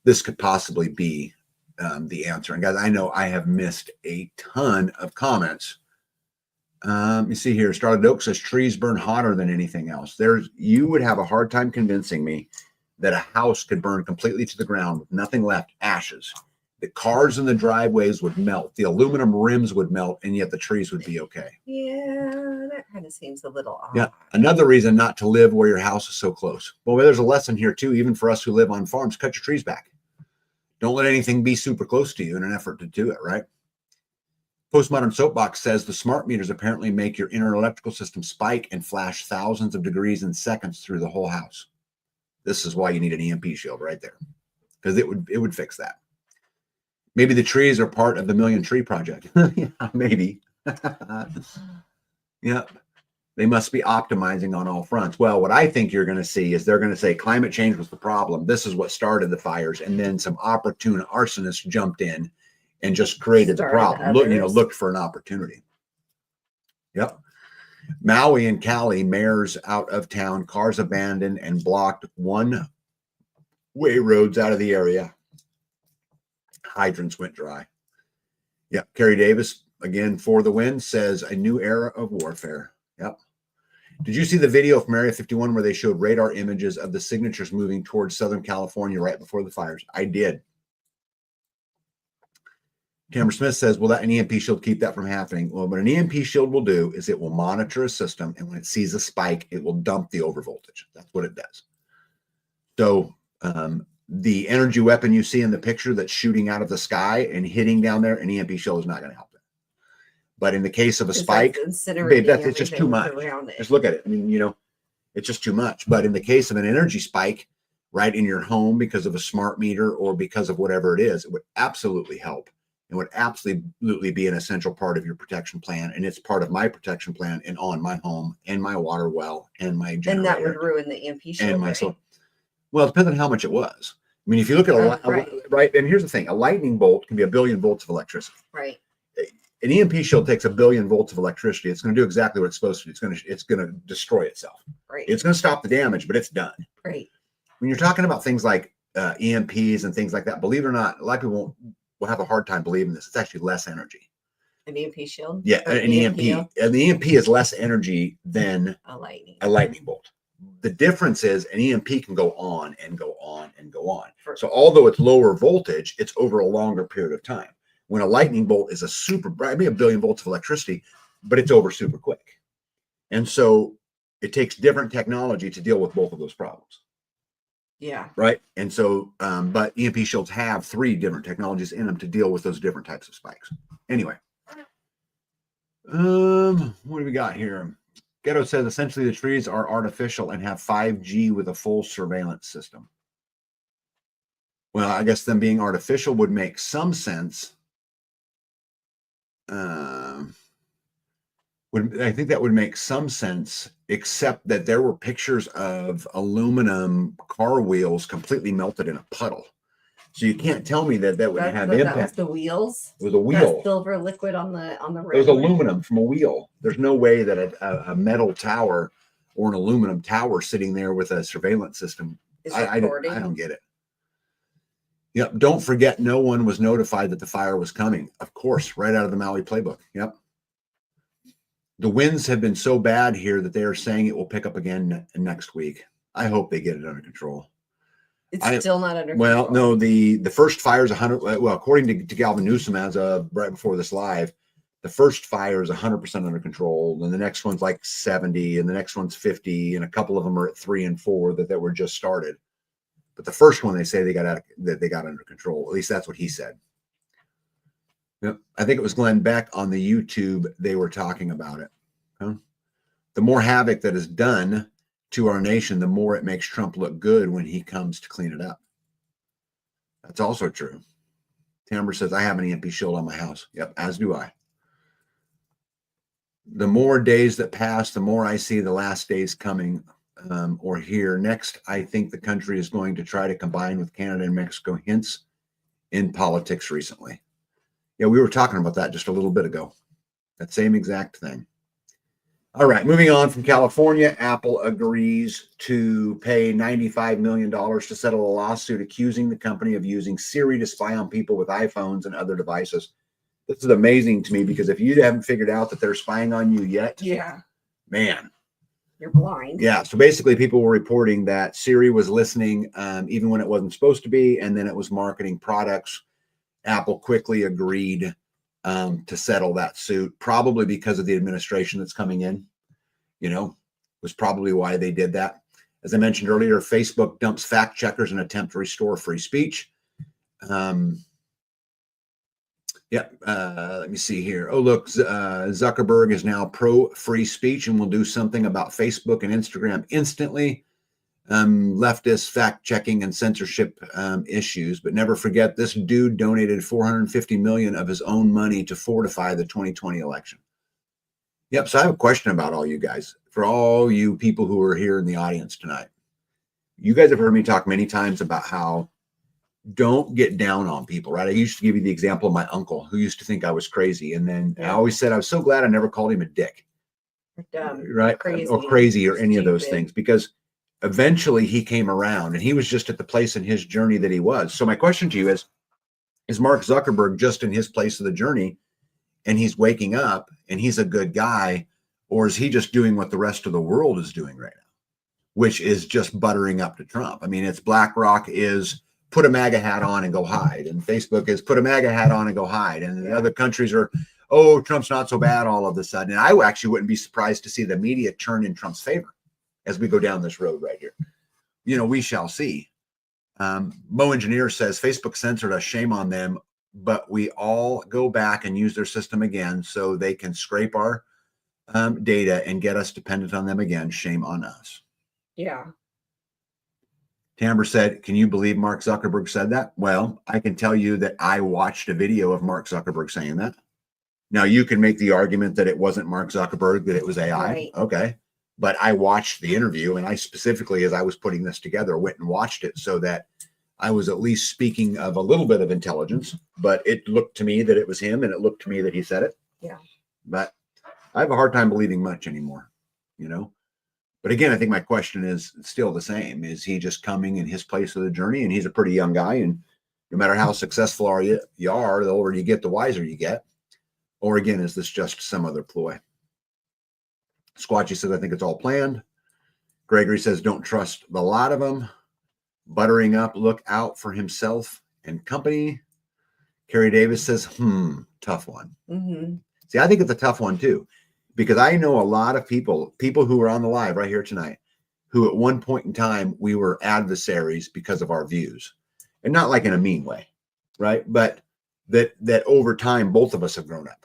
this could possibly be the answer. And guys, I know I have missed a ton of comments. You see here, Starlight Oak says trees burn hotter than anything else. You would have a hard time convincing me that a house could burn completely to the ground with nothing left, ashes. The cars in the driveways would melt. The aluminum rims would melt, and yet the trees would be okay. Yeah, that kind of seems a little odd. Yeah, another reason not to live where your house is so close. Well, there's a lesson here too, even for us who live on farms. Cut your trees back. Don't let anything be super close to you in an effort to do it, right? Postmodern Soapbox says the smart meters apparently make your inner electrical system spike and flash thousands of degrees in seconds through the whole house. This is why you need an EMP shield right there, because it would fix that. Maybe the trees are part of the Million Tree Project. Yeah, maybe. Yeah, they must be optimizing on all fronts. Well, what I think you're going to see is they're going to say climate change was the problem. This is what started the fires, and then some opportune arsonists jumped in and just created the problem. Looked for an opportunity. Yep. Maui and Cali, mayors out of town, cars abandoned and blocked one-way roads out of the area. Hydrants went dry. Yep. Kerry Davis, again, for the win, says a new era of warfare. Yep. Did you see the video from Area 51 where they showed radar images of the signatures moving towards Southern California right before the fires? I did. Cameron Smith says, will that an EMP shield keep that from happening? Well, what an EMP shield will do is it will monitor a system, and when it sees a spike, it will dump the overvoltage. That's what it does. So the energy weapon you see in the picture that's shooting out of the sky and hitting down there, an EMP shield is not going to help it. But in the case of a spike, babe, it's just too much. Just look at it. I mean, it's just too much. But in the case of an energy spike, right in your home because of a smart meter or because of whatever it is, it would absolutely help. It would absolutely be an essential part of your protection plan. And it's part of my protection plan and on my home and my water well and my generator. And that would ruin the EMP shield, and my soul. Well, it depends on how much it was. I mean, if you look at right, and here's the thing, a lightning bolt can be 1 billion volts of electricity. Right. An EMP shield takes 1 billion volts of electricity. It's going to do exactly what it's supposed to do. It's going to destroy itself. Right. It's going to stop the damage, but it's done. Right. When you're talking about things like EMPs and things like that, believe it or not, a lot of people will have a hard time believing this. It's actually less energy. An EMP shield? Yeah, an EMP. And the EMP is less energy than a lightning bolt. The difference is an EMP can go on and go on and go on. So although it's lower voltage, it's over a longer period of time. When a lightning bolt is a super bright, 1 billion volts of electricity, but it's over super quick. And so it takes different technology to deal with both of those problems. Yeah. Right. And so, but EMP shields have 3 different technologies in them to deal with those different types of spikes. Anyway, what do we got here? Ghetto says essentially the trees are artificial and have 5G with a full surveillance system. Well, I guess them being artificial would make some sense. I think that would make some sense, except that there were pictures of aluminum car wheels completely melted in a puddle. So you can't tell me that wouldn't have impact. That was the wheels. It was a wheel. That silver liquid on the road. It was aluminum from a wheel. There's no way that a metal tower or an aluminum tower sitting there with a surveillance system. I don't get it. Yep. Don't forget, no one was notified that the fire was coming. Of course, right out of the Maui playbook. Yep. The winds have been so bad here that they are saying it will pick up again next week. I hope they get it under control. It's still not under control. Well, no, the first fire is 100. Well, according to Galvin Newsom, as of right before this live, the first fire is 100% under control, and the next one's like 70, and the next one's 50, and a couple of them are at 3 and 4 that were just started. But the first one, they say they got under control. At least that's what he said. Yep. I think it was Glenn Beck on the YouTube. They were talking about it. Huh? The more havoc that is done to our nation, the more it makes Trump look good when he comes to clean it up. That's also true. Tamber says, I have an EMP shield on my house. Yep, as do I. The more days that pass, the more I see the last days coming or here. Next, I think the country is going to try to combine with Canada and Mexico, hints in politics recently. Yeah, we were talking about that just a little bit ago. That same exact thing. All right, moving on from California, Apple agrees to pay $95 million to settle a lawsuit accusing the company of using Siri to spy on people with iPhones and other devices. This is amazing to me because if you haven't figured out that they're spying on you yet, yeah, man, you're blind. Yeah, so basically people were reporting that Siri was listening even when it wasn't supposed to be, and then it was marketing products. Apple quickly agreed to settle that suit, probably because of the administration that's coming in, was probably why they did that. As I mentioned earlier, Facebook dumps fact checkers in an attempt to restore free speech. Let me see here. Oh, look, Zuckerberg is now pro-free speech and will do something about Facebook and Instagram instantly. Leftist fact-checking and censorship issues. But never forget, this dude donated $450 million of his own money to fortify the 2020 election. Yep, so I have a question about all you guys. For all you people who are here in the audience tonight, you guys have heard me talk many times about how don't get down on people, right? I used to give you the example of my uncle who used to think I was crazy. And then I always said, I was so glad I never called him a dick, right? Or crazy or any of those things, because eventually he came around and he was just at the place in his journey that he was. So my question to you is Mark Zuckerberg just in his place of the journey and he's waking up and he's a good guy, or is he just doing what the rest of the world is doing right now, which is just buttering up to Trump? I mean, it's BlackRock is put a MAGA hat on and go hide. And Facebook is put a MAGA hat on and go hide. And the other countries are, oh, Trump's not so bad all of a sudden. And I actually wouldn't be surprised to see the media turn in Trump's favor as we go down this road right here. We shall see. Mo Engineer says, Facebook censored us, shame on them, but we all go back and use their system again so they can scrape our data and get us dependent on them again. Shame on us. Yeah. Tamber said, can you believe Mark Zuckerberg said that? Well, I can tell you that I watched a video of Mark Zuckerberg saying that. Now, you can make the argument that it wasn't Mark Zuckerberg, that it was AI. Right. Okay. But I watched the interview, and I specifically, as I was putting this together, went and watched it so that I was at least speaking of a little bit of intelligence. But it looked to me that it was him, and it looked to me that he said it. Yeah. But I have a hard time believing much anymore, But again, I think my question is still the same. Is he just coming in his place of the journey? And he's a pretty young guy. And no matter how successful you are, the older you get, the wiser you get. Or again, is this just some other ploy? Squatchy says, I think it's all planned. Gregory says, don't trust the lot of them. Buttering up, look out for himself and company. Carrie Davis says, tough one. Mm-hmm. See, I think it's a tough one too. Because I know a lot of people who are on the live right here tonight, who at one point in time, we were adversaries because of our views, and not like in a mean way, right? But that over time, both of us have grown up,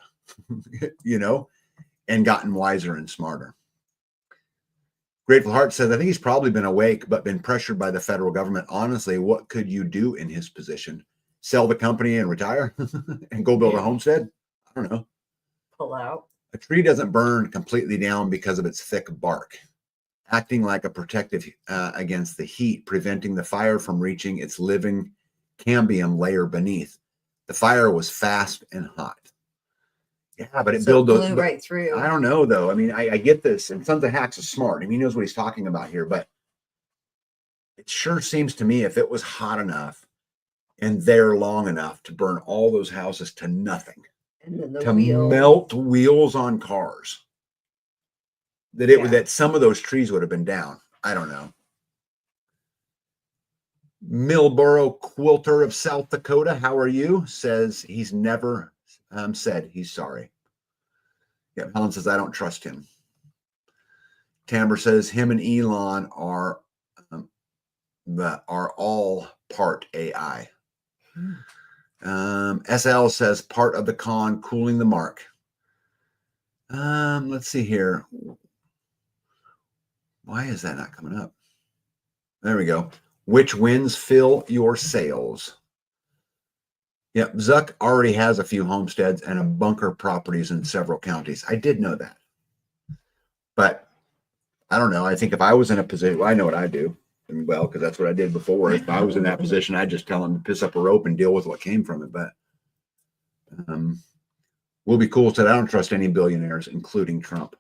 and gotten wiser and smarter. Grateful Heart says, I think he's probably been awake, but been pressured by the federal government. Honestly, what could you do in his position? Sell the company and retire and go build a homestead? I don't know. Pull out. A tree doesn't burn completely down because of its thick bark, acting like a protective against the heat, preventing the fire from reaching its living cambium layer beneath. The fire was fast and hot. Yeah, but it blew right through. I don't know, though. I mean, I get this, and Sons of Hacks is smart. I mean, he knows what he's talking about here, but it sure seems to me if it was hot enough and there long enough to burn all those houses to nothing, to melt wheels on cars, that some of those trees would have been down. I don't know. Millboro Quilter of South Dakota, how are you? Says he's never said he's sorry. Yeah, Helen says, I don't trust him. Tamber says, him and Elon are all part AI. SL says, part of the con, cooling the mark. Let's see here. Why is that not coming up? There we go. Which winds fill your sails? Yep, Zuck already has a few homesteads and a bunker properties in several counties. I did know that. But I don't know. I think if I was in a position, well, I know what I do. Well, because that's what I did before. If I was in that position, I'd just tell him to piss up a rope and deal with what came from it. But Will Be Cool said, I don't trust any billionaires, including Trump.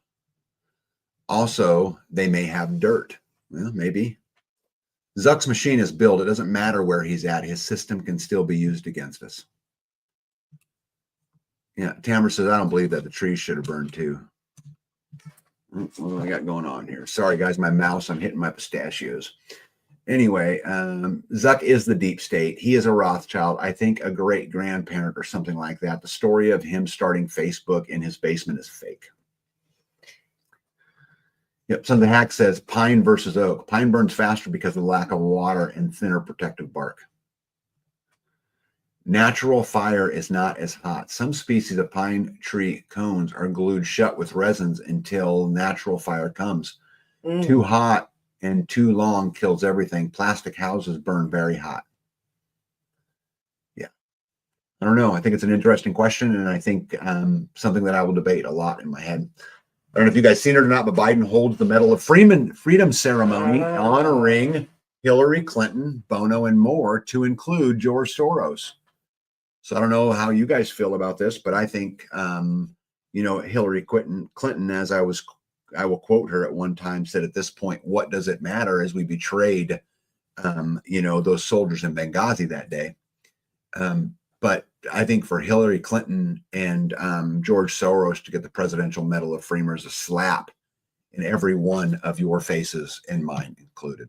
Also, they may have dirt. Well, maybe. Zuck's machine is built. It doesn't matter where he's at. His system can still be used against us. Yeah, Tamara says, I don't believe that. The trees should have burned too. What do I got going on here? Sorry, guys, my mouse, I'm hitting my pistachios. Anyway, Zuck is the deep state. He is a Rothschild. I think a great grandparent or something like that. The story of him starting Facebook in his basement is fake. Yep, Something Hack says pine versus oak. Pine burns faster because of the lack of water and thinner protective bark. Natural fire is not as hot. Some species of pine tree cones are glued shut with resins until natural fire comes. Too hot and too long kills everything. Plastic houses burn very hot. Yeah. I don't know. I think it's an interesting question, and I think something that I will debate a lot in my head. I don't know if you guys seen it or not, but Biden holds the Medal of Freedom ceremony honoring Hillary Clinton, Bono, and more, to include George Soros. So I don't know how you guys feel about this, but I think, Hillary Clinton, as I will quote her at one time, said, at this point, what does it matter, as we betrayed, those soldiers in Benghazi that day. But I think for Hillary Clinton and George Soros to get the Presidential Medal of Freedom is a slap in every one of your faces, and mine included.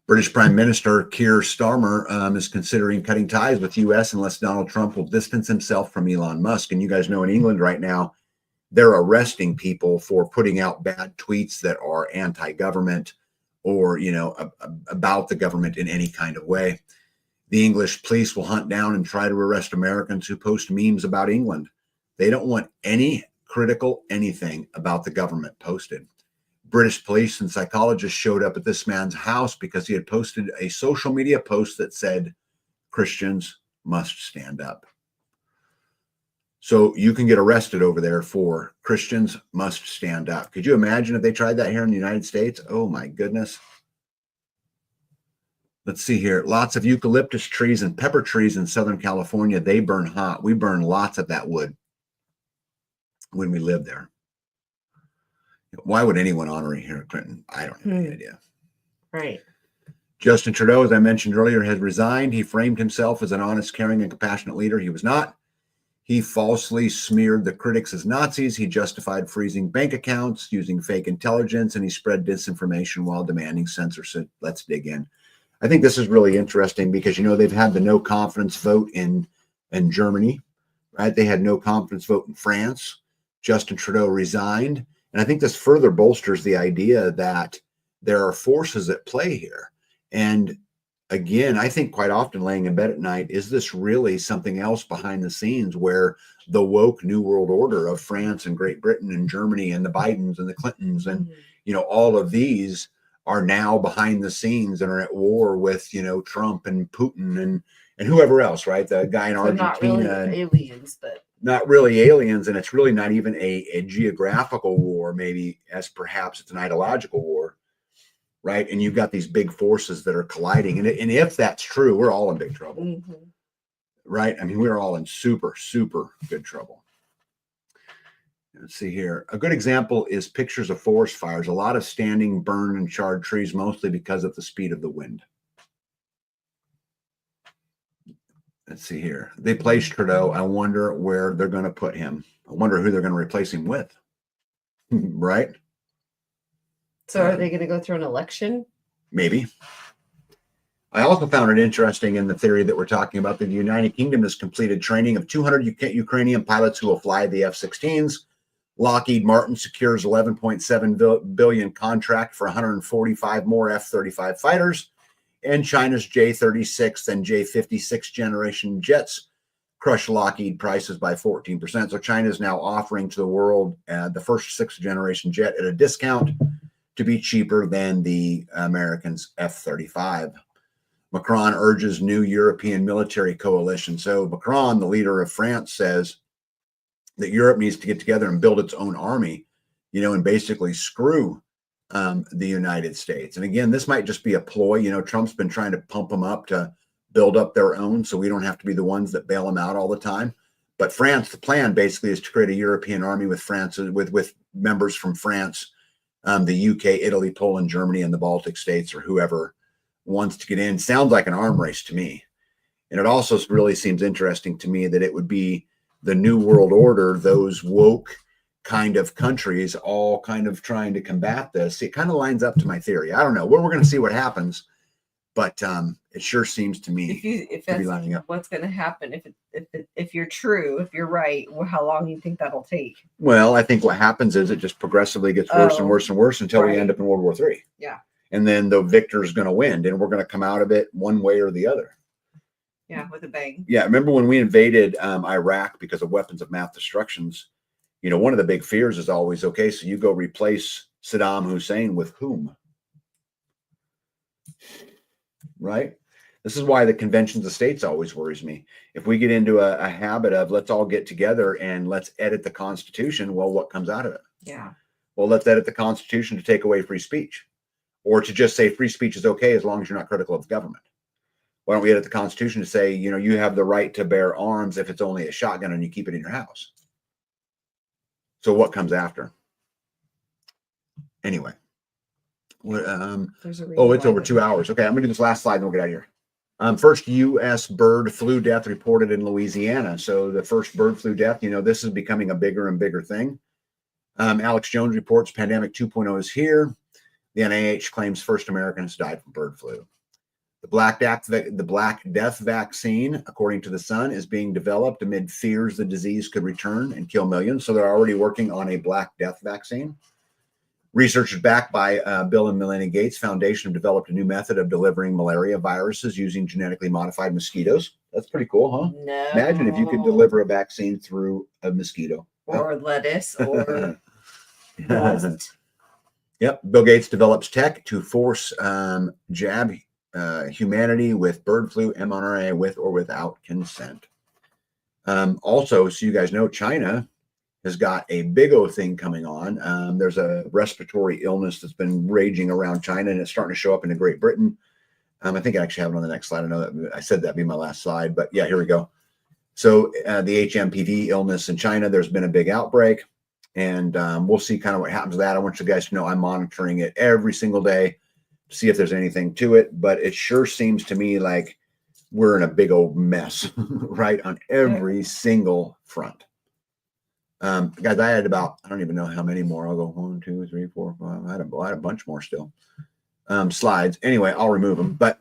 British Prime Minister Keir Starmer is considering cutting ties with U.S. unless Donald Trump will distance himself from Elon Musk. And you guys know in England right now, they're arresting people for putting out bad tweets that are anti-government or, about the government in any kind of way. The English police will hunt down and try to arrest Americans who post memes about England. They don't want any critical anything about the government posted. British police and psychologists showed up at this man's house because he had posted a social media post that said, Christians must stand up. So you can get arrested over there for Christians must stand up. Could you imagine if they tried that here in the United States? Oh my goodness. Let's see here. Lots of eucalyptus trees and pepper trees in Southern California. They burn hot. We burn lots of that wood when we live there. Why would anyone honor Hillary Clinton? I don't have any idea. Right. Justin Trudeau, as I mentioned earlier, has resigned. He framed himself as an honest, caring, and compassionate leader. He was not. He falsely smeared the critics as Nazis. He justified freezing bank accounts using fake intelligence, and he spread disinformation while demanding censorship. Let's dig in. I think this is really interesting because, they've had the no confidence vote in Germany, right? They had no confidence vote in France. Justin Trudeau resigned. And I think this further bolsters the idea that there are forces at play here. And again, I think quite often laying in bed at night, is this really something else behind the scenes where the woke New World Order of France and Great Britain and Germany and the Bidens and the Clintons and, all of these are now behind the scenes and are at war with, Trump and Putin and whoever else, right? The guy in Argentina. Not really aliens, but. Not really aliens, and it's really not even a geographical war, maybe, as perhaps it's an ideological war, right? And you've got these big forces that are colliding. And if that's true, we're all in big trouble, right? I mean, we're all in super, super good trouble. Let's see here. A good example is pictures of forest fires. A lot of standing, burned, and charred trees, mostly because of the speed of the wind. Let's see here. They placed Trudeau. I wonder where they're going to put him. I wonder who they're going to replace him with. Right? So are they going to go through an election? Maybe. I also found it interesting in the theory that we're talking about that the United Kingdom has completed training of 200 Ukrainian pilots who will fly the F-16s. Lockheed Martin secures 11.7 billion contract for 145 more F-35 fighters, and China's J-36 and J-56 generation jets crush Lockheed prices by 14%. So China is now offering to the world the first 6th generation jet at a discount to be cheaper than the Americans' F-35. Macron urges new European military coalition. So Macron, the leader of France, says that Europe needs to get together and build its own army, and basically screw the United States. And again, this might just be a ploy. Trump's been trying to pump them up to build up their own so we don't have to be the ones that bail them out all the time. But France, the plan basically is to create a European army with France, with members from France, the UK, Italy, Poland, Germany, and the Baltic states, or whoever wants to get in. Sounds like an arm race to me. And it also really seems interesting to me that it would be the New World Order, those woke kind of countries all kind of trying to combat this. It kind of lines up to my theory. I don't know. We're going to see what happens, but it sure seems to me if that's lining up. What's going to happen if you're true, if you're right, how long do you think that'll take? Well, I think what happens is it just progressively gets worse and worse and worse until we end up in World War III. Yeah. And then the victor is going to win, and we're going to come out of it one way or the other. Yeah, with a bang. Yeah, remember when we invaded Iraq because of weapons of mass destructions? One of the big fears is always, okay, so you go replace Saddam Hussein with whom? Right? This is why the conventions of states always worries me. If we get into a habit of let's all get together and let's edit the Constitution, well, what comes out of it? Yeah. Well, let's edit the Constitution to take away free speech. Or to just say free speech is okay as long as you're not critical of government. Why don't we edit the Constitution to say, you have the right to bear arms if it's only a shotgun and you keep it in your house? So what comes after? Anyway. It's over 2 hours. Okay, I'm going to do this last slide and we'll get out of here. First U.S. bird flu death reported in Louisiana. So the first bird flu death, this is becoming a bigger and bigger thing. Alex Jones reports pandemic 2.0 is here. The NIH claims first Americans died from bird flu. The Black Death vaccine, according to The Sun, is being developed amid fears the disease could return and kill millions. So they're already working on a Black Death vaccine. Researchers backed by Bill and Melinda Gates Foundation have developed a new method of delivering malaria viruses using genetically modified mosquitoes. That's pretty cool, huh? No. Imagine if you could deliver a vaccine through a mosquito. Or lettuce or dust. Yep. Bill Gates develops tech to force jab humanity with bird flu mRNA with or without consent. Also, so you guys know, China has got a big old thing coming on. There's a respiratory illness that's been raging around China, and it's starting to show up in Great Britain. I think I actually have it on the next slide. I know that I said that'd be my last slide, but yeah, here we go. So the HMPV illness in China, there's been a big outbreak. And we'll see kind of what happens to that. I want you guys to know I'm monitoring it every single day to see if there's anything to it. But it sure seems to me like we're in a big old mess, right, on every single front. Guys, I had about, I don't even know how many more. I'll go 1, 2, 3, 4, 5. I had a bunch more still. Slides. Anyway, I'll remove them. But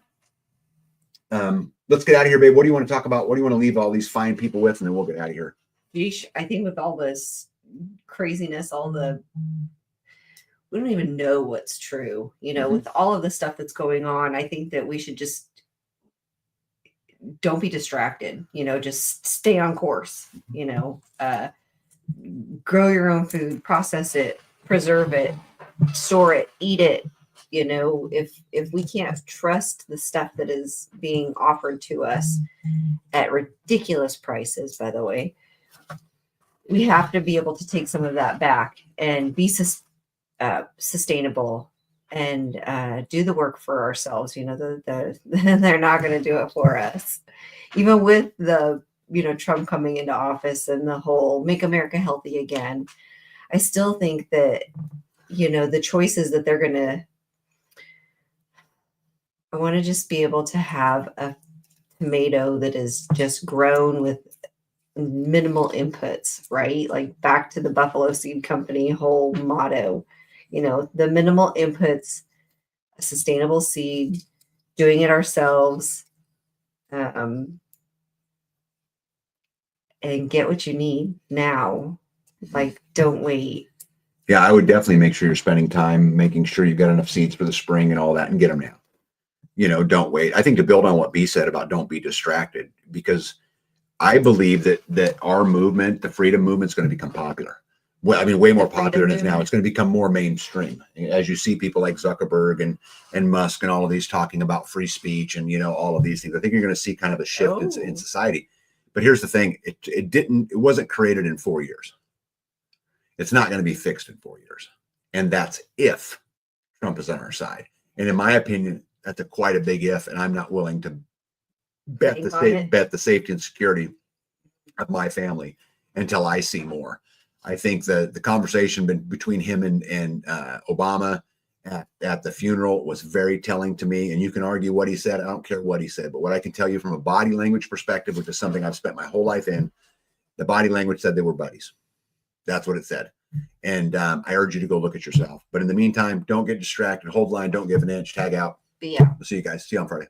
let's get out of here, babe. What do you want to talk about? What do you want to leave all these fine people with? And then we'll get out of here. Yeesh, I think with all this craziness, we don't even know what's true, with all of the stuff that's going on. I think that we should just don't be distracted, just stay on course, grow your own food, process it, preserve it, store it, eat it. If we can't trust the stuff that is being offered to us at ridiculous prices, by the way, we have to be able to take some of that back and be sustainable and do the work for ourselves. They're not going to do it for us. Even with the, Trump coming into office and the whole make America healthy again, I still think that, the choices that they're going to, I want to just be able to have a tomato that is just grown with minimal inputs, right? Like back to the Buffalo Seed Company whole motto, the minimal inputs, a sustainable seed, doing it ourselves, and get what you need now. Like, don't wait. Yeah, I would definitely make sure you're spending time making sure you've got enough seeds for the spring and all that, and get them now. Don't wait. I think to build on what B said about don't be distracted, because I believe that our movement, the freedom movement, is going to become popular. Well, I mean, way more popular than it is now. It's going to become more mainstream as you see people like Zuckerberg and Musk and all of these talking about free speech and all of these things. I think you're going to see kind of a shift in society. But here's the thing: it wasn't created in 4 years. It's not going to be fixed in 4 years, and that's if Trump is on our side. And in my opinion, that's quite a big if, and I'm not willing to bet the safety and security of my family until I see more. I think the conversation between him and Obama at the funeral was very telling to me. And you can argue what he said. I don't care what he said. But what I can tell you from a body language perspective, which is something I've spent my whole life in, the body language said they were buddies. That's what it said. And I urge you to go look at yourself. But in the meantime, don't get distracted. Hold the line. Don't give an inch. Tag out. Be out. We'll see you guys. See you on Friday.